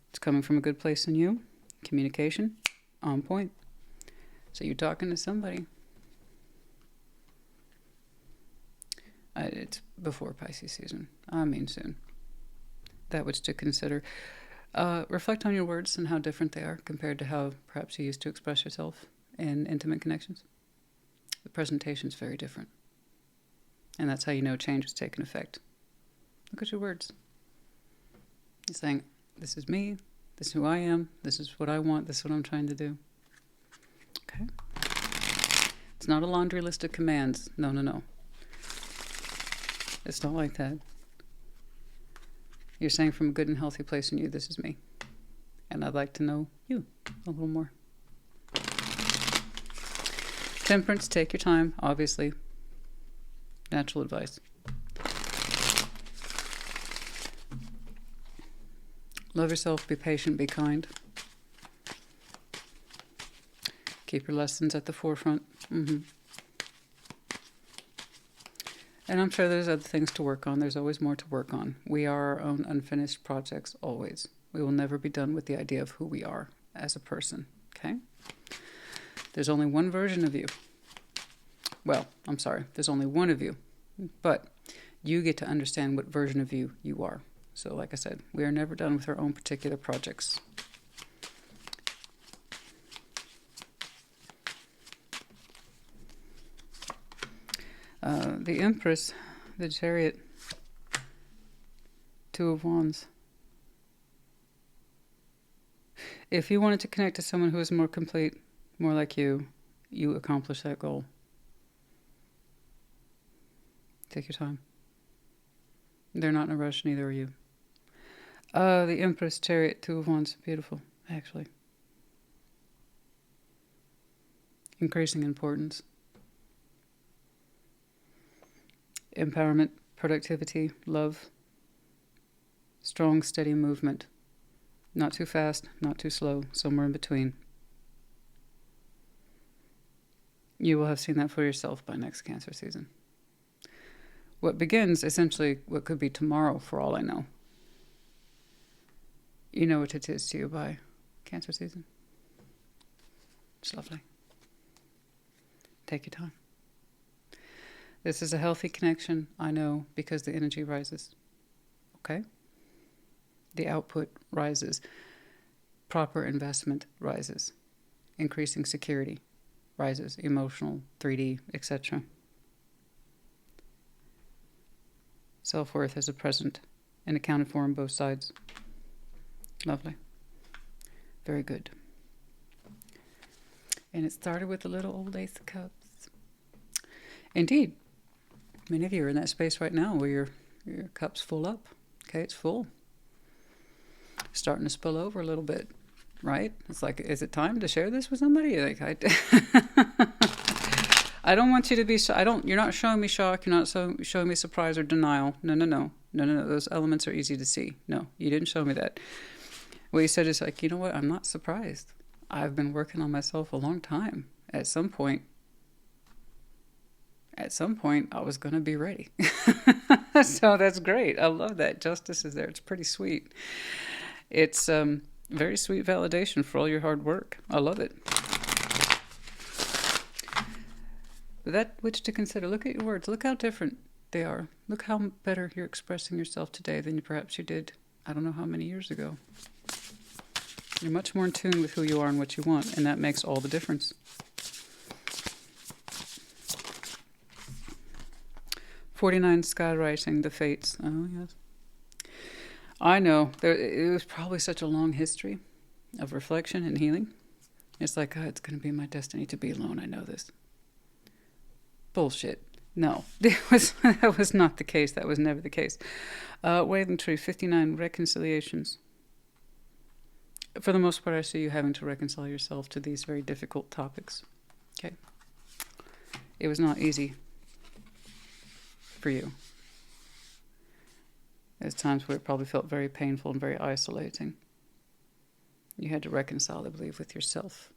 It's coming from a good place in you. Communication, on point. So you're talking to somebody. It's before Pisces season. I mean soon. That which to consider. Reflect on your words and how different they are compared to how perhaps you used to express yourself in intimate connections. The presentation is very different. And that's how you know change has taken effect. Look at your words. You're saying, this is me, this is who I am, this is what I want, this is what I'm trying to do. Okay? It's not a laundry list of commands. No, no, no. It's not like that. You're saying from a good and healthy place in you, this is me. And I'd like to know you a little more. Temperance, take your time, obviously. Natural advice. Love yourself, be patient, be kind. Keep your lessons at the forefront. And I'm sure there's other things to work on. There's always more to work on. We are our own unfinished projects, always. We will never be done with the idea of who we are as a person, okay? There's only one version of you. Well, I'm sorry, there's only one of you. But you get to understand what version of you you are. So like I said, we are never done with our own particular projects. The Empress, the Chariot, Two of Wands. If you wanted to connect to someone who is more complete, more like you accomplish that goal. Take your time. They're not in a rush, neither are you. The Empress, Chariot, Two of Wands. Beautiful, actually. Increasing importance. Empowerment, productivity, love. Strong, steady movement. Not too fast, not too slow, somewhere in between. You will have seen that for yourself by next Cancer season. What begins, essentially, what could be tomorrow, for all I know. You know what it is to you by Cancer season. It's lovely. Take your time. This is a healthy connection, I know, because the energy rises. Okay? The output rises. Proper investment rises. Increasing security rises. Emotional, 3D, etc. Self-worth is a present and accounted for on both sides. Lovely. Very good. And it started with the little old Ace of Cups. Indeed. Many of you are in that space right now where your cup's full up. Okay, it's full. Starting to spill over a little bit, right? It's like, is it time to share this with somebody? Like, I don't want you to be, you're not showing me shock, you're not showing me surprise or denial. No, no, no. No, no, no. Those elements are easy to see. No, you didn't show me that. What you said is like, you know what? I'm not surprised. I've been working on myself a long time. At some point, I was going to be ready. So that's great. I love that. Justice is there. It's pretty sweet. It's very sweet validation for all your hard work. I love it. But that which to consider. Look at your words. Look how different they are. Look how better you're expressing yourself today than perhaps you did, I don't know how many years ago. You're much more in tune with who you are and what you want, and that makes all the difference. 49 skywriting, the fates. Oh, yes. I know. It was probably such a long history of reflection and healing. It's like, oh, it's going to be my destiny to be alone. I know this. Bullshit. No, that was not the case. That was never the case. Waving Tree, 59 reconciliations. For the most part, I see you having to reconcile yourself to these very difficult topics. Okay. It was not easy for you. There's times where it probably felt very painful and very isolating. You had to reconcile, I believe, with yourself.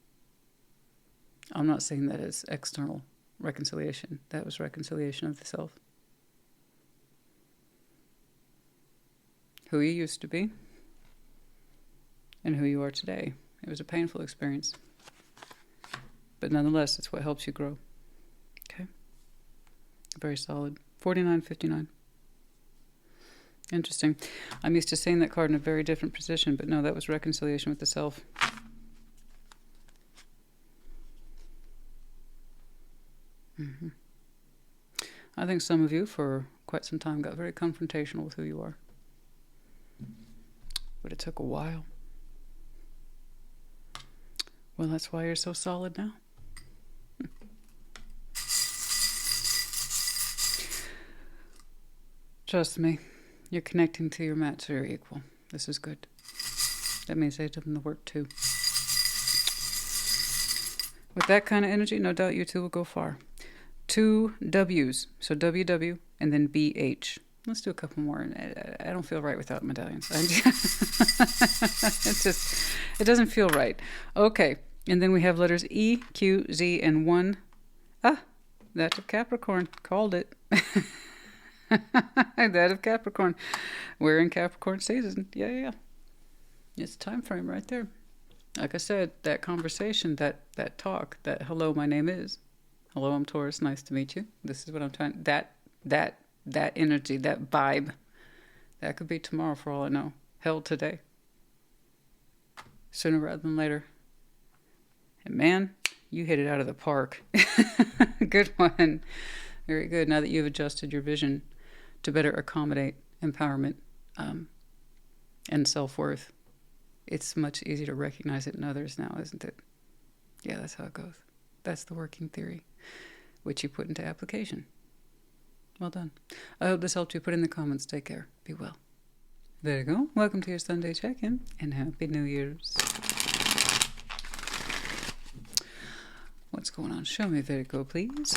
I'm not saying that as external reconciliation. That was reconciliation of the self. Who you used to be and who you are today. It was a painful experience. But nonetheless, it's what helps you grow. Okay? Very solid. 49-59. Interesting. I'm used to seeing that card in a very different position, but no, that was reconciliation with the self. I think some of you, for quite some time, got very confrontational with who you are. but it took a while. Well, that's why you're so solid now. Trust me, you're connecting to your match or your equal. This is good. That means they've done the work too. With that kind of energy, no doubt you two will go far. 2 W's. So WW and then BH. Let's do a couple more. I don't feel right without medallions. It doesn't feel right. Okay. And then we have letters E, Q, Z, and 1. That of Capricorn. Called it. That of Capricorn. We're in Capricorn season. Yeah. It's time frame right there. Like I said, that conversation, that talk, that hello, my name is. Hello, I'm Taurus. Nice to meet you. This is what I'm trying. That energy, that vibe, that could be tomorrow for all I know. Hell, today. Sooner rather than later. And man, you hit it out of the park. Good one. Very good. Now that you've adjusted your vision to better accommodate empowerment and self-worth, it's much easier to recognize it in others now, isn't it? Yeah, that's how it goes. That's the working theory, which you put into application. Well done. I hope this helped you. Put in the comments. Take care. Be well. There you go. Welcome to your Sunday check-in, and Happy New Year's. What's going on? Show me, Virgo, please.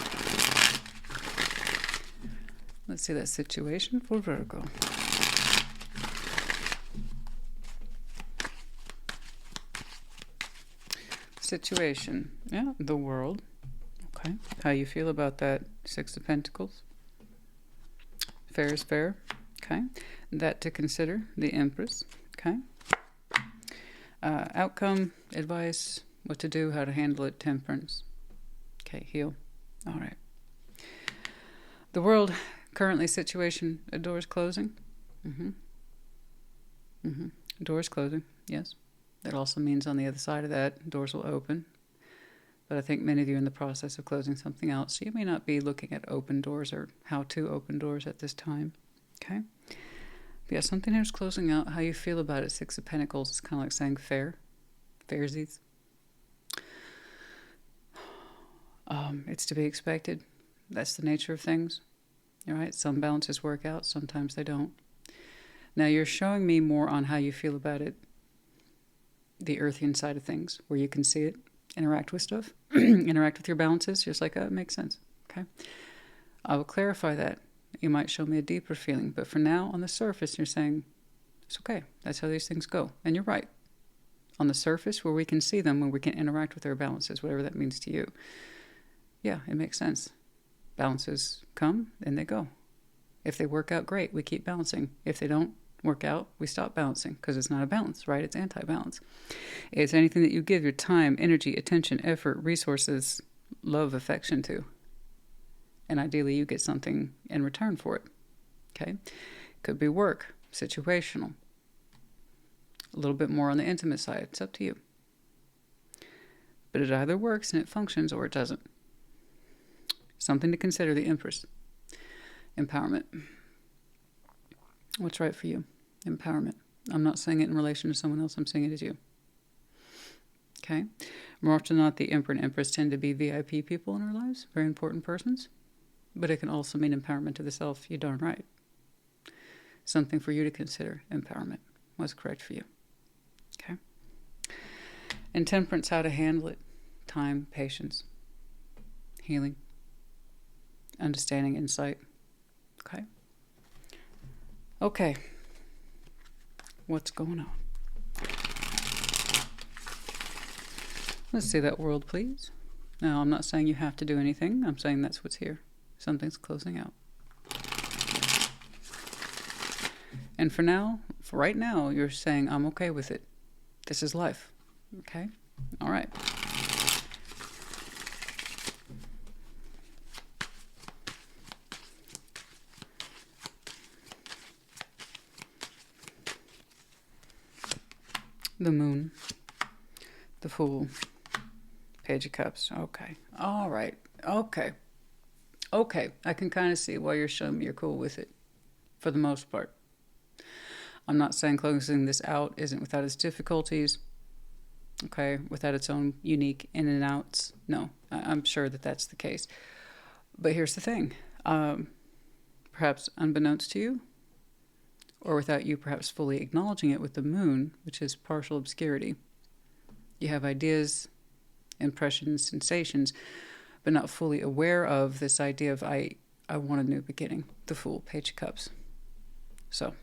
Let's see that situation for Virgo. Situation. Yeah, the world. Okay. How you feel about that? 6 of Pentacles. Fair is fair. Okay. That to consider. The Empress. Okay. Outcome, advice, what to do, how to handle it, Temperance. Okay, heal. All right. The world, currently situation, doors closing. Doors closing, yes. That also means on the other side of that, doors will open. But I think many of you are in the process of closing something else. So you may not be looking at open doors or how to open doors at this time. Okay? But yeah, something here's closing out. How you feel about it, 6 of Pentacles, is kind of like saying fair. Fairsies. It's to be expected. That's the nature of things. All right? Some balances work out. Sometimes they don't. Now, you're showing me more on how you feel about it, the earthian side of things, where you can see it, interact with stuff, interact with your balances. Just like, it makes sense. Okay? I will clarify that. You might show me a deeper feeling. But for now, on the surface, you're saying, it's okay. That's how these things go. And you're right. On the surface, where we can see them, where we can interact with our balances, whatever that means to you. Yeah, it makes sense. Balances come and they go. If they work out, great. We keep balancing. If they don't work out, we stop balancing because it's not a balance, right? It's anti-balance. It's anything that you give your time, energy, attention, effort, resources, love, affection to. And ideally, you get something in return for it. Okay? Could be work, situational. A little bit more on the intimate side. It's up to you. But it either works and it functions or it doesn't. Something to consider, the Empress. Empowerment. What's right for you? Empowerment. I'm not saying it in relation to someone else. I'm saying it as you. Okay? More often than not, the Emperor and Empress tend to be VIP people in our lives. Very important persons. But it can also mean empowerment to the self. You're darn right. Something for you to consider. Empowerment. What's correct for you? Okay? And Temperance, how to handle it. Time, patience, healing, understanding, insight. Okay? Okay. What's going on? Let's see that world, please. Now, I'm not saying you have to do anything. I'm saying that's what's here. Something's closing out. And for now, for right now, you're saying, I'm okay with it. This is life. Okay? All right. The Moon, the Fool, Page of Cups. Okay. All right. Okay. Okay. I can kind of see why you're showing me you're cool with it, for the most part. I'm not saying closing this out isn't without its difficulties, okay, without its own unique in and outs. No, I'm sure that that's the case. But here's the thing. Perhaps unbeknownst to you, or without you perhaps fully acknowledging it with the moon, which is partial obscurity, you have ideas, impressions, sensations, but not fully aware of this idea of I want a new beginning. The Fool, Page of Cups. So,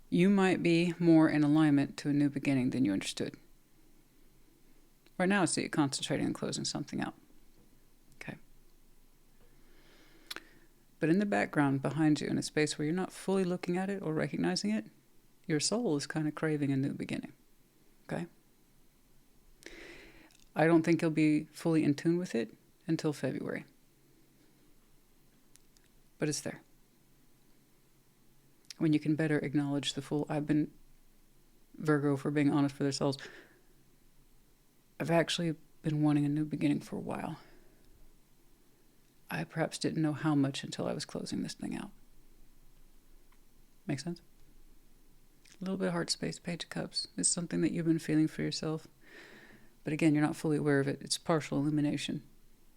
you might be more in alignment to a new beginning than you understood. Right now, I see you concentrating on closing something out. Okay. But in the background, behind you, in a space where you're not fully looking at it or recognizing it, your soul is kind of craving a new beginning. Okay? I don't think you'll be fully in tune with it until February. But it's there. When you can better acknowledge the Fool. I've been, Virgo, for being honest for themselves, I've actually been wanting a new beginning for a while. I perhaps didn't know how much until I was closing this thing out. Make sense? A little bit of heart space, Page of Cups. It's something that you've been feeling for yourself. But again, you're not fully aware of it. It's partial illumination.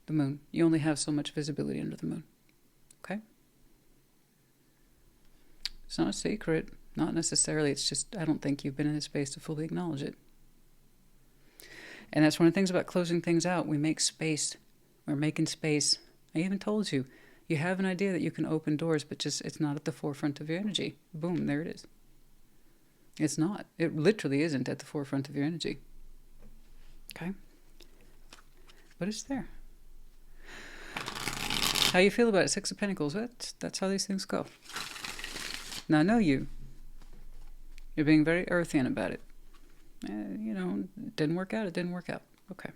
The moon. You only have so much visibility under the moon. Okay? It's not a secret. Not necessarily. It's just, I don't think you've been in a space to fully acknowledge it. And that's one of the things about closing things out. We make space. We're making space. I even told you, you have an idea that you can open doors, but just it's not at the forefront of your energy. Boom, there it is. It's not. It literally isn't at the forefront of your energy. Okay? But it's there. How you feel about it? Six of Pentacles. That's how these things go. Now, I know you. You're being very earthian about it. Didn't work out. It didn't work out. Okay.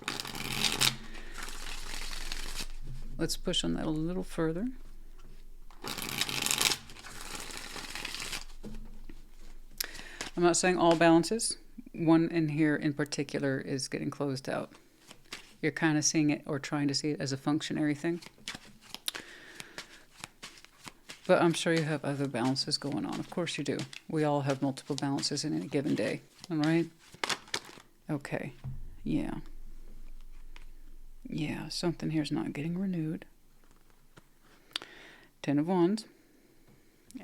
Let's push on that a little further. I'm not saying all balances. One in here in particular is getting closed out. You're kind of seeing it or trying to see it as a functionary thing. But I'm sure you have other balances going on. Of course you do. We all have multiple balances in any given day. All right? Okay. Yeah. Yeah, something here's not getting renewed. Ten of Wands.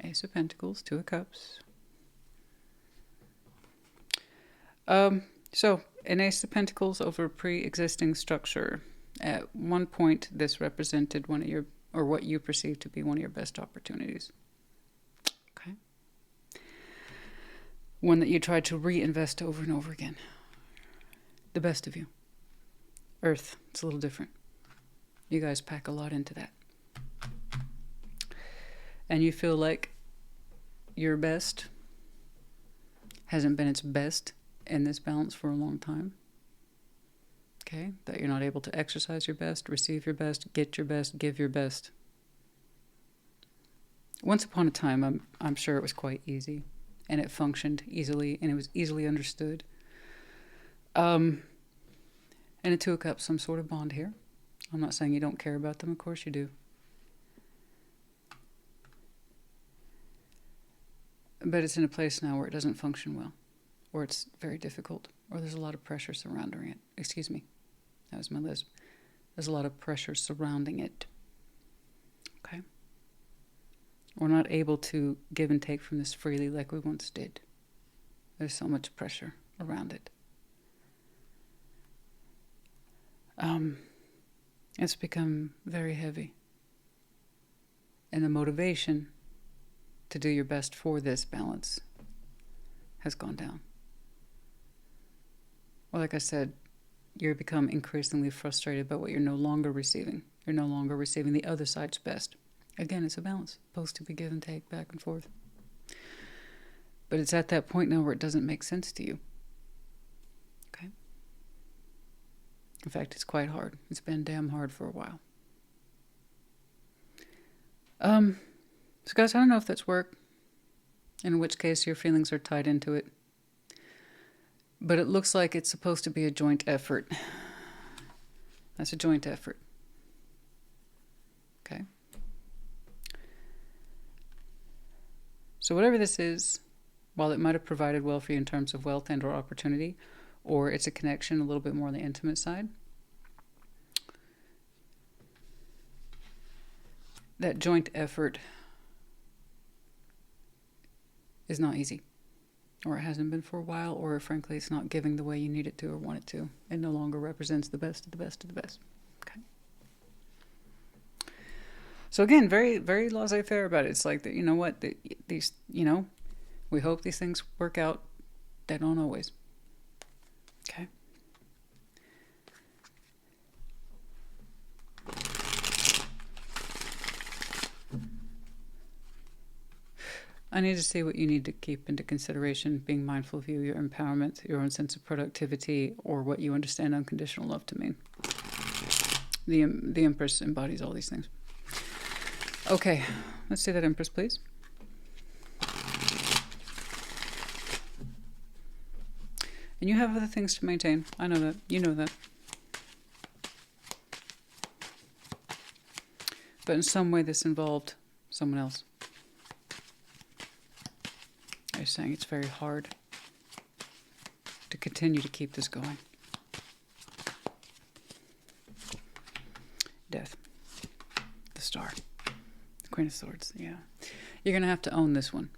Ace of Pentacles. Two of Cups. So, an Ace of Pentacles over a pre-existing structure. At one point, this represented one of your, or what you perceive to be one of your best opportunities. Okay? One that you tried to reinvest over and over again. The best of you. Earth, it's a little different. You guys pack a lot into that. And you feel like your best hasn't been its best in this balance for a long time. Okay? That you're not able to exercise your best, receive your best, get your best, give your best. Once upon a time, I'm sure it was quite easy. And it functioned easily, and it was easily understood. And a Two of Cups, some sort of bond here. I'm not saying you don't care about them. Of course you do. But it's in a place now where it doesn't function well. Or it's very difficult. Or there's a lot of pressure surrounding it. Excuse me. That was my lisp. There's a lot of pressure surrounding it. Okay? We're not able to give and take from this freely like we once did. There's so much pressure around it. It's become very heavy. And the motivation to do your best for this balance has gone down. Well, like I said, you've become increasingly frustrated by what you're no longer receiving. You're no longer receiving the other side's best. Again, it's a balance, supposed to be give and take, back and forth. But it's at that point now where it doesn't make sense to you. Okay? In fact, it's quite hard. It's been damn hard for a while. So guys, I don't know if that's work, in which case your feelings are tied into it. But it looks like it's supposed to be a joint effort. That's a joint effort. Okay? So whatever this is, while it might have provided well for you in terms of wealth and or opportunity, or it's a connection a little bit more on the intimate side, that joint effort is not easy. Or it hasn't been for a while, or frankly it's not giving the way you need it to or want it to. It no longer represents the best of the best of the best. Okay. So again, very, very laissez-faire about it. It's like, that, you know what, these, you know, we hope these things work out. They don't always. Okay. I need to see what you need to keep into consideration, being mindful of you, your empowerment, your own sense of productivity, or what you understand unconditional love to mean. The Empress embodies all these things. Okay, let's see that Empress, please. And you have other things to maintain. I know that. You know that. But in some way this involved someone else. They're saying it's very hard to continue to keep this going. Death. The Star. The Queen of Swords. Yeah. You're going to have to own this one.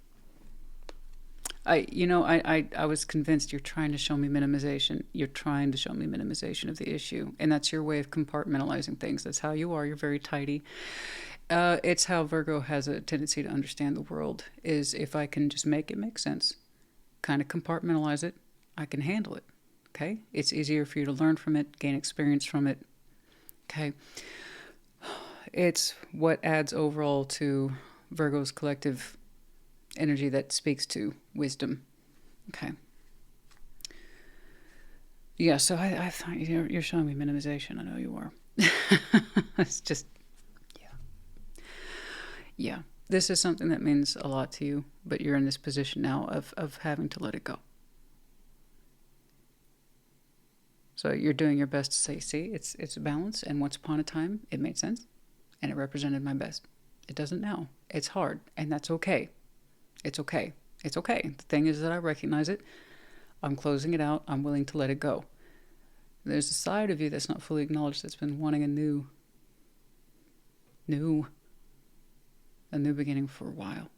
I was convinced you're trying to show me minimization. You're trying to show me minimization of the issue. And that's your way of compartmentalizing things. That's how you are. You're very tidy. It's how Virgo has a tendency to understand the world, is if I can just make it make sense, kind of compartmentalize it, I can handle it. Okay? It's easier for you to learn from it, gain experience from it. Okay? It's what adds overall to Virgo's collective energy that speaks to wisdom. Okay. Yeah, so I thought you're showing me minimization. I know you are. It's just, yeah. This is something that means a lot to you, but you're in this position now of having to let it go. So you're doing your best to say, see, it's a balance, and once upon a time, it made sense, and it represented my best. It doesn't now. It's hard, and that's okay. It's okay. It's okay. The thing is that I recognize it. I'm closing it out. I'm willing to let it go. There's a side of you that's not fully acknowledged that's been wanting a new beginning for a while.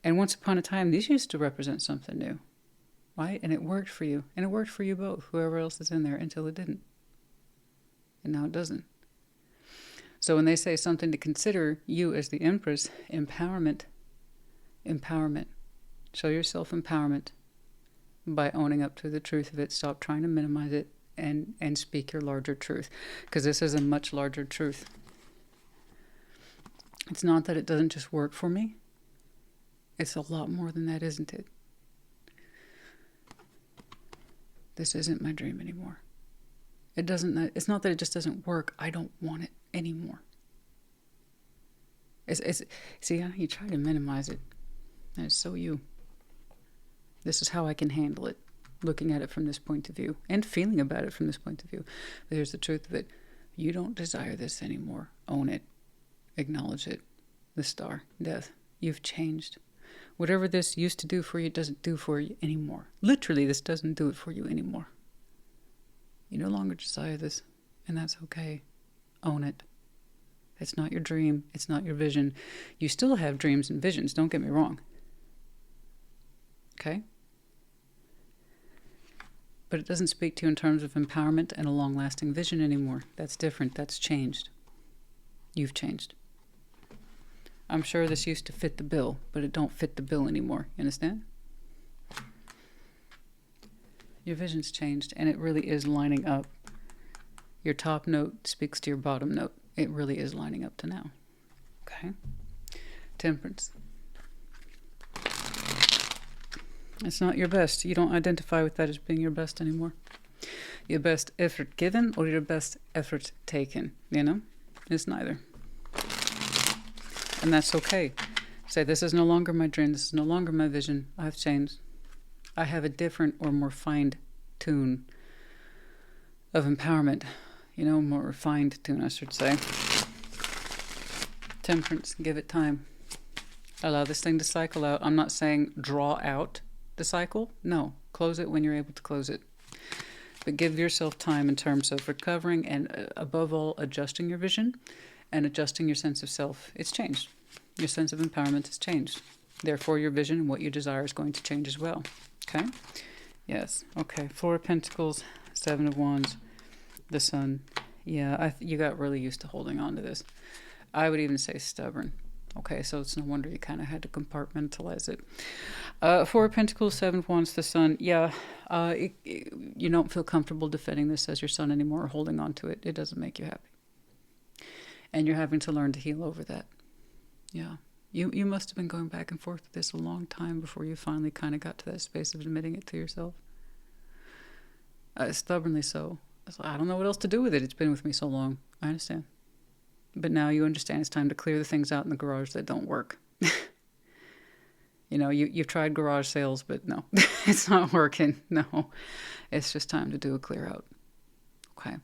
And once upon a time, these used to represent something new, right? And it worked for you. And it worked for you both, whoever else is in there, until it didn't. And now it doesn't. So when they say something to consider, you as the Empress, empowerment. Show yourself empowerment by owning up to the truth of it. Stop trying to minimize it and speak your larger truth. Because this is a much larger truth. It's not that it doesn't just work for me. It's a lot more than that, isn't it? This isn't my dream anymore. It's not that it just doesn't work. I don't want it anymore. See, you try to minimize it. And it's so you. This is how I can handle it. Looking at it from this point of view. And feeling about it from this point of view. But here's the truth of it. You don't desire this anymore. Own it. Acknowledge it. The Star. Death. You've changed. Whatever this used to do for you doesn't do for you anymore. Literally, this doesn't do it for you anymore. You no longer desire this, and that's okay. Own it. It's not your dream. It's not your vision. You still have dreams and visions, don't get me wrong. Okay? But it doesn't speak to you in terms of empowerment and a long-lasting vision anymore. That's different. That's changed. You've changed. I'm sure this used to fit the bill, but it don't fit the bill anymore. You understand? Your vision's changed, and it really is lining up. Your top note speaks to your bottom note. It really is lining up to now. Okay? Temperance. It's not your best. You don't identify with that as being your best anymore. Your best effort given or your best effort taken. You know? It's neither. And that's okay. Say, this is no longer my dream. This is no longer my vision. I've changed. I have a different or more refined tune of empowerment. You know, more refined tune, I should say. Temperance, give it time. Allow this thing to cycle out. I'm not saying draw out the cycle. No, close it when you're able to close it. But give yourself time in terms of recovering and, above all, adjusting your vision and adjusting your sense of self. It's changed. Your sense of empowerment has changed. Therefore, your vision and what you desire is going to change as well. Okay? Yes. Okay. Four of Pentacles, Seven of Wands, the Sun. Yeah, you got really used to holding on to this. I would even say stubborn. Okay, so it's no wonder you kind of had to compartmentalize it. Four of Pentacles, Seven of Wands, the Sun. Yeah, you don't feel comfortable defending this as your son anymore or holding on to it. It doesn't make you happy. And you're having to learn to heal over that. Yeah. You must have been going back and forth with this a long time before you finally kind of got to that space of admitting it to yourself. Stubbornly so. I don't know what else to do with it. It's been with me so long. I understand. But now you understand it's time to clear the things out in the garage that don't work. You know, you've tried garage sales, but no, it's not working. No, it's just time to do a clear out. Okay.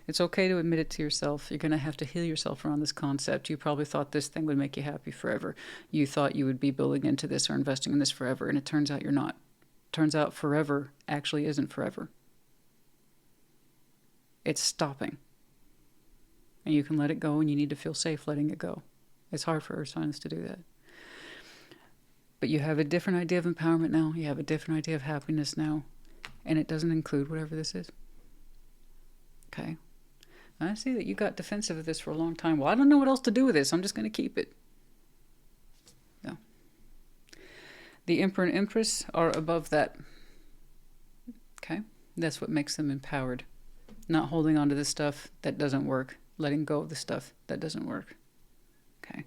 It's okay to admit it to yourself. You're going to have to heal yourself around this concept. You probably thought this thing would make you happy forever. You thought you would be building into this or investing in this forever, and it turns out you're not. Turns out forever actually isn't forever. It's stopping. And you can let it go, and you need to feel safe letting it go. It's hard for earth signs to do that. But you have a different idea of empowerment now. You have a different idea of happiness now. And it doesn't include whatever this is. Okay? I see that you got defensive of this for a long time. Well, I don't know what else to do with this. I'm just going to keep it. No. The Emperor and Empress are above that. Okay? That's what makes them empowered. Not holding on to the stuff that doesn't work. Letting go of the stuff that doesn't work. Okay.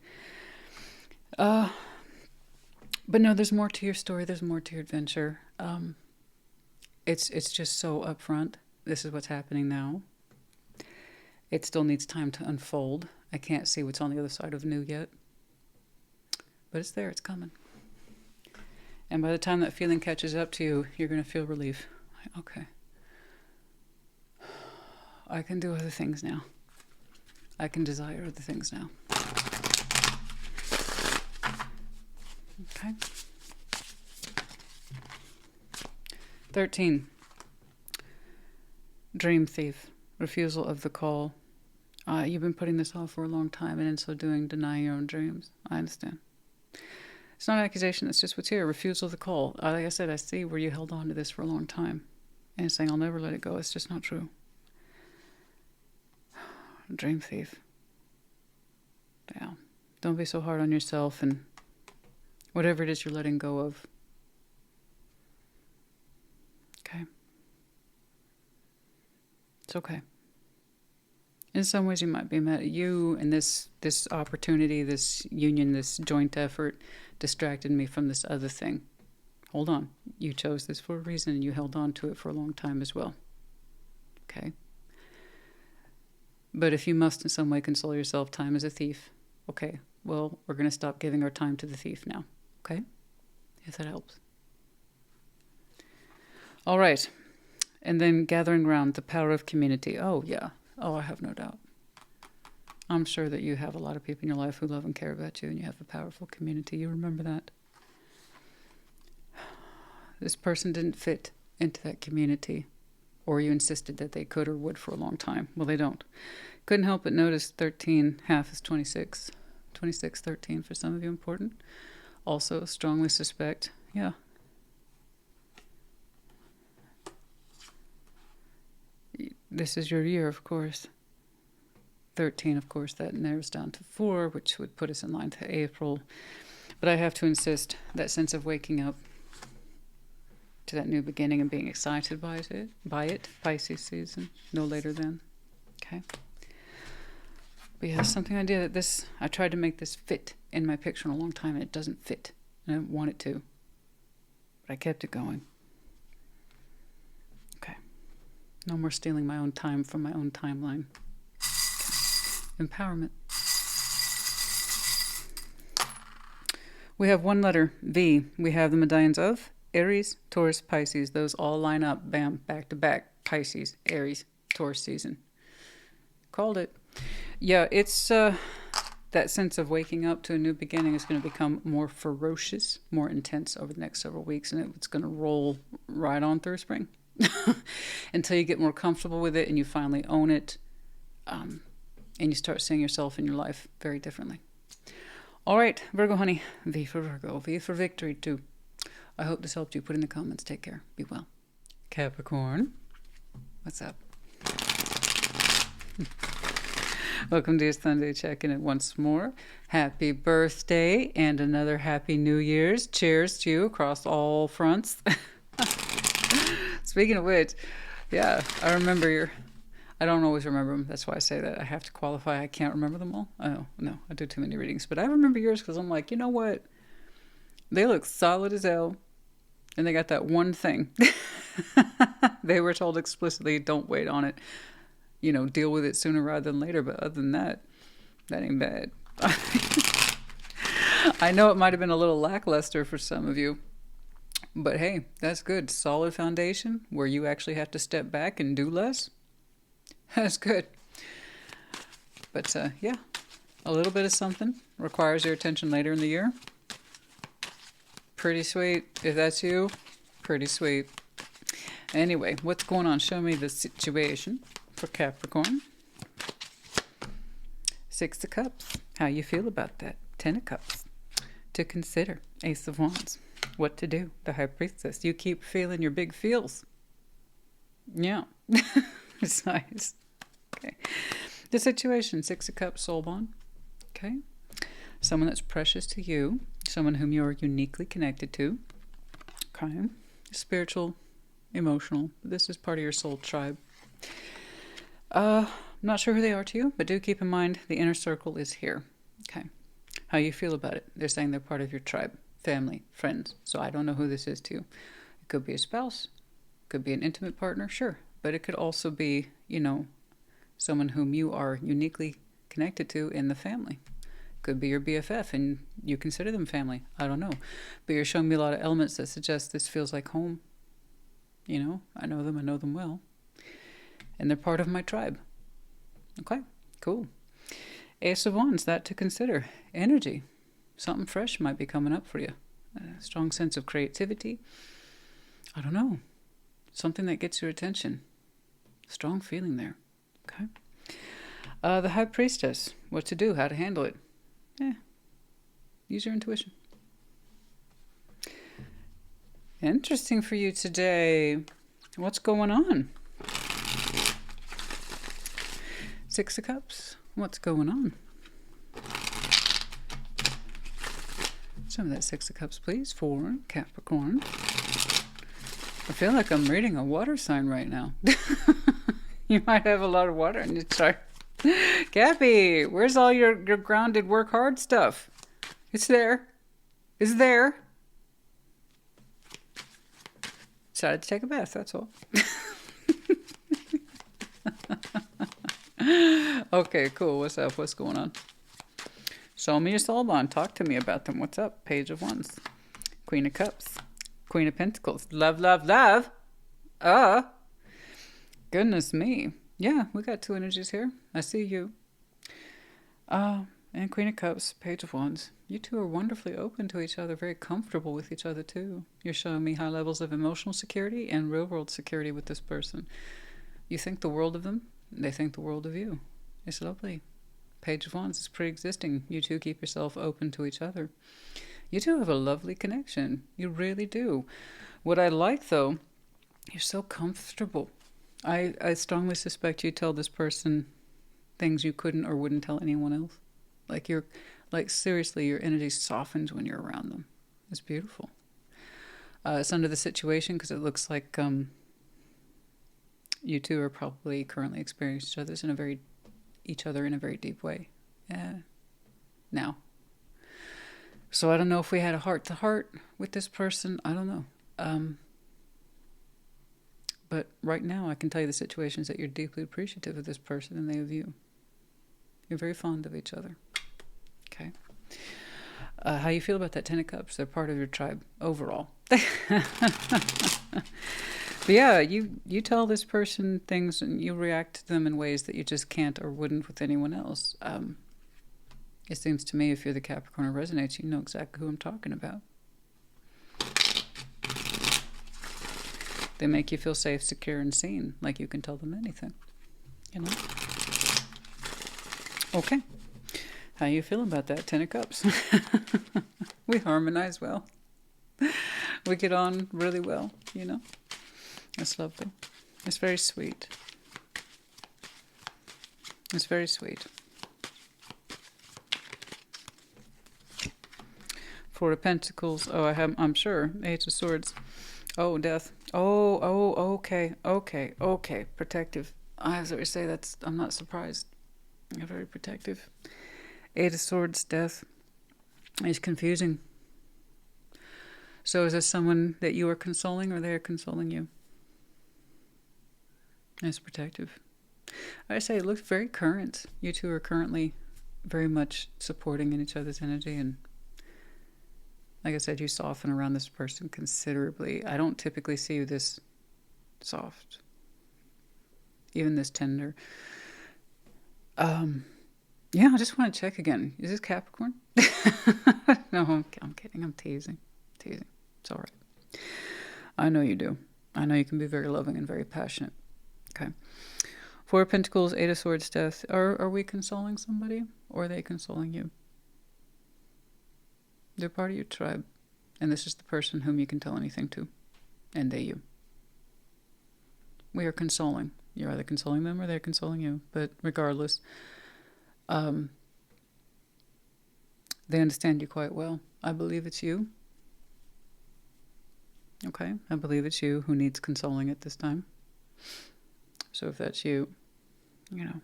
But no, there's more to your story. There's more to your adventure. It's just so upfront. This is what's happening now. It still needs time to unfold. I can't see what's on the other side of new yet. But it's there. It's coming. And by the time that feeling catches up to you, you're going to feel relief. Okay. I can do other things now. I can desire other things now. Okay. 13. Dream thief. Refusal of the call. You've been putting this off for a long time, and in so doing, denying your own dreams. I understand. It's not an accusation. It's just what's here. Refusal of the call. Like I said, I see where you held on to this for a long time. And it's saying, I'll never let it go. It's just not true. Dream thief. Yeah. Don't be so hard on yourself and whatever it is you're letting go of. Okay. It's okay. In some ways you might be mad at you, and this opportunity, this union, this joint effort distracted me from this other thing. Hold on. You chose this for a reason, and you held on to it for a long time as well. Okay? But if you must in some way console yourself, time is a thief. Okay, well, we're going to stop giving our time to the thief now. Okay? If that helps. All right. And then gathering around the power of community. Oh, yeah. Oh, I have no doubt. I'm sure that you have a lot of people in your life who love and care about you, and you have a powerful community. You remember that. This person didn't fit into that community, or you insisted that they could or would for a long time. Well, they don't. Couldn't help but notice 13, half is 26. 26, 13 for some of you important. Also, strongly suspect, yeah. This is your year, of course. 13, of course, that narrows down to 4, which would put us in line to April. But I have to insist, that sense of waking up to that new beginning and being excited by it, Pisces season, no later than. Okay. But yeah, something I did that I tried to make this fit in my picture in a long time, and it doesn't fit. And I didn't want it to. But I kept it going. Okay. No more stealing my own time from my own timeline. Okay. Empowerment. We have one letter, V. We have the medallions of Aries, Taurus, Pisces. Those all line up, bam, back to back. Pisces, Aries, Taurus season. Called it. Yeah, it's that sense of waking up to a new beginning is going to become more ferocious, more intense over the next several weeks, and it's going to roll right on through spring until you get more comfortable with it and you finally own it, and you start seeing yourself in your life very differently. All right, Virgo honey, V for Virgo, V for victory too. I hope this helped you. Put in the comments. Take care. Be well. Capricorn, what's up? Welcome to your Sunday check-in once more. Happy birthday and another happy New Year's. Cheers to you across all fronts. Speaking of which, yeah, I remember I don't always remember them. That's why I say that. I have to qualify. I can't remember them all. Oh, no, I do too many readings. But I remember yours because I'm like, you know what? They look solid as hell. And they got that one thing. They were told explicitly, don't wait on it. You know, deal with it sooner rather than later. But other than that, that ain't bad. I know it might have been a little lackluster for some of you. But hey, that's good. Solid foundation where you actually have to step back and do less. That's good. But yeah, a little bit of something requires your attention later in the year. Pretty sweet. If that's you, pretty sweet. Anyway, what's going on? Show me the situation for Capricorn. 6 of Cups. How you feel about that? 10 of Cups. To consider. Ace of Wands. What to do? The High Priestess. You keep feeling your big feels. Yeah. It's nice. Okay. The situation. 6 of Cups. Soul bond. Okay. Someone that's precious to you. Someone whom you are uniquely connected to. Okay. Spiritual, emotional. This is part of your soul tribe. I'm not sure who they are to you, but do keep in mind the inner circle is here. Okay. How you feel about it? They're saying they're part of your tribe, family, friends. So I don't know who this is to you. It could be a spouse. Could be an intimate partner, sure. But it could also be, you know, someone whom you are uniquely connected to in the family. Could be your BFF and you consider them family. I don't know. But you're showing me a lot of elements that suggest this feels like home. You know, I know them well. And they're part of my tribe. Okay, cool. Ace of Wands, that to consider. Energy. Something fresh might be coming up for you. A strong sense of creativity. I don't know. Something that gets your attention. Strong feeling there. Okay. The High Priestess. What to do, how to handle it. Use your intuition. Interesting for you today. What's going on? 6 of Cups. What's going on? Some of that 6 of Cups, please, for Capricorn. I feel like I'm reading a water sign right now. You might have a lot of water in your chart. Cappy, where's all your grounded, work hard stuff? It's there. It's there. Decided to take a bath, that's all. Okay, cool. What's up? What's going on? Show me your soul bond. Talk to me about them. What's up? Page of Wands. Queen of Cups. Queen of Pentacles. Love, love, love. Goodness me. Yeah, we got 2 energies here. I see you. And Queen of Cups, Page of Wands. You two are wonderfully open to each other, very comfortable with each other too. You're showing me high levels of emotional security and real world security with this person. You think the world of them, they think the world of you. It's lovely. Page of Wands is pre-existing. You two keep yourself open to each other. You two have a lovely connection. You really do. What I like though, you're so comfortable. I strongly suspect you tell this person things you couldn't or wouldn't tell anyone else. Like seriously, your energy softens when you're around them. It's beautiful. It's under the situation because it looks like you two are probably currently experiencing each other in a very deep way. Now. So I don't know if we had a heart-to-heart with this person. I don't know. But right now, I can tell you the situation is that you're deeply appreciative of this person and they of you. You're very fond of each other. Okay. How you feel about that 10 of Cups? They're part of your tribe overall. But yeah, you tell this person things and you react to them in ways that you just can't or wouldn't with anyone else. It seems to me if you're the Capricorn who resonates, you know exactly who I'm talking about. They make you feel safe, secure, and seen, like you can tell them anything. You know? Okay. How you feel about that? 10 of Cups. We harmonize well. We get on really well, you know? That's lovely. It's very sweet. It's very sweet. Four of Pentacles. Oh, I'm sure. Eight of Swords. Oh, Death. Okay. Protective. I was going to say I'm not surprised. You're very protective. Eight of Swords, Death. It's confusing. So is this someone that you are consoling or they're consoling you? It's protective. I say it looks very current. You two are currently very much supporting in each other's energy, and like I said, you soften around this person considerably. I don't typically see you this soft, even this tender. Yeah, I just want to check again. Is this Capricorn? No, I'm kidding. I'm teasing. It's all right. I know you do. I know you can be very loving and very passionate. Okay. Four of Pentacles, Eight of Swords, Death. Are we consoling somebody, or are they consoling you? They're part of your tribe, and this is the person whom you can tell anything to, and they you. We are consoling. You're either consoling them or they're consoling you, but regardless, they understand you quite well. I believe it's you. Okay, I believe it's you who needs consoling at this time. So if that's you, you know,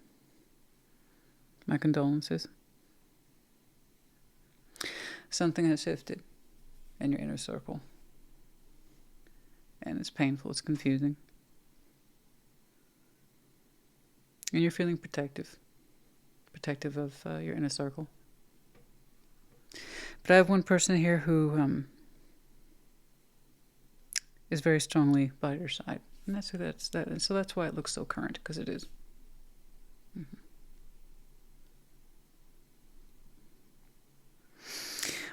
my condolences. Something has shifted in your inner circle. And it's painful, it's confusing. And you're feeling protective. Protective of your inner circle. But I have one person here who is very strongly by your side. And that's who that. And so that's why it looks so current, because it is. Mm-hmm.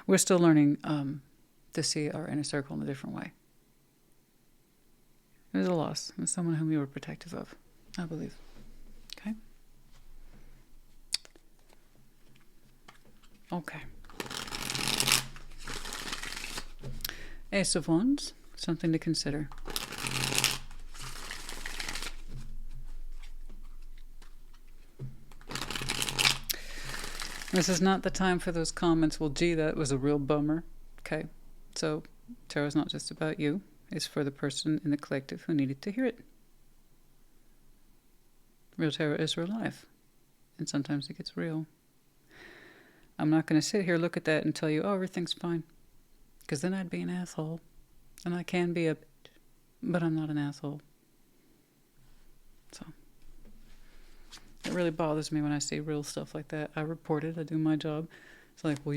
We're still learning to see our inner circle in a different way. It was a loss. It's someone whom you were protective of, I believe. Okay? Okay. Ace of Wands, something to consider. This is not the time for those comments, well, gee, that was a real bummer. Okay, so tarot is not just about you. It's for the person in the collective who needed to hear it. Real tarot is real life, and sometimes it gets real. I'm not going to sit here, look at that, and tell you, oh, everything's fine, because then I'd be an asshole, and I can be a bitch, but I'm not an asshole. So it really bothers me when I see real stuff like that. I report it. I do my job. It's like, well,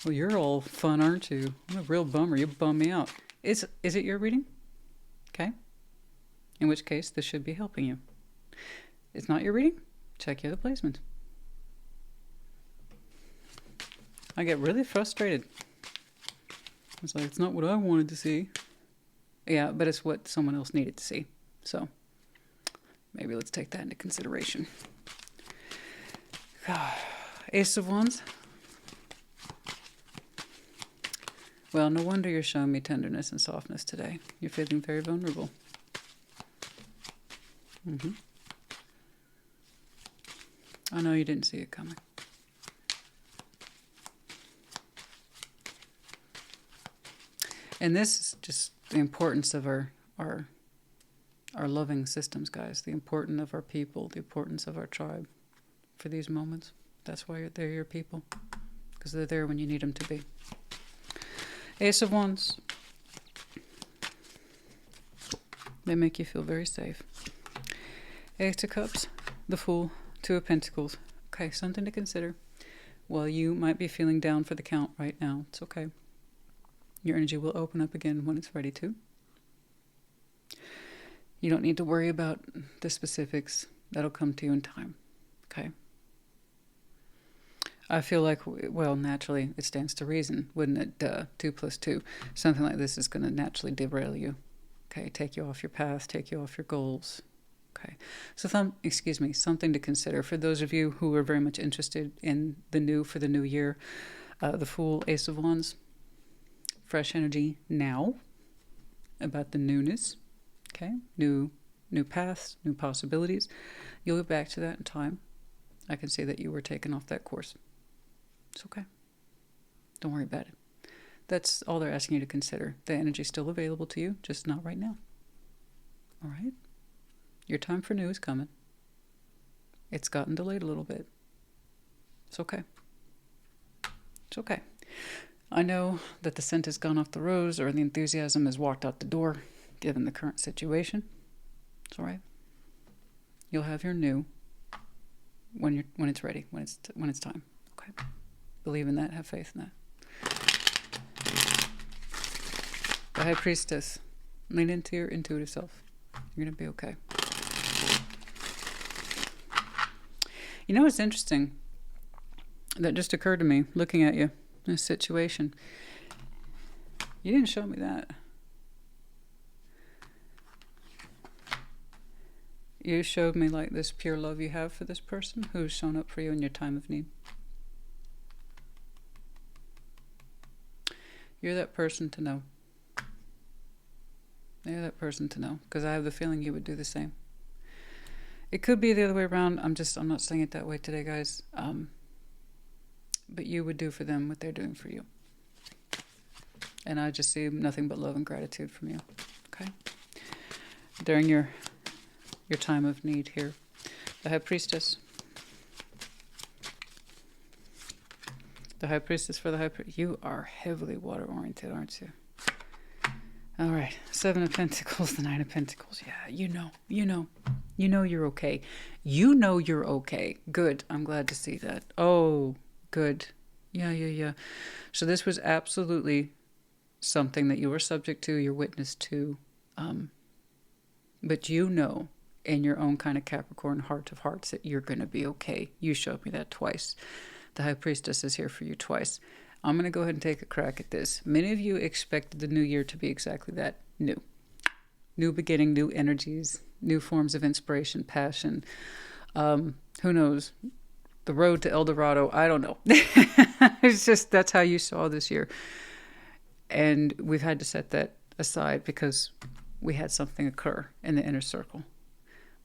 you're all fun, aren't you? I'm a real bummer. You bum me out. Is it your reading? Okay. In which case, this should be helping you. It's not your reading? Check your other placement. I get really frustrated. It's like, it's not what I wanted to see. Yeah, but it's what someone else needed to see. So maybe let's take that into consideration. Ace of Wands. Well, no wonder you're showing me tenderness and softness today. You're feeling very vulnerable. I know you didn't see it coming. And this is just the importance of our loving systems, guys. The importance of our people, the importance of our tribe for these moments. That's why they're your people, because they're there when you need them to be. Ace of Wands. They make you feel very safe. Ace of Cups, the Fool, Two of Pentacles. Okay, something to consider. While you might be feeling down for the count right now, it's okay. Your energy will open up again when it's ready to. You don't need to worry about the specifics. That'll come to you in time. Okay? I feel like, well, naturally, it stands to reason, wouldn't it? 2 plus 2. Something like this is going to naturally derail you. Okay, take you off your path, take you off your goals. Okay, so something to consider for those of you who are very much interested in the new for the new year. The Fool, Ace of Wands, fresh energy now about the newness. Okay, new paths, new possibilities. You'll get back to that in time. I can see that you were taken off that course. It's okay. Don't worry about it. That's all they're asking you to consider. The energy's still available to you, just not right now. All right? Your time for new is coming. It's gotten delayed a little bit. It's okay. It's okay. I know that the scent has gone off the rose or the enthusiasm has walked out the door, given the current situation. It's all right. You'll have your new when it's ready, when it's time. Okay. Believe in that. Have faith in that. The High Priestess. Lean into your intuitive self. You're going to be okay. You know what's interesting? That just occurred to me looking at you in this situation. You didn't show me that. You showed me like this pure love you have for this person who's shown up for you in your time of need. You're that person to know. You're that person to know, because I have the feeling you would do the same. It could be the other way around. I'm not saying it that way today, guys. But you would do for them what they're doing for you. And I just see nothing but love and gratitude from you. Okay? During your time of need here. The High Priestess. The High Priestess for the High Priestess. You are heavily water-oriented, aren't you? All right. 7 of Pentacles, the 9 of Pentacles. Yeah, you know you're okay. You know you're okay. Good. I'm glad to see that. Oh, good. Yeah. So this was absolutely something that you were subject to, you're witness to. But you know in your own kind of Capricorn heart of hearts that you're going to be okay. You showed me that twice. The High Priestess is here for you twice. I'm going to go ahead and take a crack at this. Many of you expected the new year to be exactly that. New. New beginning, new energies, new forms of inspiration, passion. Who knows? The road to El Dorado. I don't know. It's just, that's how you saw this year. And we've had to set that aside because we had something occur in the inner circle.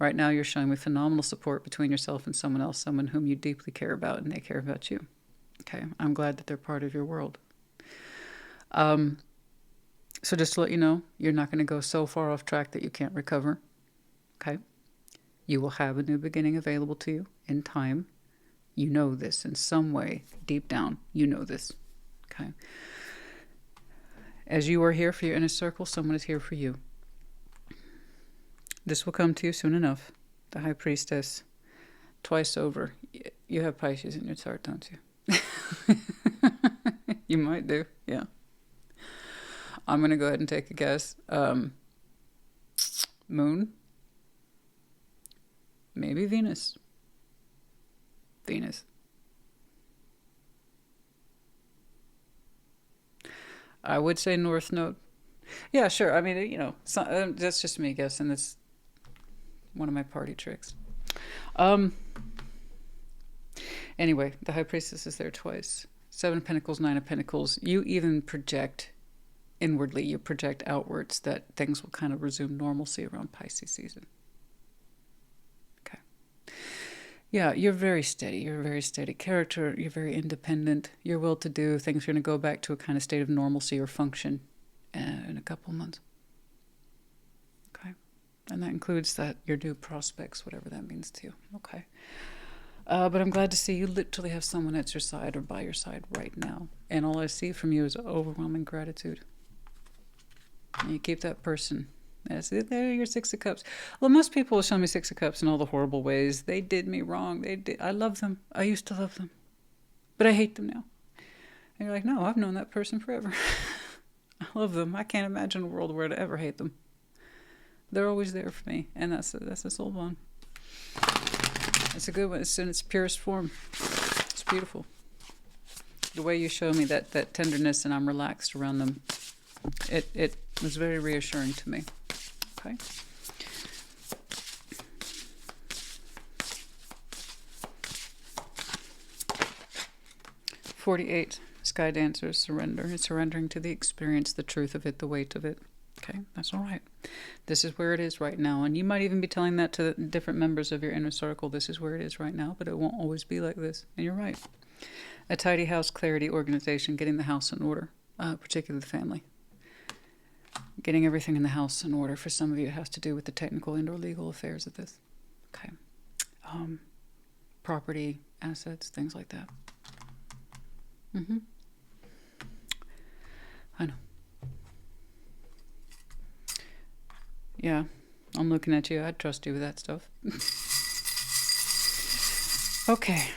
Right now you're showing me phenomenal support between yourself and someone else, someone whom you deeply care about and they care about you. Okay, I'm glad that they're part of your world. So just to let you know, you're not going to go so far off track that you can't recover. Okay? You will have a new beginning available to you in time. You know this in some way, deep down, you know this. Okay? As you are here for your inner circle, someone is here for you. This will come to you soon enough. The High Priestess, twice over. You have Pisces in your chart, don't you? You might do, yeah. I'm going to go ahead and take a guess. Moon. Maybe Venus. Venus. I would say North Node. Yeah, sure. I mean, that's just me guessing. That's one of my party tricks. Anyway, the High Priestess is there twice. 7 of Pentacles, 9 of Pentacles. You even project inwardly, you project outwards that things will kind of resume normalcy around Pisces season. Okay. Yeah, you're very steady. You're a very steady character. You're very independent. You're well-to-do. Things are going to go back to a kind of state of normalcy or function in a couple of months. Okay. And that includes that your new prospects, whatever that means to you. Okay. But I'm glad to see you literally have someone at your side or by your side right now. And all I see from you is overwhelming gratitude. And you keep that person. That's it. There, your 6 of Cups. Well, most people will show me 6 of Cups in all the horrible ways. They did me wrong. I love them. I used to love them. But I hate them now. And you're like, no, I've known that person forever. I love them. I can't imagine a world where I'd ever hate them. They're always there for me. And that's a soul bond. It's a good one. It's in its purest form. It's beautiful. The way you show me that tenderness and I'm relaxed around them, it was very reassuring to me. Okay. $48, Sky Dancers, surrender. It's surrendering to the experience, the truth of it, the weight of it. Okay, that's all right. This is where it is right now. And you might even be telling that to different members of your inner circle. This is where it is right now, but it won't always be like this. And you're right. A tidy house, clarity, organization, getting the house in order, particularly the family. Getting everything in the house in order. For some of you, it has to do with the technical and or legal affairs of this. Okay. Property, assets, things like that. I know. Yeah, I'm looking at you. I'd trust you with that stuff. Okay.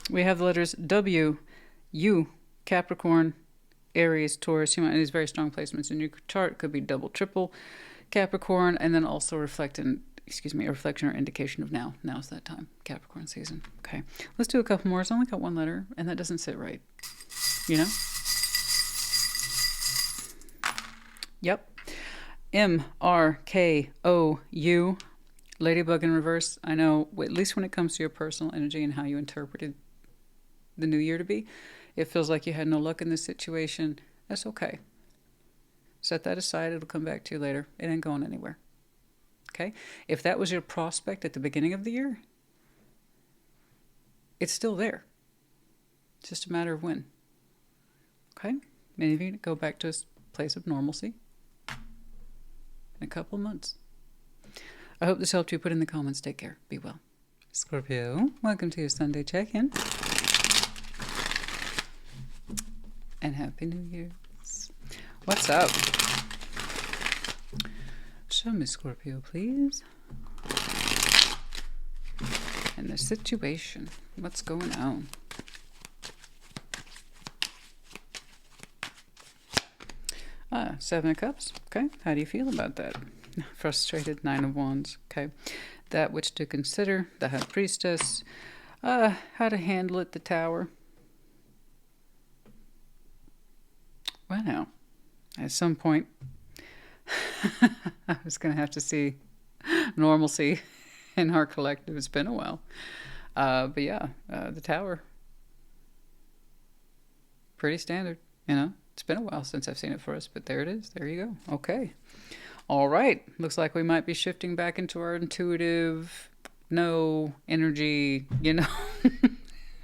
We have the letters W, U, Capricorn, Aries, Taurus. You might have these very strong placements in your chart. Could be double, triple, Capricorn, and then also a reflection or indication of now. Now's that time. Capricorn season. Okay. Let's do a couple more. It's only got one letter, and that doesn't sit right. You know? Yep. M-R-K-O-U. Ladybug in reverse. I know, at least when it comes to your personal energy and how you interpreted the new year to be, it feels like you had no luck in this situation. That's okay. Set that aside. It'll come back to you later. It ain't going anywhere. Okay? If that was your prospect at the beginning of the year, it's still there. It's just a matter of when. Okay? Many of you go back to a place of normalcy in a couple of months. I hope this helped you. Put in the comments. Take care. Be well. Scorpio, welcome to your Sunday check-in. And Happy New Year's. What's up? Show me Scorpio, please. And the situation. What's going on? Seven of Cups. Okay. How do you feel about that? Frustrated. Nine of Wands. Okay. That which to consider. The High Priestess. How to handle it. The Tower. Well, now, at some point, I was going to have to see normalcy in our collective. It's been a while. But yeah, the Tower. Pretty standard, you know. It's been a while since I've seen it for us, but there it is. There you go. Okay. All right. Looks like we might be shifting back into our intuitive, no energy, you know.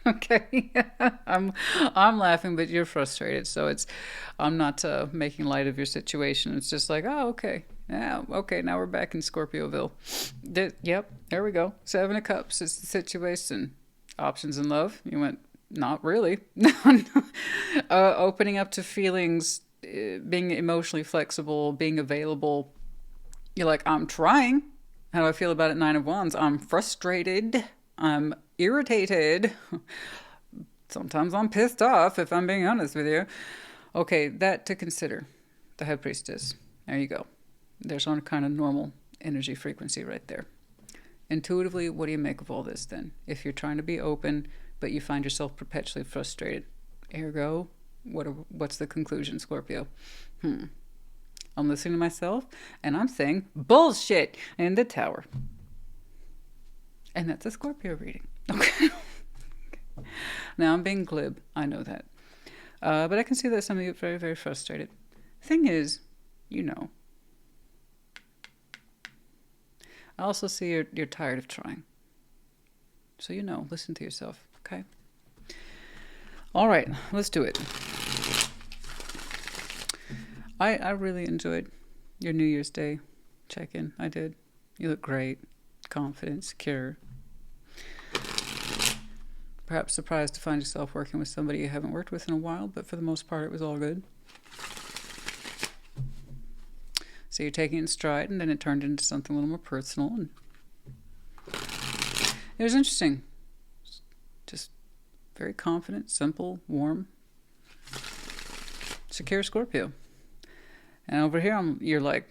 Okay. I'm laughing, but you're frustrated. So I'm not making light of your situation. It's just like, oh, okay. Yeah, okay, now we're back in Scorpioville. Yep, there we go. Seven of Cups is the situation. Options in love. You went, not really. Opening up to feelings, being emotionally flexible, being available. You're like, I'm trying. How do I feel about it? Nine of Wands. I'm frustrated. I'm irritated. Sometimes I'm pissed off, if I'm being honest with you. Okay, that to consider. The High Priestess. There you go. There's some kind of normal energy frequency right there. Intuitively, what do you make of all this then? If you're trying to be open, but you find yourself perpetually frustrated. Ergo, what's the conclusion, Scorpio? I'm listening to myself, and I'm saying bullshit in the Tower. And that's a Scorpio reading. Okay. Now, I'm being glib. I know that. But I can see that some of you are very, very frustrated. Thing is, you know. I also see you're tired of trying. So you know, listen to yourself, okay? All right, let's do it. I really enjoyed your New Year's Day check-in. I did. You look great, confident, secure. Perhaps surprised to find yourself working with somebody you haven't worked with in a while, but for the most part, it was all good. So you're taking it in stride, and then it turned into something a little more personal. And it was interesting. Just very confident, simple, warm, secure Scorpio. And over here, you're like,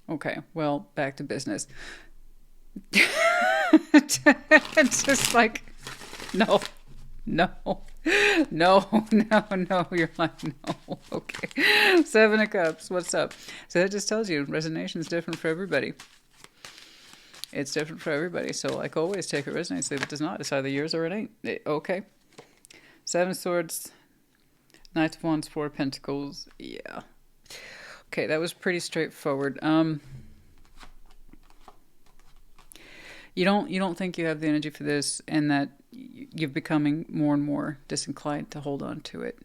okay, well, back to business. It's just like, no. No, no, no. You're like, no. Okay. Seven of Cups. What's up? So that just tells you resonation is different for everybody. It's different for everybody. So, like always, take it resonates. If it does not, it's either yours or it ain't. Okay. Seven of Swords, Knight of Wands, Four of Pentacles. Yeah. Okay, that was pretty straightforward. You don't think you have the energy for this, and that you're becoming more and more disinclined to hold on to it.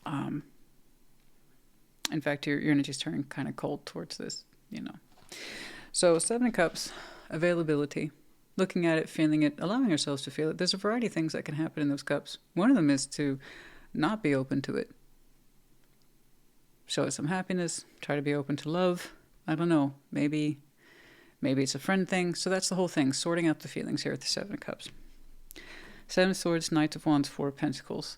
In fact, your energy's turning kind of cold towards this, you know. So, Seven of Cups, availability, looking at it, feeling it, allowing ourselves to feel it. There's a variety of things that can happen in those cups. One of them is to not be open to it. Show it some happiness, try to be open to love. I don't know, maybe it's a friend thing. So that's the whole thing, sorting out the feelings here at the Seven of Cups. Seven of Swords, Knight of Wands, Four of Pentacles.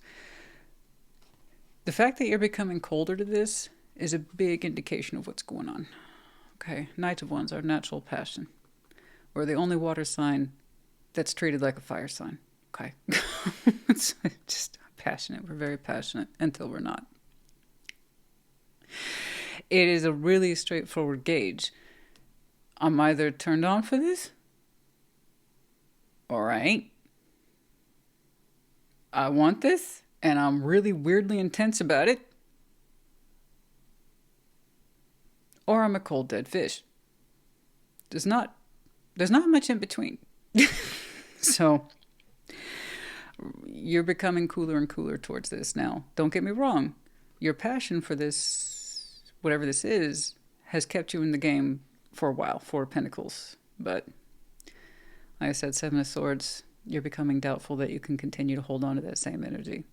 The fact that you're becoming colder to this is a big indication of what's going on. Okay, Knight of Wands, our natural passion. We're the only water sign that's treated like a fire sign. Okay. It's just passionate. We're very passionate until we're not. It is a really straightforward gauge. I'm either turned on for this, or I ain't. I want this, and I'm really weirdly intense about it, or I'm a cold dead fish. There's not much in between. So you're becoming cooler and cooler towards this now. Don't get me wrong. Your passion for this, whatever this is, has kept you in the game for a while. Four of Pentacles. But like I said, Seven of Swords, you're becoming doubtful that you can continue to hold on to that same energy.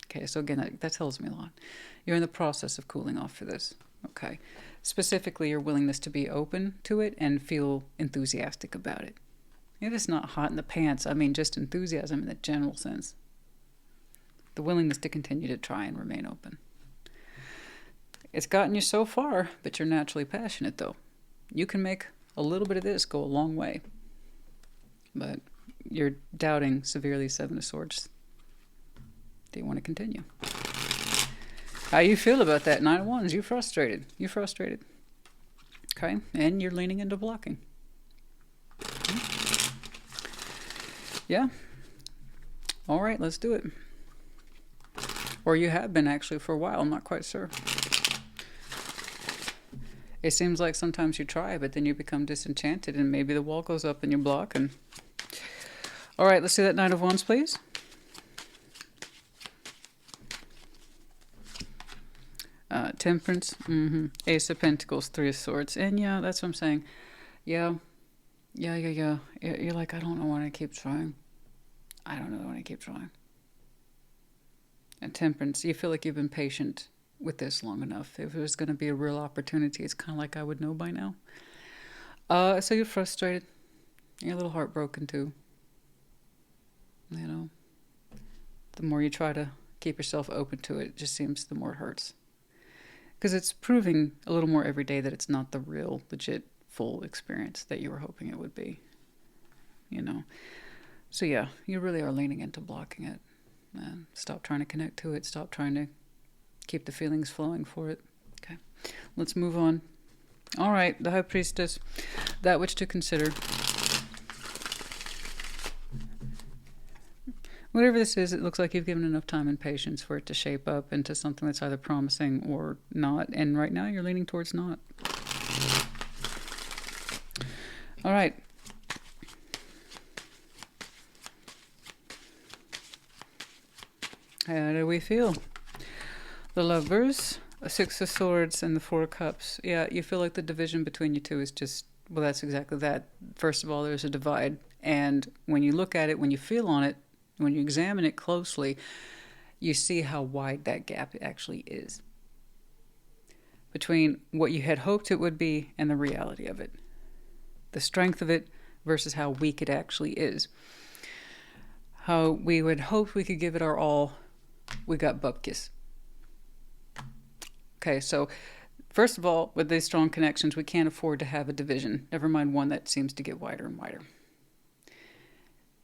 Okay, so again, that tells me a lot. You're in the process of cooling off for this. Okay. Specifically, your willingness to be open to it and feel enthusiastic about it. If it's not hot in the pants, I mean just enthusiasm in the general sense. The willingness to continue to try and remain open. It's gotten you so far, but you're naturally passionate though. You can make a little bit of this go a long way. But you're doubting severely Seven of Swords. Do you want to continue? How you feel about that? Nine of Wands. You're frustrated. You're frustrated. Okay? And you're leaning into blocking. Yeah. All right, let's do it. Or you have been actually for a while. I'm not quite sure. It seems like sometimes you try, but then you become disenchanted and maybe the wall goes up and you block. And all right, let's see that Nine of Wands, please. Temperance, Ace of Pentacles, Three of Swords. And yeah, that's what I'm saying. Yeah. You're like, I don't know when I keep trying. I don't know when I keep trying. And Temperance, you feel like you've been patient with this long enough. If there's going to be a real opportunity, it's kind of like I would know by now. So you're frustrated. You're a little heartbroken too. You know, the more you try to keep yourself open to it, it just seems the more it hurts. Because it's proving a little more every day that it's not the real, legit, full experience that you were hoping it would be. You know. So yeah, you really are leaning into blocking it. And stop trying to connect to it. Stop trying to keep the feelings flowing for it. Okay. Let's move on. All right, the High Priestess. That which to consider. Whatever this is, it looks like you've given enough time and patience for it to shape up into something that's either promising or not. And right now you're leaning towards not. All right. How do we feel? The Lovers, a Six of Swords, and the Four of Cups. Yeah, you feel like the division between you two is just, well, that's exactly that. First of all, there's a divide. And when you look at it, when you feel on it, when you examine it closely, you see how wide that gap actually is between what you had hoped it would be and the reality of it. The strength of it versus how weak it actually is. How we would hope we could give it our all, we got bupkis. Okay, so first of all, with these strong connections, we can't afford to have a division. Never mind one that seems to get wider and wider.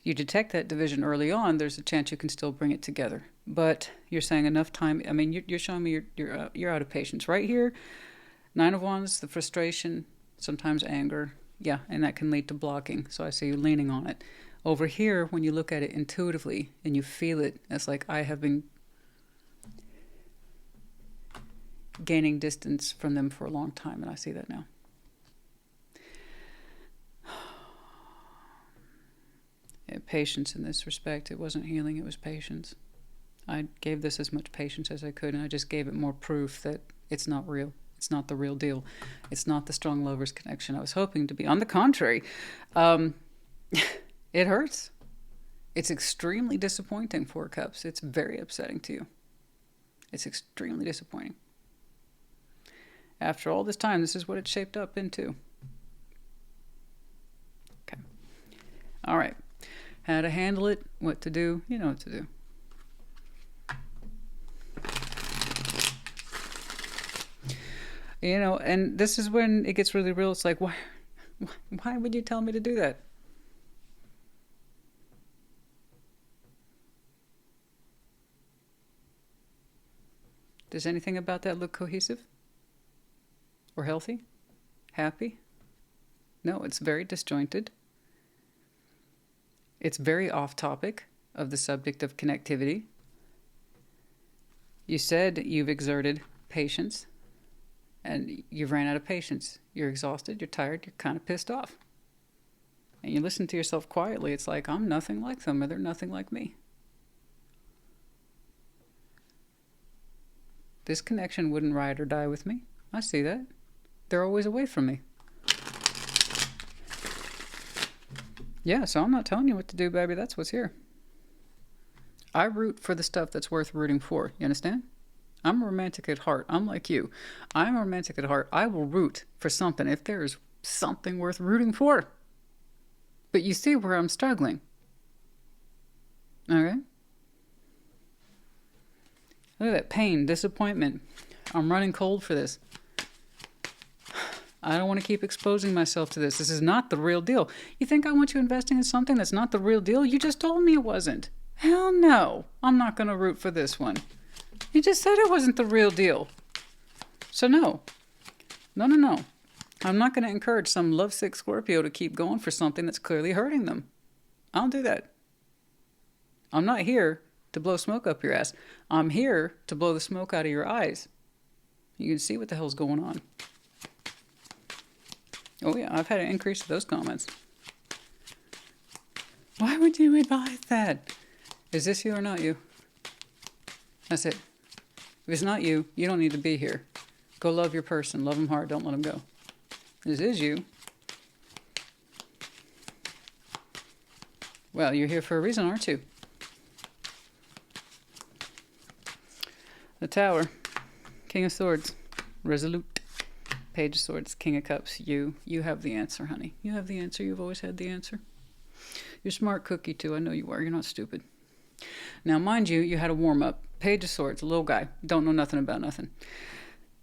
you detect that division early on, there's a chance you can still bring it together. But you're saying enough time. I mean, you're showing me you're out of patience right here. Nine of Wands, the frustration, sometimes anger. Yeah, and that can lead to blocking. So I see you leaning on it. Over here, when you look at it intuitively and you feel it, it's like I have been gaining distance from them for a long time, and I see that now. Patience in this respect. It wasn't healing, it was patience. I gave this as much patience as I could, and I just gave it more proof that it's not real. It's not the real deal. It's not the strong lovers connection I was hoping to be. On the contrary, it hurts. It's extremely disappointing, Four of Cups. It's very upsetting to you. It's extremely disappointing. After all this time, this is what it's shaped up into. Okay. All right. How to handle it, what to do, you know what to do. You know, and this is when it gets really real. It's like, why would you tell me to do that? Does anything about that look cohesive? Or healthy? Happy? No, it's very disjointed. It's very off topic of the subject of connectivity. You said you've exerted patience, and you've ran out of patience. You're exhausted, you're tired, you're kind of pissed off. And you listen to yourself quietly. It's like, I'm nothing like them, or they're nothing like me. This connection wouldn't ride or die with me. I see that. They're always away from me. Yeah, so I'm not telling you what to do, baby. That's what's here. I root for the stuff that's worth rooting for. You understand? I'm a romantic at heart. I'm like you. I'm a romantic at heart. I will root for something if there is something worth rooting for. But you see where I'm struggling. Okay? Look at that pain, disappointment. I'm running cold for this. I don't want to keep exposing myself to this. This is not the real deal. You think I want you investing in something that's not the real deal? You just told me it wasn't. Hell no. I'm not going to root for this one. You just said it wasn't the real deal. So no. No. I'm not going to encourage some lovesick Scorpio to keep going for something that's clearly hurting them. I don't do that. I'm not here to blow smoke up your ass. I'm here to blow the smoke out of your eyes. You can see what the hell's going on. Oh yeah, I've had an increase of those comments. Why would you advise that? Is this you or not you? That's it. If it's not you, you don't need to be here. Go love your person. Love them hard. Don't let them go. This is you. Well, you're here for a reason, aren't you? The Tower. King of Swords. Resolute. Page of Swords, King of Cups. You have the answer, honey. You have the answer. You've always had the answer. You're a smart cookie, too. I know you are. You're not stupid. Now, mind you, you had a warm-up. Page of Swords, a little guy. Don't know nothing about nothing.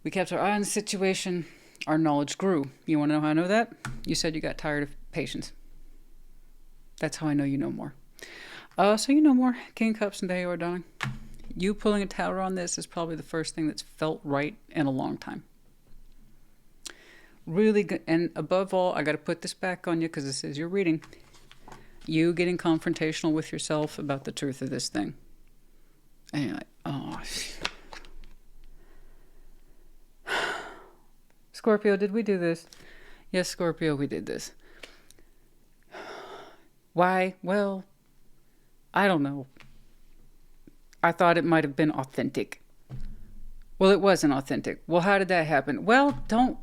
We kept our eye on the situation. Our knowledge grew. You want to know how I know that? You said you got tired of patience. That's how I know you know more. So you know more. King of Cups, and there you are, darling. You pulling a Tower on this is probably the first thing that's felt right in a long time. Really good. And above all, I got to put this back on you because this is your reading. You getting confrontational with yourself about the truth of this thing. And you're like, oh. Scorpio, did we do this? Yes, Scorpio, we did this. Why? Well, I don't know. I thought it might have been authentic. Well, it wasn't authentic. Well, how did that happen? Well, don't...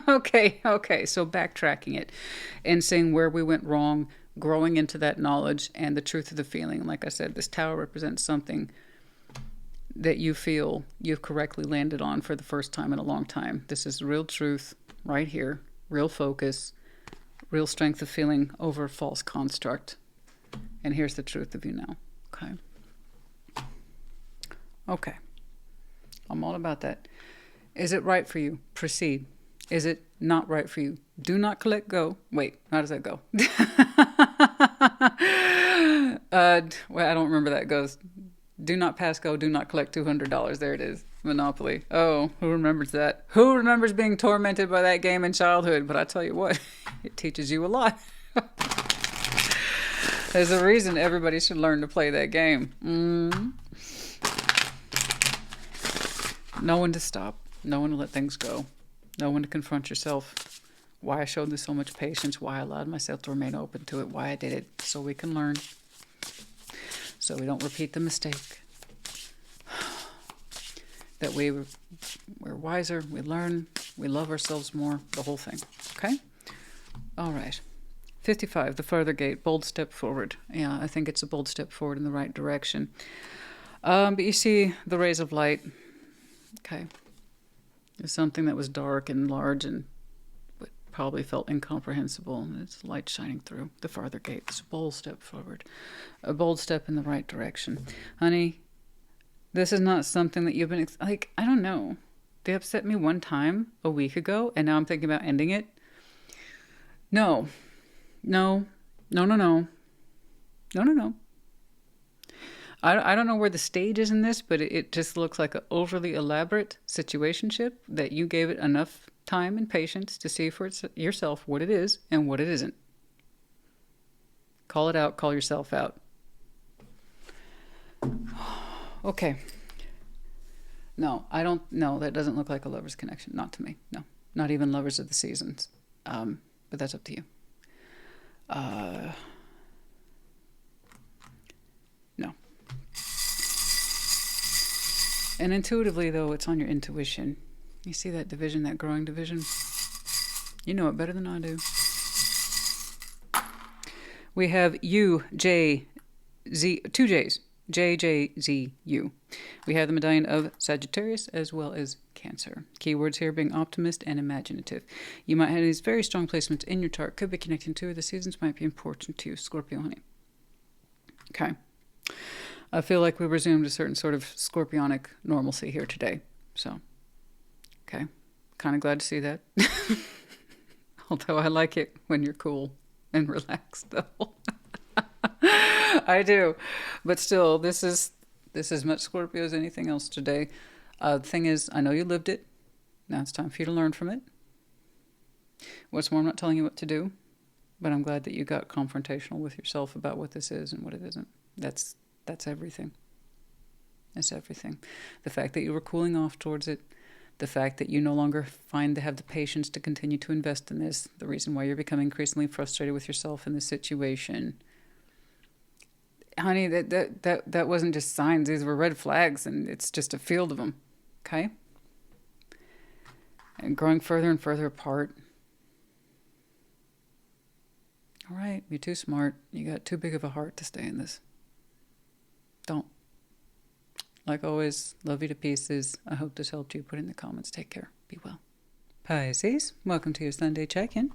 Okay. So backtracking it and seeing where we went wrong, growing into that knowledge and the truth of the feeling. Like I said, this Tower represents something that you feel you've correctly landed on for the first time in a long time. This is real truth right here, real focus, real strength of feeling over false construct. And here's the truth of you now. Okay. I'm all about that. Is it right for you? Proceed. Is it not right for you? Do not collect go. Wait, how does that go? Well, I don't remember that goes. Do not pass go, do not collect $200. There it is. Monopoly. Oh, who remembers that? Who remembers being tormented by that game in childhood? But I tell you what, it teaches you a lot. There's a reason everybody should learn to play that game. Know when to stop. Know when to let things go. Know when to confront yourself. Why I showed this so much patience. Why I allowed myself to remain open to it. Why I did it. So we can learn. So we don't repeat the mistake. That we're wiser. We learn. We love ourselves more. The whole thing. Okay? All right. 55, the further gate, bold step forward. Yeah, I think it's a bold step forward in the right direction. But you see the rays of light. Okay. There's something that was dark and large and probably felt incomprehensible. And it's light shining through the farther gate. It's a bold step forward. A bold step in the right direction. Honey, this is not something that you've been... like, I don't know. They upset me one time a week ago, and now I'm thinking about ending it. No. No. No, no, no. No, no, no. I don't know where the stage is in this, but it just looks like an overly elaborate situationship that you gave it enough time and patience to see for yourself what it is and what it isn't. Call it out. Call yourself out. Okay. No, I don't. No, that doesn't look like a lover's connection. Not to me. No. Not even lovers of the seasons. But that's up to you. No. And intuitively, though, it's on your intuition. You see that division, that growing division? You know it better than I do. We have U, J, Z, two J's. J, J, Z, U. We have the medallion of Sagittarius as well as Cancer. Keywords here being optimist and imaginative. You might have these very strong placements in your chart. Could be connecting to, or the seasons might be important to you, Scorpio, honey. Okay. I feel like we resumed a certain sort of scorpionic normalcy here today. So, okay. Kind of glad to see that. Although I like it when you're cool and relaxed, though. I do. But still, this is much Scorpio as anything else today. The thing is, I know you lived it. Now it's time for you to learn from it. What's more, I'm not telling you what to do, but I'm glad that you got confrontational with yourself about what this is and what it isn't. That's everything. That's everything. The fact that you were cooling off towards it, the fact that you no longer find to have the patience to continue to invest in this, the reason why you're becoming increasingly frustrated with yourself in this situation. Honey, that wasn't just signs. These were red flags, and it's just a field of them. Okay? And growing further and further apart. All right, you're too smart. You got too big of a heart to stay in this. Don't. Like always, love you to pieces. I hope this helped you. Put in the comments. Take care. Be well. Pisces, welcome to your Sunday check-in.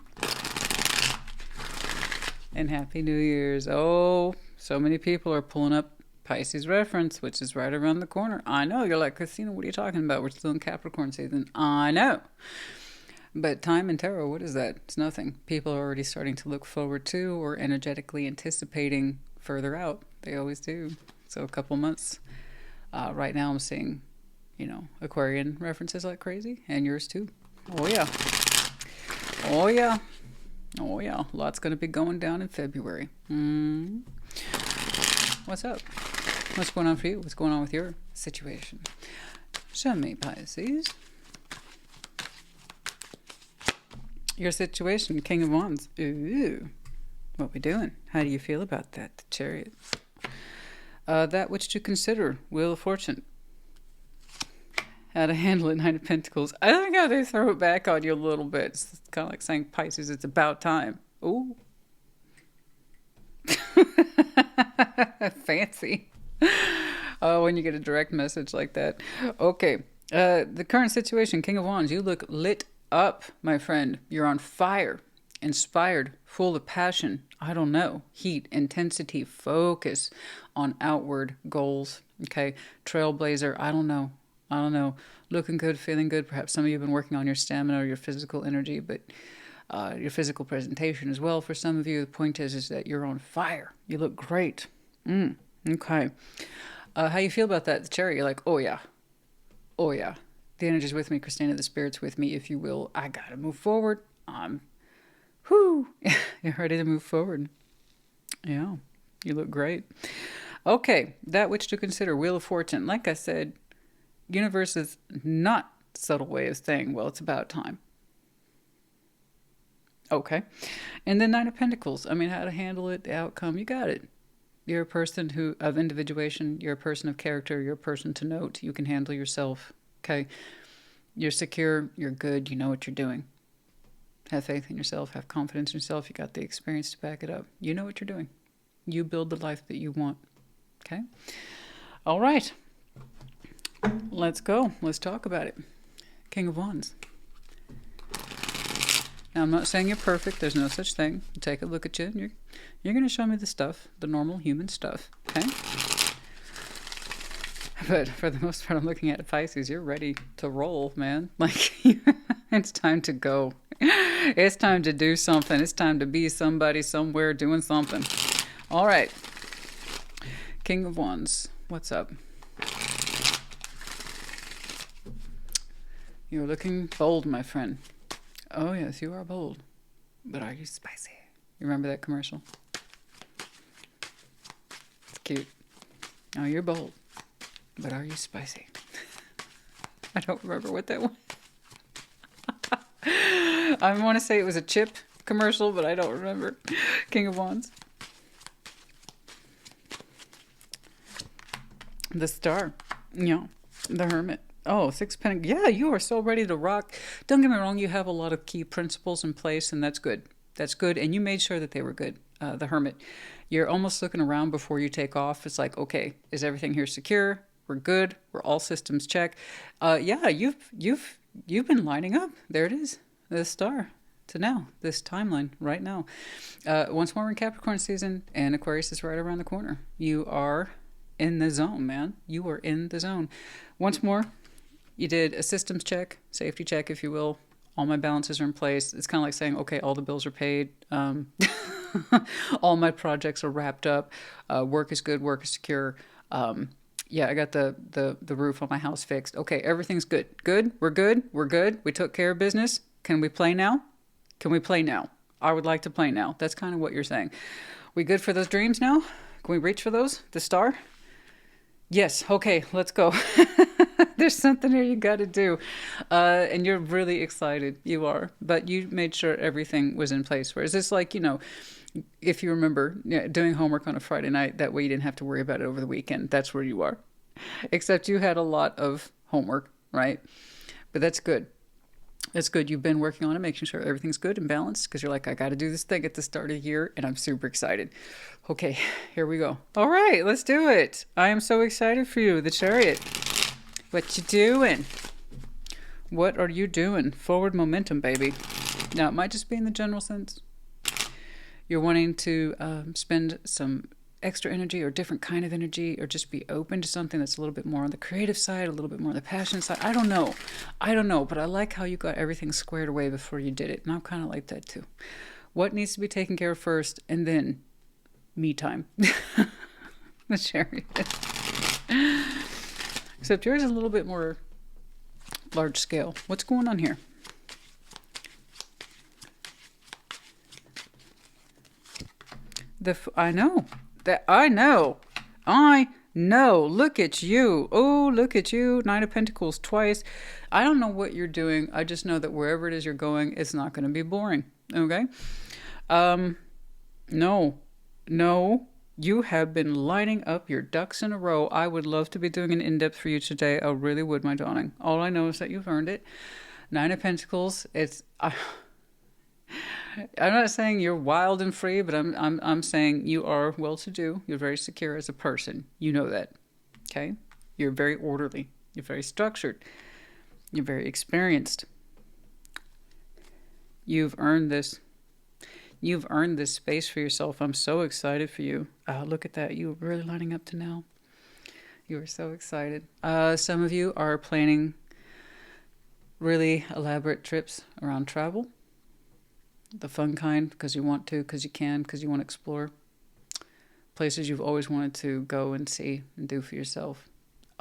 And Happy New Year's. Oh, so many people are pulling up Pisces reference, which is right around the corner. I know. You're like, Christina, what are you talking about? We're still in Capricorn season. I know. But time in tarot, what is that? It's nothing. People are already starting to look forward to or energetically anticipating further out. They always do. So a couple months. Right now I'm seeing, Aquarian references like crazy. And yours too. Oh, yeah. Oh, yeah. Oh, yeah. Lots going to be going down in February. What's up? What's going on for you? What's going on with your situation? Show me, Pisces. Your situation, King of Wands. Ooh. What we doing? How do you feel about that? The Chariot. That which to consider. Wheel of Fortune. How to handle it. Nine of Pentacles. I think how they throw it back on you a little bit. It's kind of like saying, Pisces, it's about time. Ooh. Fancy. Oh, when you get a direct message like that. Okay. The current situation, King of Wands. You look lit up, my friend. You're on fire. Inspired. Full of passion. I don't know. Heat. Intensity. Focus on outward goals. Okay. Trailblazer. I don't know. Looking good, feeling good. Perhaps some of you have been working on your stamina or your physical energy, but your physical presentation as well. For some of you, the point is that you're on fire. You look great. Okay. How you feel about that? The Chariot, you're like, oh yeah. Oh yeah. The energy's with me, Christina. The spirit's with me, if you will. I gotta move forward. You're ready to move forward. Yeah. You look great. Okay. That which to consider. Wheel of Fortune. Like I said, universe is not a subtle way of saying, well, it's about time. Okay. And then Nine of Pentacles. I mean, how to handle it, the outcome. You got it. You're a person of individuation. You're a person of character. You're a person to note. You can handle yourself. Okay. You're secure. You're good. You know what you're doing. Have faith in yourself. Have confidence in yourself. You got the experience to back it up. You know what you're doing. You build the life that you want. Okay. All right. Let's go. Let's talk about it. King of Wands. Now, I'm not saying you're perfect. There's no such thing. Take a look at you. And you're going to show me the stuff, the normal human stuff. Okay? But for the most part, I'm looking at Pisces. You're ready to roll, man. Like, it's time to go. It's time to do something. It's time to be somebody somewhere doing something. All right. King of Wands. What's up? You're looking bold, my friend. Oh, yes, you are bold. But are you spicy? You remember that commercial? It's cute. Oh, you're bold. But are you spicy? I don't remember what that was. I want to say it was a chip commercial, but I don't remember. King of Wands. The Star. Yeah. The Hermit. Oh, Six of Pentacles. Yeah, you are so ready to rock. Don't get me wrong. You have a lot of key principles in place, and that's good. That's good. And you made sure that they were good. The Hermit. You're almost looking around before you take off. It's like, okay, is everything here secure? We're good. We're all systems check. Yeah, you've been lining up. There it is. The Star. To now. This timeline right now. Once more, we're in Capricorn season, and Aquarius is right around the corner. You are in the zone, man. You are in the zone. Once more, you did a systems check, safety check, if you will. All my balances are in place. It's kind of like saying, okay, all the bills are paid. All my projects are wrapped up. Work is good. Work is secure. Yeah, I got the roof on my house fixed. Okay, everything's good. Good? We're good? We're good? We took care of business? Can we play now? Can we play now? I would like to play now. That's kind of what you're saying. We good for those dreams now? Can we reach for those? The Star? Yes. Okay, let's go. There's something here you got to do. And you're really excited. You are. But you made sure everything was in place. Whereas it's like, if you remember doing homework on a Friday night, that way you didn't have to worry about it over the weekend. That's where you are. Except you had a lot of homework, right? But that's good. That's good. You've been working on it, making sure everything's good and balanced, because you're like, I got to do this thing at the start of the year, and I'm super excited. Okay, here we go. All right, let's do it. I am so excited for you, the Chariot. What you doing? What are you doing? Forward momentum, baby. Now, it might just be in the general sense. You're wanting to spend some extra energy or different kind of energy, or just be open to something that's a little bit more on the creative side, a little bit more on the passion side. I don't know, but I like how you got everything squared away before you did it. And I'm kind of like that too. What needs to be taken care of first, and then me time. The Chariot. Except yours is a little bit more large scale. What's going on here? I know. Look at you. Oh, look at you. Nine of Pentacles twice. I don't know what you're doing. I just know that wherever it is you're going, it's not going to be boring. Okay? No. You have been lining up your ducks in a row. I would love to be doing an in-depth for you today. I really would, my darling. All I know is that you've earned it. Nine of Pentacles. I'm not saying you're wild and free, but I'm saying you are well-to-do. You're very secure as a person. You know that. Okay? You're very orderly. You're very structured. You're very experienced. You've earned this. You've earned this space for yourself. I'm so excited for you. Look at that. You're really lining up to now. You are so excited. Some of you are planning really elaborate trips around travel. The fun kind, because you want to, because you can, because you want to explore. Places you've always wanted to go and see and do for yourself.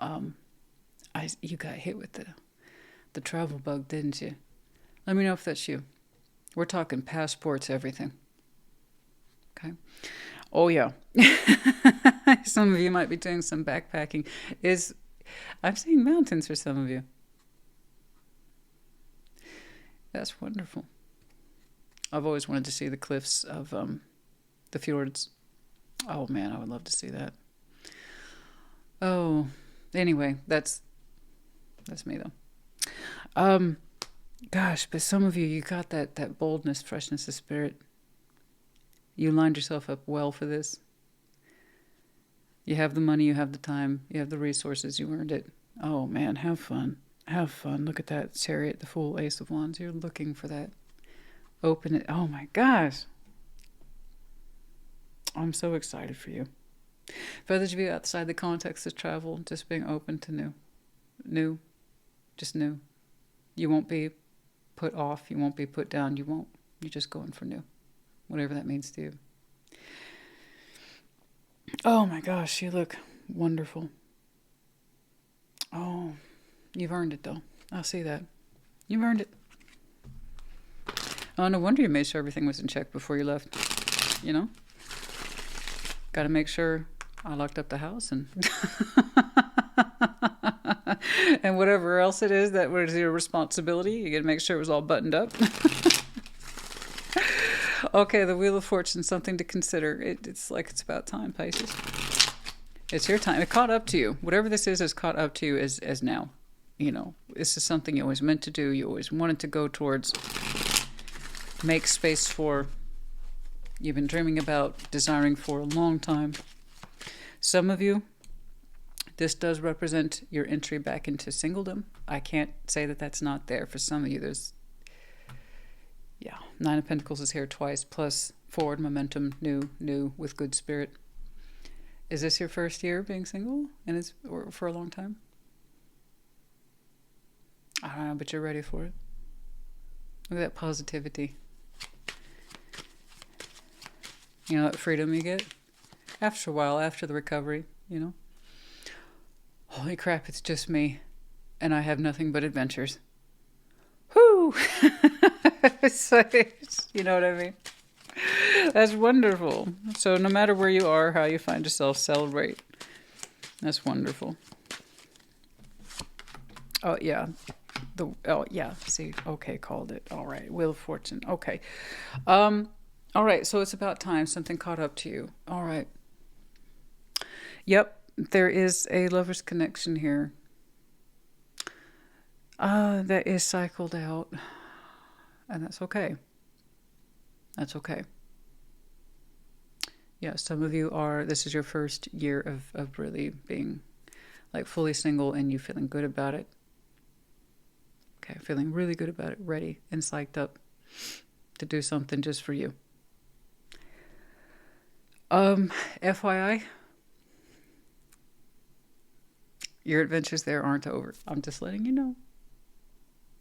You got hit with the travel bug, didn't you? Let me know if that's you. We're talking passports, everything. Okay. Oh, yeah. Some of you might be doing some backpacking. I'm seeing mountains for some of you. That's wonderful. I've always wanted to see the cliffs of the fjords. Oh, man, I would love to see that. Oh, anyway, that's me, though. Gosh, but some of you got that boldness, freshness of spirit. You lined yourself up well for this. You have the money, you have the time, you have the resources, you earned it. Oh, man, have fun. Have fun. Look at that Chariot, the Fool, Ace of Wands. You're looking for that. Open it. Oh, my gosh. I'm so excited for you. For others of you outside the context of travel, just being open to new. New. Just new. You won't be put off. You won't be put down. You're just going for new. Whatever that means to you. Oh my gosh, you look wonderful. Oh, you've earned it though. I'll see that. You've earned it. Oh, no wonder you made sure everything was in check before you left. You know? Got to make sure I locked up the house and and whatever else it is that was your responsibility. You got to make sure it was all buttoned up. Okay, the Wheel of Fortune, something to consider. It's like it's about time, Pisces. It's your time. It caught up to you. Whatever this is caught up to you as now. You know, this is something you always meant to do. You always wanted to go towards. Make space for. You've been dreaming about, desiring for a long time. Some of you, this does represent your entry back into singledom. I can't say that that's not there. For some of you, there's, yeah, Nine of Pentacles is here twice, plus forward momentum, new, with good spirit. Is this your first year being single, or for a long time? I don't know, but you're ready for it. Look at that positivity. You know, that freedom you get after a while, after the recovery, you know. Holy crap, it's just me, and I have nothing but adventures. Whoo! You know what I mean? That's wonderful. So no matter where you are, how you find yourself, celebrate. That's wonderful. Oh, yeah. See, okay, called it. All right, Wheel of Fortune. Okay. All right, so it's about time. Something caught up to you. All right. Yep, there is a lover's connection here. That is cycled out. And that's okay. That's okay. Yeah, some of you this is your first year of really being like fully single and you feeling good about it. Okay, feeling really good about it, ready and psyched up to do something just for you. FYI, your adventures there aren't over. I'm just letting you know.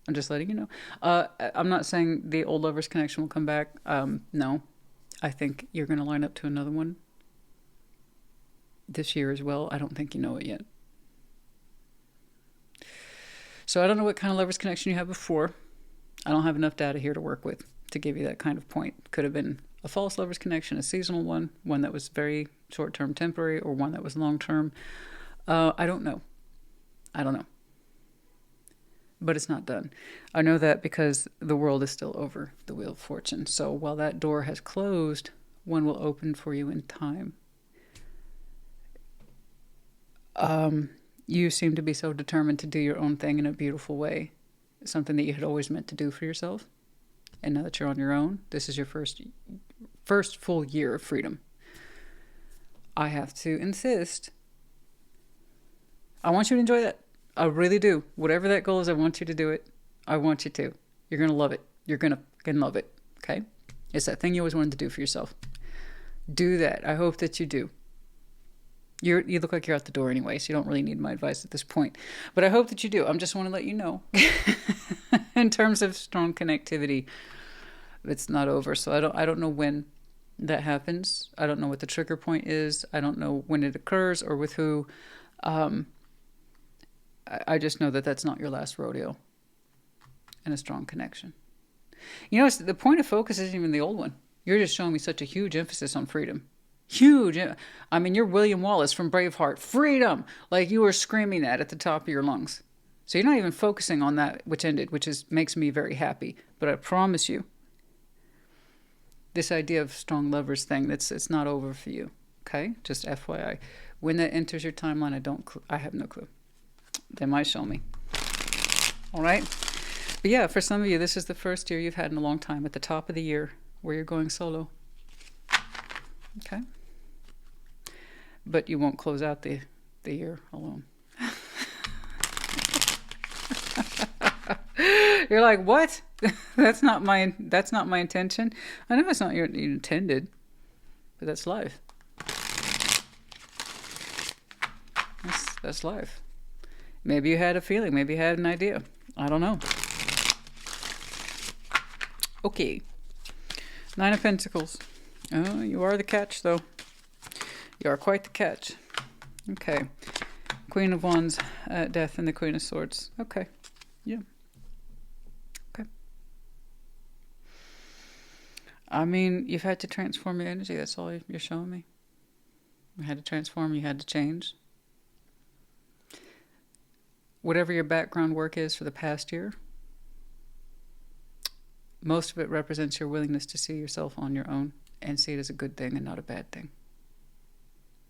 I'm not saying the old lover's connection will come back. No. I think you're going to line up to another one this year as well. I don't think you know it yet. So I don't know what kind of lover's connection you had before. I don't have enough data here to work with to give you that kind of point. Could have been a false lover's connection, a seasonal one that was very short-term temporary, or one that was long-term. I don't know. But it's not done. I know that because the world is still over the Wheel of Fortune. So while that door has closed, one will open for you in time. You seem to be so determined to do your own thing in a beautiful way. Something that you had always meant to do for yourself. And now that you're on your own, this is your first full year of freedom. I have to insist. I want you to enjoy that. I really do. Whatever that goal is, I want you to do it. I want you to. You're going to love it. You're going to fucking love it. Okay? It's that thing you always wanted to do for yourself. Do that. I hope that you do. You look like you're out the door anyway, so you don't really need my advice at this point. But I hope that you do. I just want to let you know. In terms of strong connectivity, It's not over. So I don't know when that happens. I don't know what the trigger point is. I don't know when it occurs or with who. I just know that that's not your last rodeo and a strong connection. You know, the point of focus isn't even the old one. You're just showing me such a huge emphasis on freedom. Huge. I mean, you're William Wallace from Braveheart. Freedom! Like you were screaming that at the top of your lungs. So you're not even focusing on that which ended, which makes me very happy. But I promise you, this idea of strong lovers thing, it's not over for you. Okay? Just FYI. When that enters your timeline, I have no clue. They might show me. All right? But yeah, for some of you, this is the first year you've had in a long time, at the top of the year, where you're going solo. Okay? But you won't close out the year alone. You're like, what? That's not my intention. I know it's not your intended, but that's life. That's life. Maybe you had a feeling, maybe you had an idea. I don't know. Okay. 9 of Pentacles. Oh, you are the catch, though. You are quite the catch. Okay. Queen of Wands, Death, and the Queen of Swords. Okay. Yeah. Okay. I mean, you've had to transform your energy. That's all you're showing me. You had to transform. You had to change. Whatever your background work is for the past year, most of it represents your willingness to see yourself on your own and see it as a good thing and not a bad thing.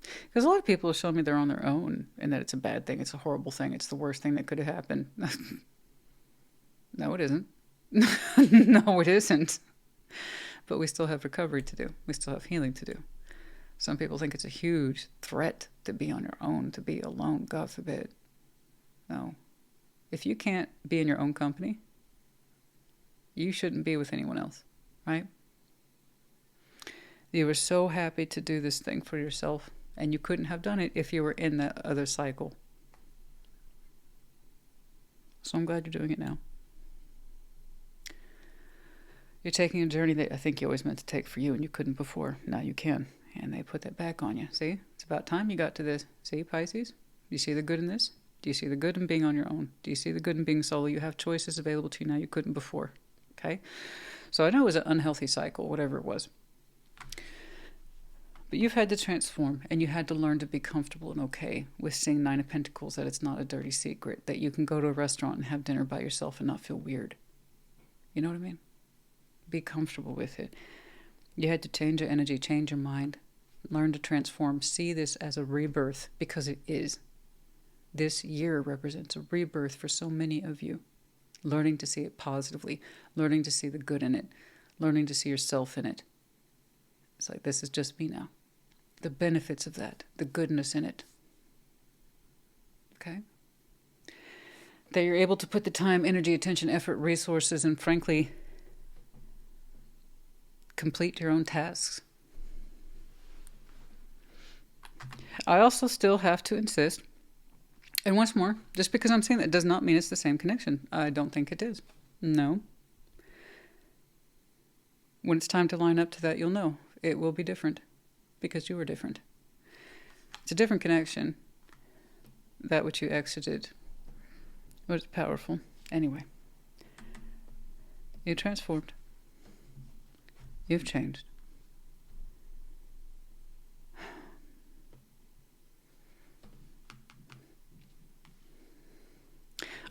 Because a lot of people have shown me they're on their own and that it's a bad thing, it's a horrible thing, it's the worst thing that could have happened. No, it isn't. No, it isn't. But we still have recovery to do. We still have healing to do. Some people think it's a huge threat to be on your own, to be alone, God forbid. No. If you can't be in your own company, you shouldn't be with anyone else, right? You were so happy to do this thing for yourself, and you couldn't have done it if you were in that other cycle. So I'm glad you're doing it now. You're taking a journey that I think you always meant to take for you, and you couldn't before. Now you can, and they put that back on you. See? It's about time you got to this. See, Pisces? Do you see the good in this? Do you see the good in being on your own? Do you see the good in being solo? You have choices available to you now you couldn't before. Okay? So I know it was an unhealthy cycle, whatever it was. But you've had to transform, and you had to learn to be comfortable and okay with seeing 9 of Pentacles, that it's not a dirty secret, that you can go to a restaurant and have dinner by yourself and not feel weird. You know what I mean? Be comfortable with it. You had to change your energy, change your mind, learn to transform, see this as a rebirth, because it is. This year represents a rebirth for so many of you. Learning to see it positively, learning to see the good in it, learning to see yourself in it. It's like, this is just me now. The benefits of that, the goodness in it. Okay? That you're able to put the time, energy, attention, effort, resources, and frankly, complete your own tasks. I also still have to insist, and once more, just because I'm saying that does not mean it's the same connection. I don't think it is. No. When it's time to line up to that, you'll know. It will be different because you were different. It's a different connection. That which you exited was powerful. Anyway, you transformed. You've changed.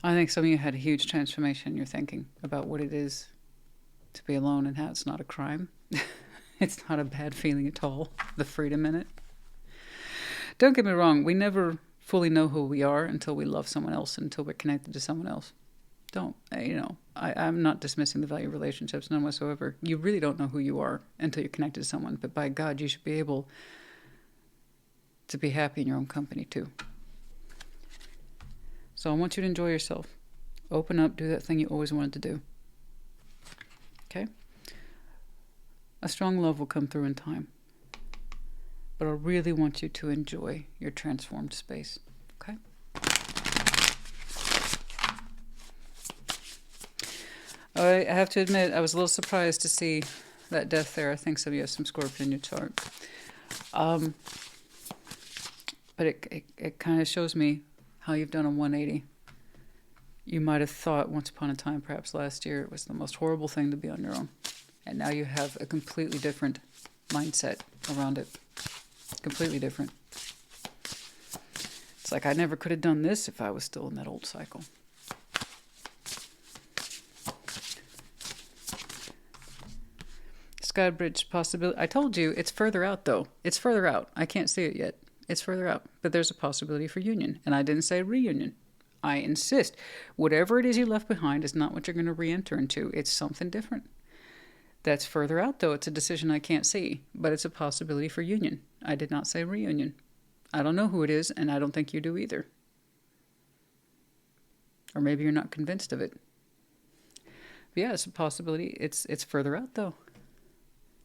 I think some of you had a huge transformation in your thinking about what it is to be alone and how it's not a crime. It's not a bad feeling at all, the freedom in it. Don't get me wrong, we never fully know who we are until we love someone else, until we're connected to someone else. I'm not dismissing the value of relationships, none whatsoever. You really don't know who you are until you're connected to someone, but by God, you should be able to be happy in your own company too. So I want you to enjoy yourself. Open up, do that thing you always wanted to do. Okay? A strong love will come through in time. But I really want you to enjoy your transformed space. Okay? I have to admit, I was a little surprised to see that death there. I think some you have some Scorpio in your chart. But it kind of shows me how you've done a 180. You might have thought once upon a time, perhaps last year, it was the most horrible thing to be on your own. And now you have a completely different mindset around it. Completely different. It's like I never could have done this if I was still in that old cycle. Sky Bridge possibility. I told you it's further out, though. It's further out. I can't see it yet. It's further out. But there's a possibility for union. And I didn't say reunion. I insist. Whatever it is you left behind is not what you're going to re-enter into. It's something different. That's further out, though. It's a decision I can't see. But it's a possibility for union. I did not say reunion. I don't know who it is, and I don't think you do either. Or maybe you're not convinced of it. But yeah, it's a possibility. It's further out, though.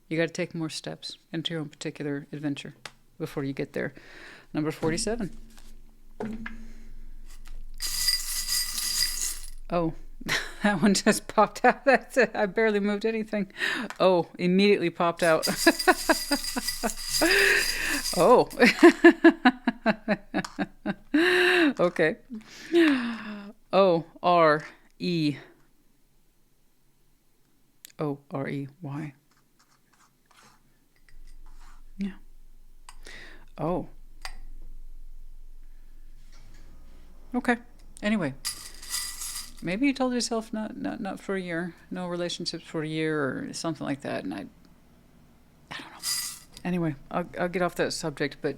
You got to take more steps into your own particular adventure before you get there. Number 47. Oh, that one just popped out. That's it. I barely moved anything. Oh, immediately popped out. Oh. Okay. O-R-E. O-R-E-Y. Yeah. Oh. Okay. Anyway. Maybe you told yourself not for a year. No relationships for a year or something like that. And I don't know. Anyway, I'll get off that subject, but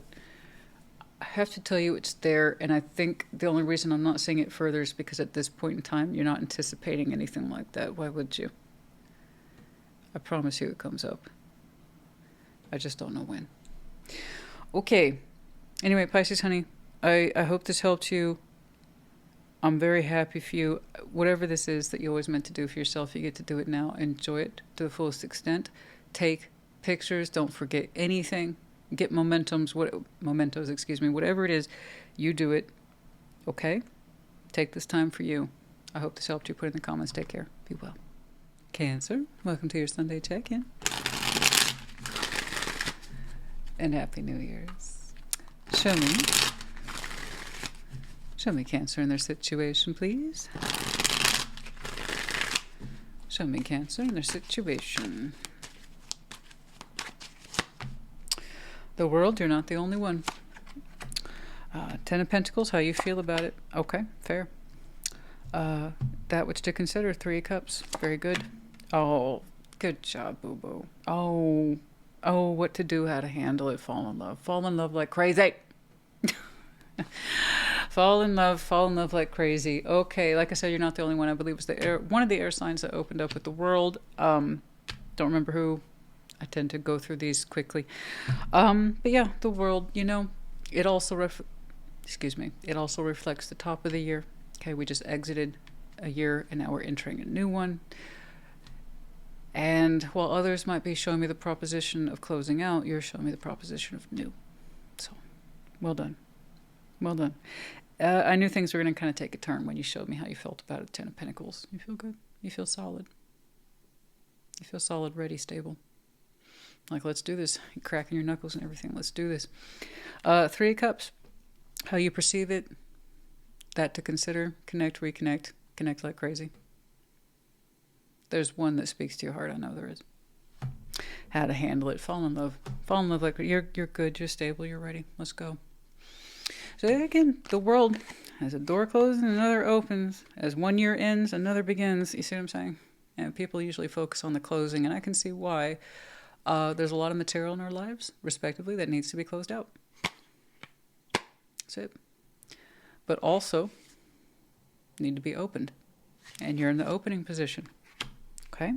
I have to tell you it's there. And I think the only reason I'm not seeing it further is because at this point in time, you're not anticipating anything like that. Why would you? I promise you it comes up. I just don't know when. Okay. Anyway, Pisces, honey, I hope this helped you. I'm very happy for you. Whatever this is that you always meant to do for yourself, you get to do it now. Enjoy it to the fullest extent. Take pictures. Don't forget anything. Get mementos, whatever it is, you do it. Okay? Take this time for you. I hope this helped you. Put it in the comments. Take care. Be well. Cancer, welcome to your Sunday check-in. And Happy New Year's. Show me Cancer and their situation, please. Show me Cancer and their situation. The World, you're not the only one. Ten of Pentacles, how you feel about it? Okay, fair. That which to consider, Three of Cups. Very good. Oh, good job, boo-boo. Oh, what to do, how to handle it. Fall in love. Fall in love like crazy. Fall in love like crazy. Okay, like I said, you're not the only one. I believe it was one of the air signs that opened up with the World. Don't remember who. I tend to go through these quickly. But yeah, the World, it also reflects the top of the year. Okay, we just exited a year and now we're entering a new one. And while others might be showing me the proposition of closing out, you're showing me the proposition of new. So, well done. Well done. I knew things were going to kind of take a turn when you showed me how you felt about it. Ten of Pentacles. You feel good. You feel solid. You feel solid, ready, stable. Like, let's do this. You're cracking your knuckles and everything. Let's do this. Three of Cups. How you perceive it. That to consider. Connect, reconnect. Connect like crazy. There's one that speaks to your heart. I know there is. How to handle it. Fall in love. Fall in love like you're good. You're stable. You're ready. Let's go. So again, the World, as a door closes and another opens, as 1 year ends, another begins. You see what I'm saying? And people usually focus on the closing, and I can see why. There's a lot of material in our lives, respectively, that needs to be closed out. That's it. But also need to be opened. And you're in the opening position. Okay?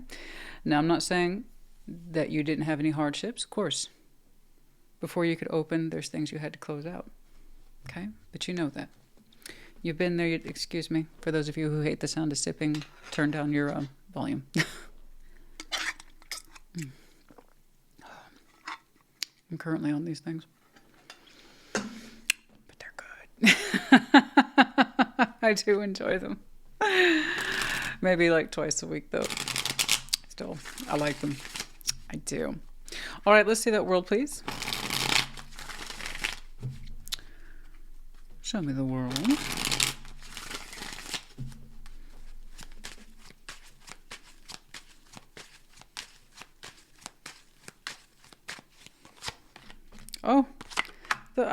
Now, I'm not saying that you didn't have any hardships. Of course. Before you could open, there's things you had to close out. Okay? But you know that. You've been there. Excuse me. For those of you who hate the sound of sipping, turn down your volume. I'm currently on these things. But they're good. I do enjoy them. Maybe like twice a week, though. Still, I like them. I do. All right, let's see that world, please. Show me the world.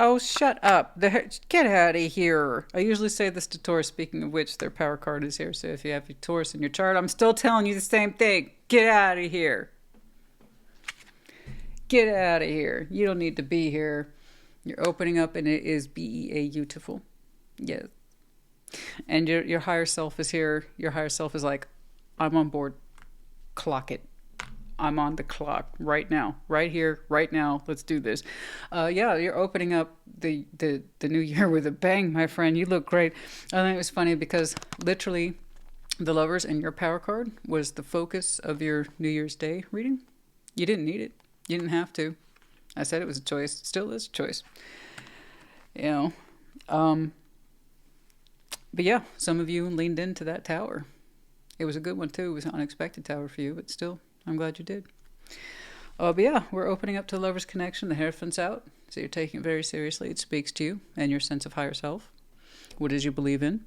Oh, shut up. Get out of here. I usually say this to Taurus, speaking of which, their power card is here. So if you have your Taurus in your chart, I'm still telling you the same thing. Get out of here. Get out of here. You don't need to be here. You're opening up, and it is beautiful. Yes. And your higher self is here. Your higher self is like, I'm on board. Clock it. I'm on the clock right now, right here, right now. Let's do this. Yeah, you're opening up the new year with a bang, my friend. You look great. I think it was funny because literally the Lovers in your power card was the focus of your New Year's Day reading. You didn't need it. You didn't have to. I said it was a choice. It still is a choice. You know. But yeah, some of you leaned into that tower. It was a good one too. It was an unexpected tower for you, but still, I'm glad you did. But yeah, we're opening up to the Lover's connection. The Hierophant's out. So you're taking it very seriously. It speaks to you and your sense of higher self. What is you believe in?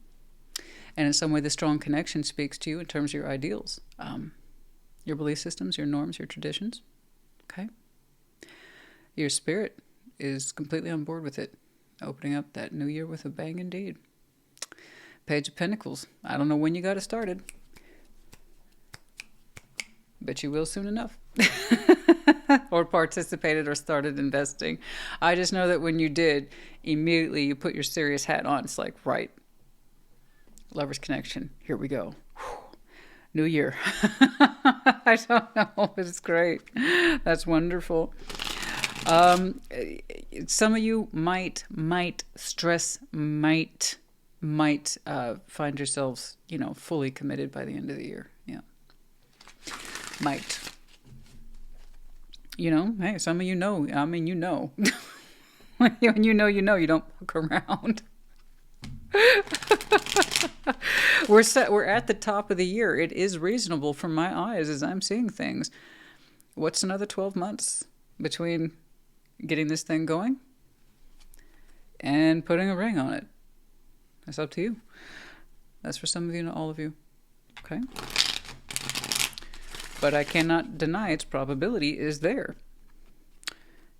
And in some way, the strong connection speaks to you in terms of your ideals. Your belief systems, your norms, your traditions. Okay? Your spirit is completely on board with it. Opening up that new year with a bang indeed. Page of Pentacles. I don't know when you got it started. But you will soon enough. Or participated or started investing. I just know that when you did, immediately you put your serious hat on. It's like, right. Lover's connection. Here we go. Whew. New year. I don't know, but it's great. That's wonderful. Some of you might stress, might find yourselves, fully committed by the end of the year. Yeah. Might. Hey, some of you know. I mean, you know. When you know, you don't fuck around. We're at the top of the year. It is reasonable from my eyes as I'm seeing things. What's another 12 months between getting this thing going and putting a ring on it? That's up to you. That's for some of you, not all of you. Okay? But I cannot deny its probability is there.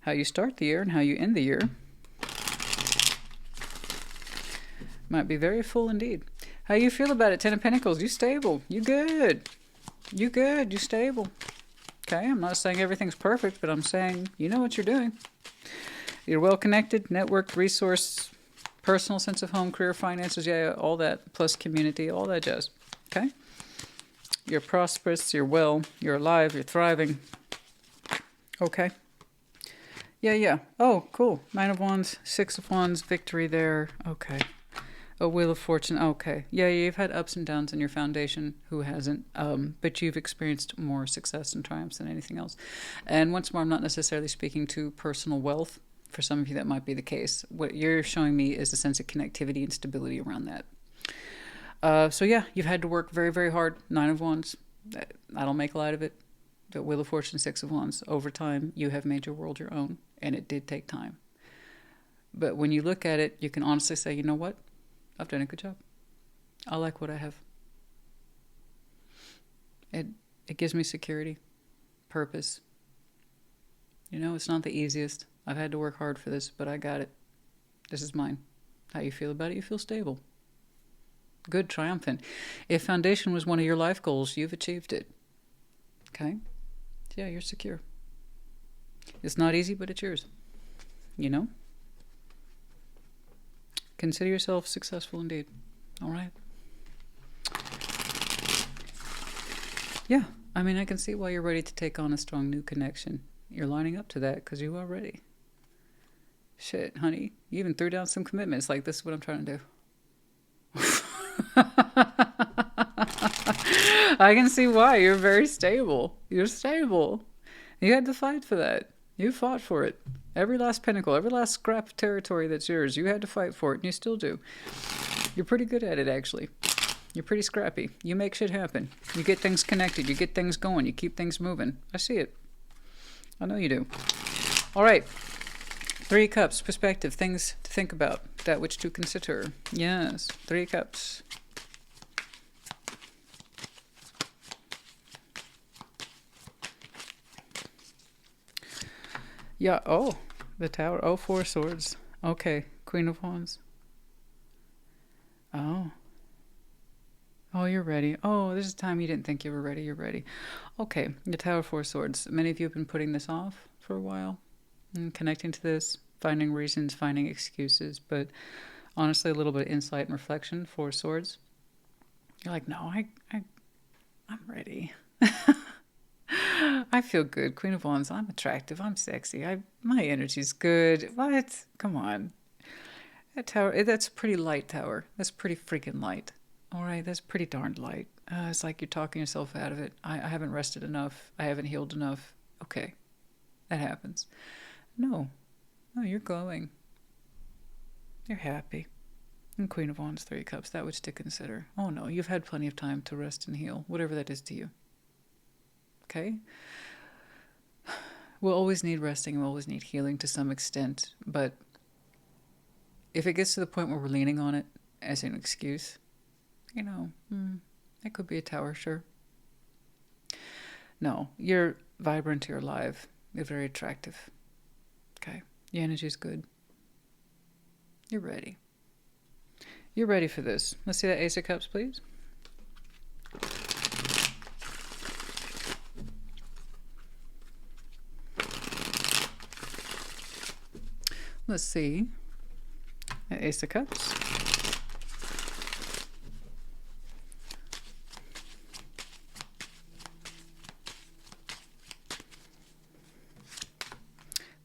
How you start the year and how you end the year might be very full indeed. How you feel about it? 10 of Pentacles. You stable. You good. You good. You stable. Okay? I'm not saying everything's perfect, but I'm saying you know what you're doing. You're well connected, networked, resource, personal sense of home, career, finances, yeah, all that, plus community, all that jazz. Okay? You're prosperous, you're well, you're alive, you're thriving. Okay. Yeah. Oh, cool. 9 of Wands, 6 of Wands, victory there. Okay. A Wheel of Fortune. Okay. Yeah, you've had ups and downs in your foundation. Who hasn't? But you've experienced more success and triumphs than anything else. And once more, I'm not necessarily speaking to personal wealth. For some of you, that might be the case. What you're showing me is a sense of connectivity and stability around that. So yeah, you've had to work very, very hard. 9 of Wands. I don't make light of it. The Wheel of Fortune, 6 of Wands. Over time, you have made your world your own. And it did take time. But when you look at it, you can honestly say, you know what? I've done a good job. I like what I have. It gives me security, purpose. It's not the easiest. I've had to work hard for this, but I got it. This is mine. How you feel about it? You feel stable. Good, triumphant. If foundation was one of your life goals, you've achieved it. Okay? Yeah, you're secure. It's not easy, but it's yours. Consider yourself successful indeed. All right? Yeah, I can see why you're ready to take on a strong new connection. You're lining up to that because you are ready. Shit, honey. You even threw down some commitments. Like, this is what I'm trying to do. I can see why. You're very stable. You're stable. You had to fight for that. You fought for it. Every last pinnacle, every last scrap of territory that's yours, you had to fight for it, and you still do. You're pretty good at it, actually. You're pretty scrappy. You make shit happen. You get things connected. You get things going. You keep things moving. I see it. I know you do. All right. 3 cups, perspective, things to think about, that which to consider. Yes, 3 cups. Yeah, oh, the Tower. Oh, 4 swords. Okay, Queen of Wands. Oh. Oh, you're ready. Oh, this is time you didn't think you were ready. You're ready. Okay, the Tower, 4 swords. Many of you have been putting this off for a while. And connecting to this, finding reasons, finding excuses. But honestly, a little bit of insight and reflection, 4 swords. You're like, no, I'm ready. I feel good. Queen of Wands, I'm attractive. I'm sexy. My energy's good. What? Come on. That tower, that's a pretty light tower. That's pretty freaking light. All right, that's pretty darned light. It's like you're talking yourself out of it. I haven't rested enough. I haven't healed enough. Okay, that happens. No, you're glowing. You're happy. And Queen of Wands, 3 cups, that which to consider. Oh no, you've had plenty of time to rest and heal, whatever that is to you. Okay? We'll always need resting, we'll always need healing to some extent, but if it gets to the point where we're leaning on it as an excuse, you know, that could be a tower, sure. No, you're vibrant, you're alive, you're very attractive. Okay, your energy's good. You're ready. You're ready for this. Let's see that Ace of Cups, please. Let's see. The Ace of Cups.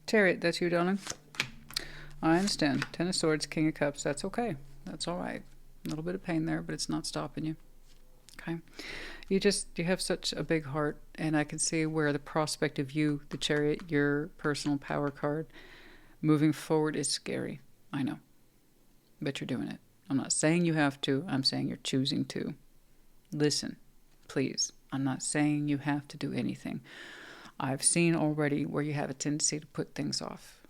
Chariot, that's you, darling. I understand. 10 of Swords, King of Cups, that's okay. That's all right. A little bit of pain there, but it's not stopping you. Okay? You have such a big heart, and I can see where the prospect of you, the Chariot, your personal power card, moving forward is scary. I know. But you're doing it. I'm not saying you have to. I'm saying you're choosing to. Listen, please. I'm not saying you have to do anything. I've seen already where you have a tendency to put things off.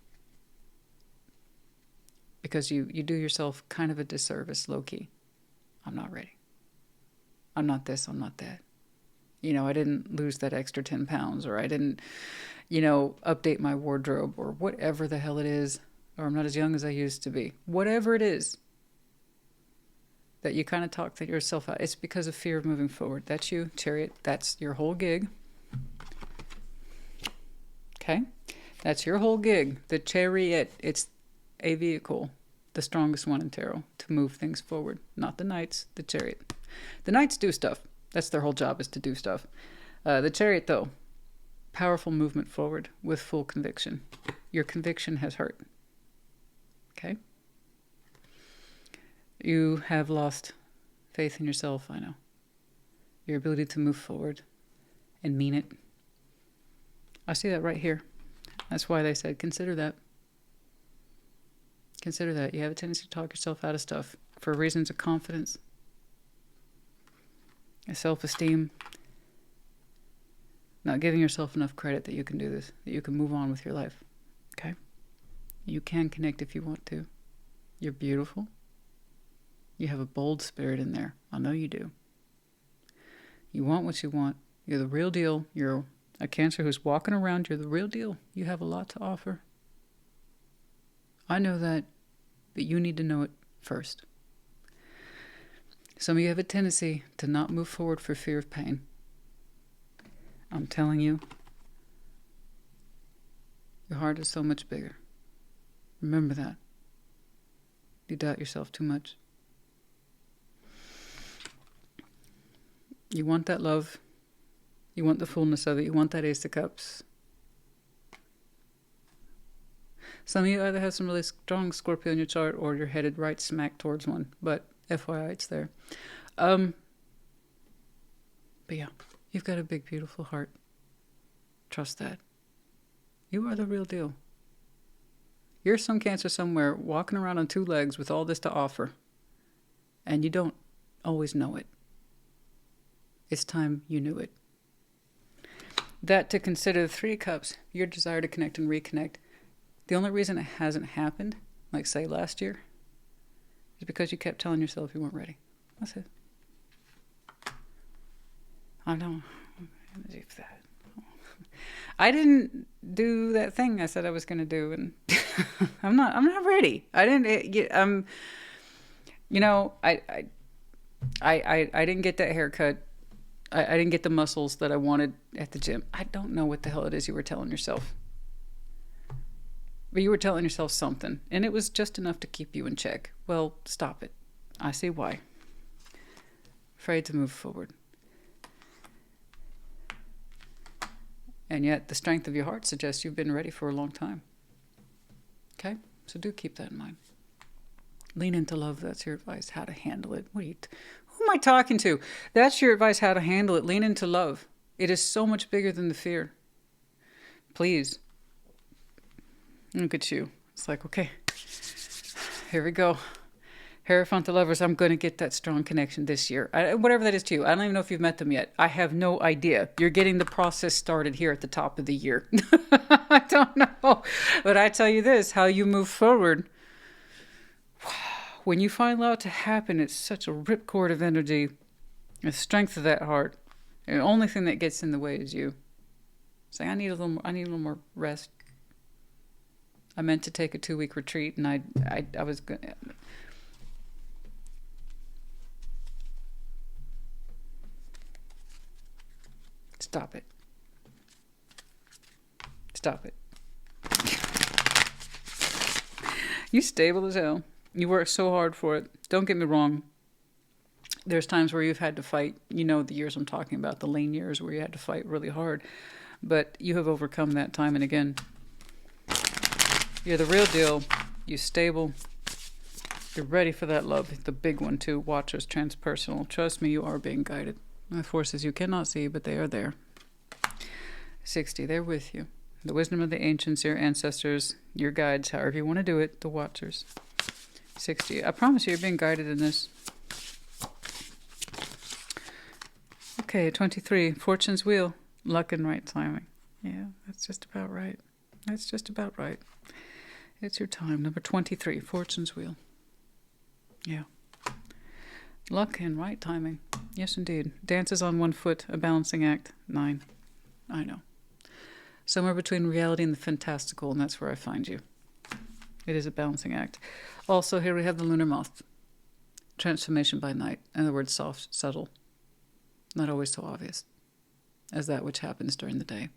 Because you do yourself kind of a disservice, low-key. I'm not ready. I'm not this, I'm not that. You know, I didn't lose that extra 10 pounds, or I didn't, update my wardrobe, or whatever the hell it is, or I'm not as young as I used to be. Whatever it is that you kind of talk yourself out, it's because of fear of moving forward. That's you, Chariot. That's your whole gig. Okay? That's your whole gig. The Chariot, it's a vehicle, the strongest one in tarot, to move things forward. Not the Knights, the Chariot. The Knights do stuff. That's their whole job, is to do stuff. The Chariot, though, powerful movement forward with full conviction. Your conviction has hurt. Okay? You have lost faith in yourself, I know. Your ability to move forward and mean it. I see that right here. That's why they said, consider that. Consider that. You have a tendency to talk yourself out of stuff for reasons of confidence, self-esteem, not giving yourself enough credit that you can do this, that you can move on with your life. Okay? You can connect if you want to. You're beautiful. You have a bold spirit in there. I know you do. You want what you want. You're the real deal. You're a Cancer who's walking around. You're the real deal. You have a lot to offer. I know that, but you need to know it first. Some of you have a tendency to not move forward for fear of pain. I'm telling you, your heart is so much bigger. Remember that. You doubt yourself too much. You want that love. You want the fullness of it. You want that Ace of Cups. Some of you either have some really strong Scorpio in your chart, or you're headed right smack towards one. But FYI, it's there. But yeah, you've got a big, beautiful heart. Trust that. You are the real deal. You're some Cancer somewhere walking around on 2 legs with all this to offer. And you don't. always know it. It's time you knew it. That to consider the Three of Cups, your desire to connect and reconnect. The only reason it hasn't happened, like say last year, is because you kept telling yourself you weren't ready. That's it. I know. I didn't do that thing I said I was going to do, and I'm not ready. I didn't. You know, I didn't get that haircut. I didn't get the muscles that I wanted at the gym. I don't know what the hell it is you were telling yourself. But you were telling yourself something, and it was just enough to keep you in check. Well, stop it. I see why. Afraid to move forward. And yet the strength of your heart suggests you've been ready for a long time. Okay? So do keep that in mind. Lean into love. That's your advice. How to handle it. Who am I talking to? That's your advice. How to handle it. Lean into love. It is so much bigger than the fear. Please. Look at you. It's like, okay, here we go. Hierophant the Lovers, I'm going to get that strong connection this year. Whatever that is to you. I don't even know if you've met them yet. I have no idea. You're getting the process started here at the top of the year. I don't know. But I tell you this, how you move forward, when you find love to happen, it's such a ripcord of energy, the strength of that heart. And the only thing that gets in the way is you. Saying, I need a little more rest. I meant to take a 2-week retreat, and I was going to... Stop it. Stop it. You stable as hell. You work so hard for it. Don't get me wrong. There's times where you've had to fight. You know the years I'm talking about, the lean years where you had to fight really hard. But you have overcome that time and again. You're the real deal. You're stable. You're ready for that love. The big one too. Watchers, transpersonal. Trust me, you are being guided. The forces you cannot see, but they are there. 60, they're with you. The wisdom of the ancients, your ancestors, your guides, however you want to do it, the watchers. 60, I promise you, you're being guided in this. Okay, 23, fortune's wheel, luck and right timing. Yeah, that's just about right. That's just about right. It's your time. Number 23, fortune's wheel. Yeah. Luck and right timing. Yes, indeed. Dances on one foot, a balancing act. 9. I know. Somewhere between reality and the fantastical, and that's where I find you. It is a balancing act. Also, here we have the lunar moth. Transformation by night. In other words, soft, subtle. Not always so obvious as that which happens during the day.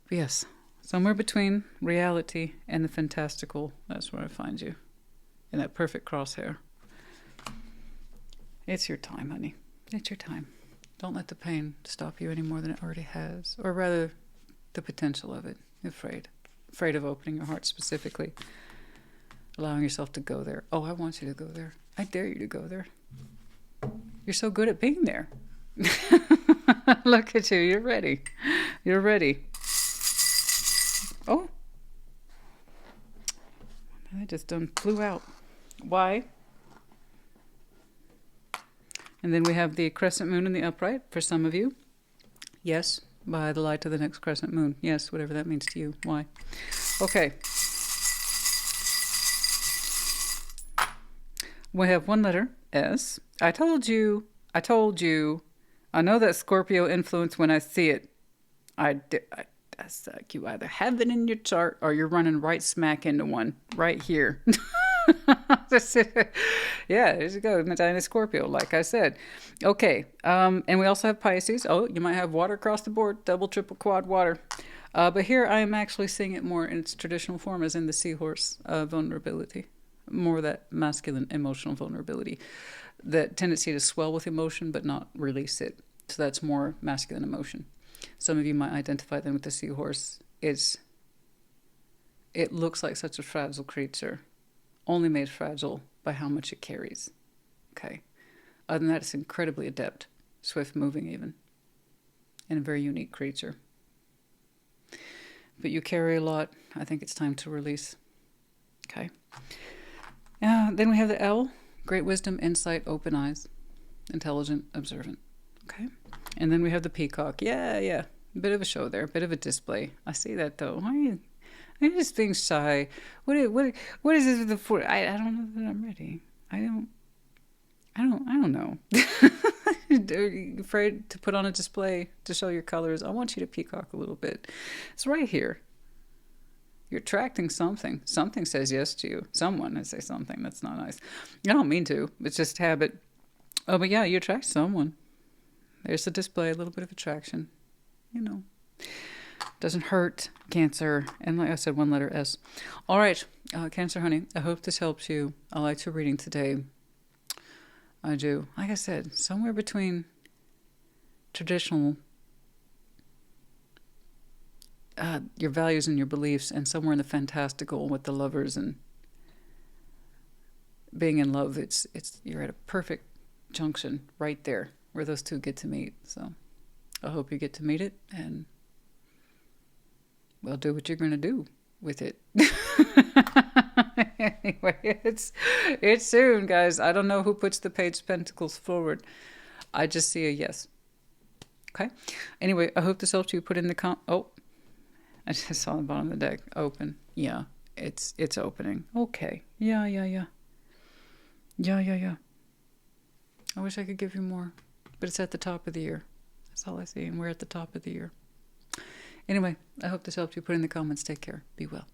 But yes, somewhere between reality and the fantastical, that's where I find you. In that perfect crosshair. It's your time, honey. It's your time. Don't let the pain stop you any more than it already has. Or rather, the potential of it. Afraid. Afraid of opening your heart specifically. Allowing yourself to go there. Oh, I want you to go there. I dare you to go there. You're so good at being there. Look at you. You're ready. You're ready. Oh. I just done flew out. Why? And then we have the crescent moon in the upright for some of you. Yes, by the light of the next crescent moon. Yes, whatever that means to you. Why? Okay. We have one letter, S. I told you. I know that Scorpio influence when I see it. That's like you either have it in your chart or you're running right smack into one right here. Yeah, there you go. Medina Scorpio, like I said. Okay, and we also have Pisces. Oh, you might have water across the board, double, triple, quad water. But here I am actually seeing it more in its traditional form as in the seahorse vulnerability. More that masculine emotional vulnerability. That tendency to swell with emotion but not release it. So that's more masculine emotion. Some of you might identify them with the seahorse. It looks like such a fragile creature. Only made fragile by how much it carries. Okay. Other than that, it's incredibly adept, swift moving even, and a very unique creature. But you carry a lot. I think it's time to release. Okay. Then we have the L, great wisdom, insight, open eyes. intelligent, observant. Okay. And then we have the peacock. Yeah, yeah. A bit of a show there, a bit of a display. I see that though. Why are you just being shy? What is this with the four? I don't know that I'm ready. I don't know. Are you afraid to put on a display to show your colors? I want you to peacock a little bit. It's right here. You're attracting something. Something says yes to you. Someone, I say something. That's not nice. I don't mean to. It's just habit. Oh, but yeah, you attract someone. There's the display, a little bit of attraction. You know. Doesn't hurt. Cancer. And like I said, one letter S. All right. Cancer, honey. I hope this helps you. I liked your reading today. I do. Like I said, somewhere between traditional, your values and your beliefs, and somewhere in the fantastical with the lovers and being in love. You're at a perfect junction right there where those two get to meet. So I hope you get to meet it, and well, do what you're going to do with it. Anyway, it's soon, guys. I don't know who puts the Page of Pentacles forward. I just see a yes. Okay. Anyway, I hope this helps you. Put in the oh, I just saw the bottom of the deck open. Yeah, it's opening. Okay. Yeah. I wish I could give you more, but it's at the top of the year. That's all I see, and we're at the top of the year. Anyway, I hope this helped you. Put in the comments. Take care. Be well.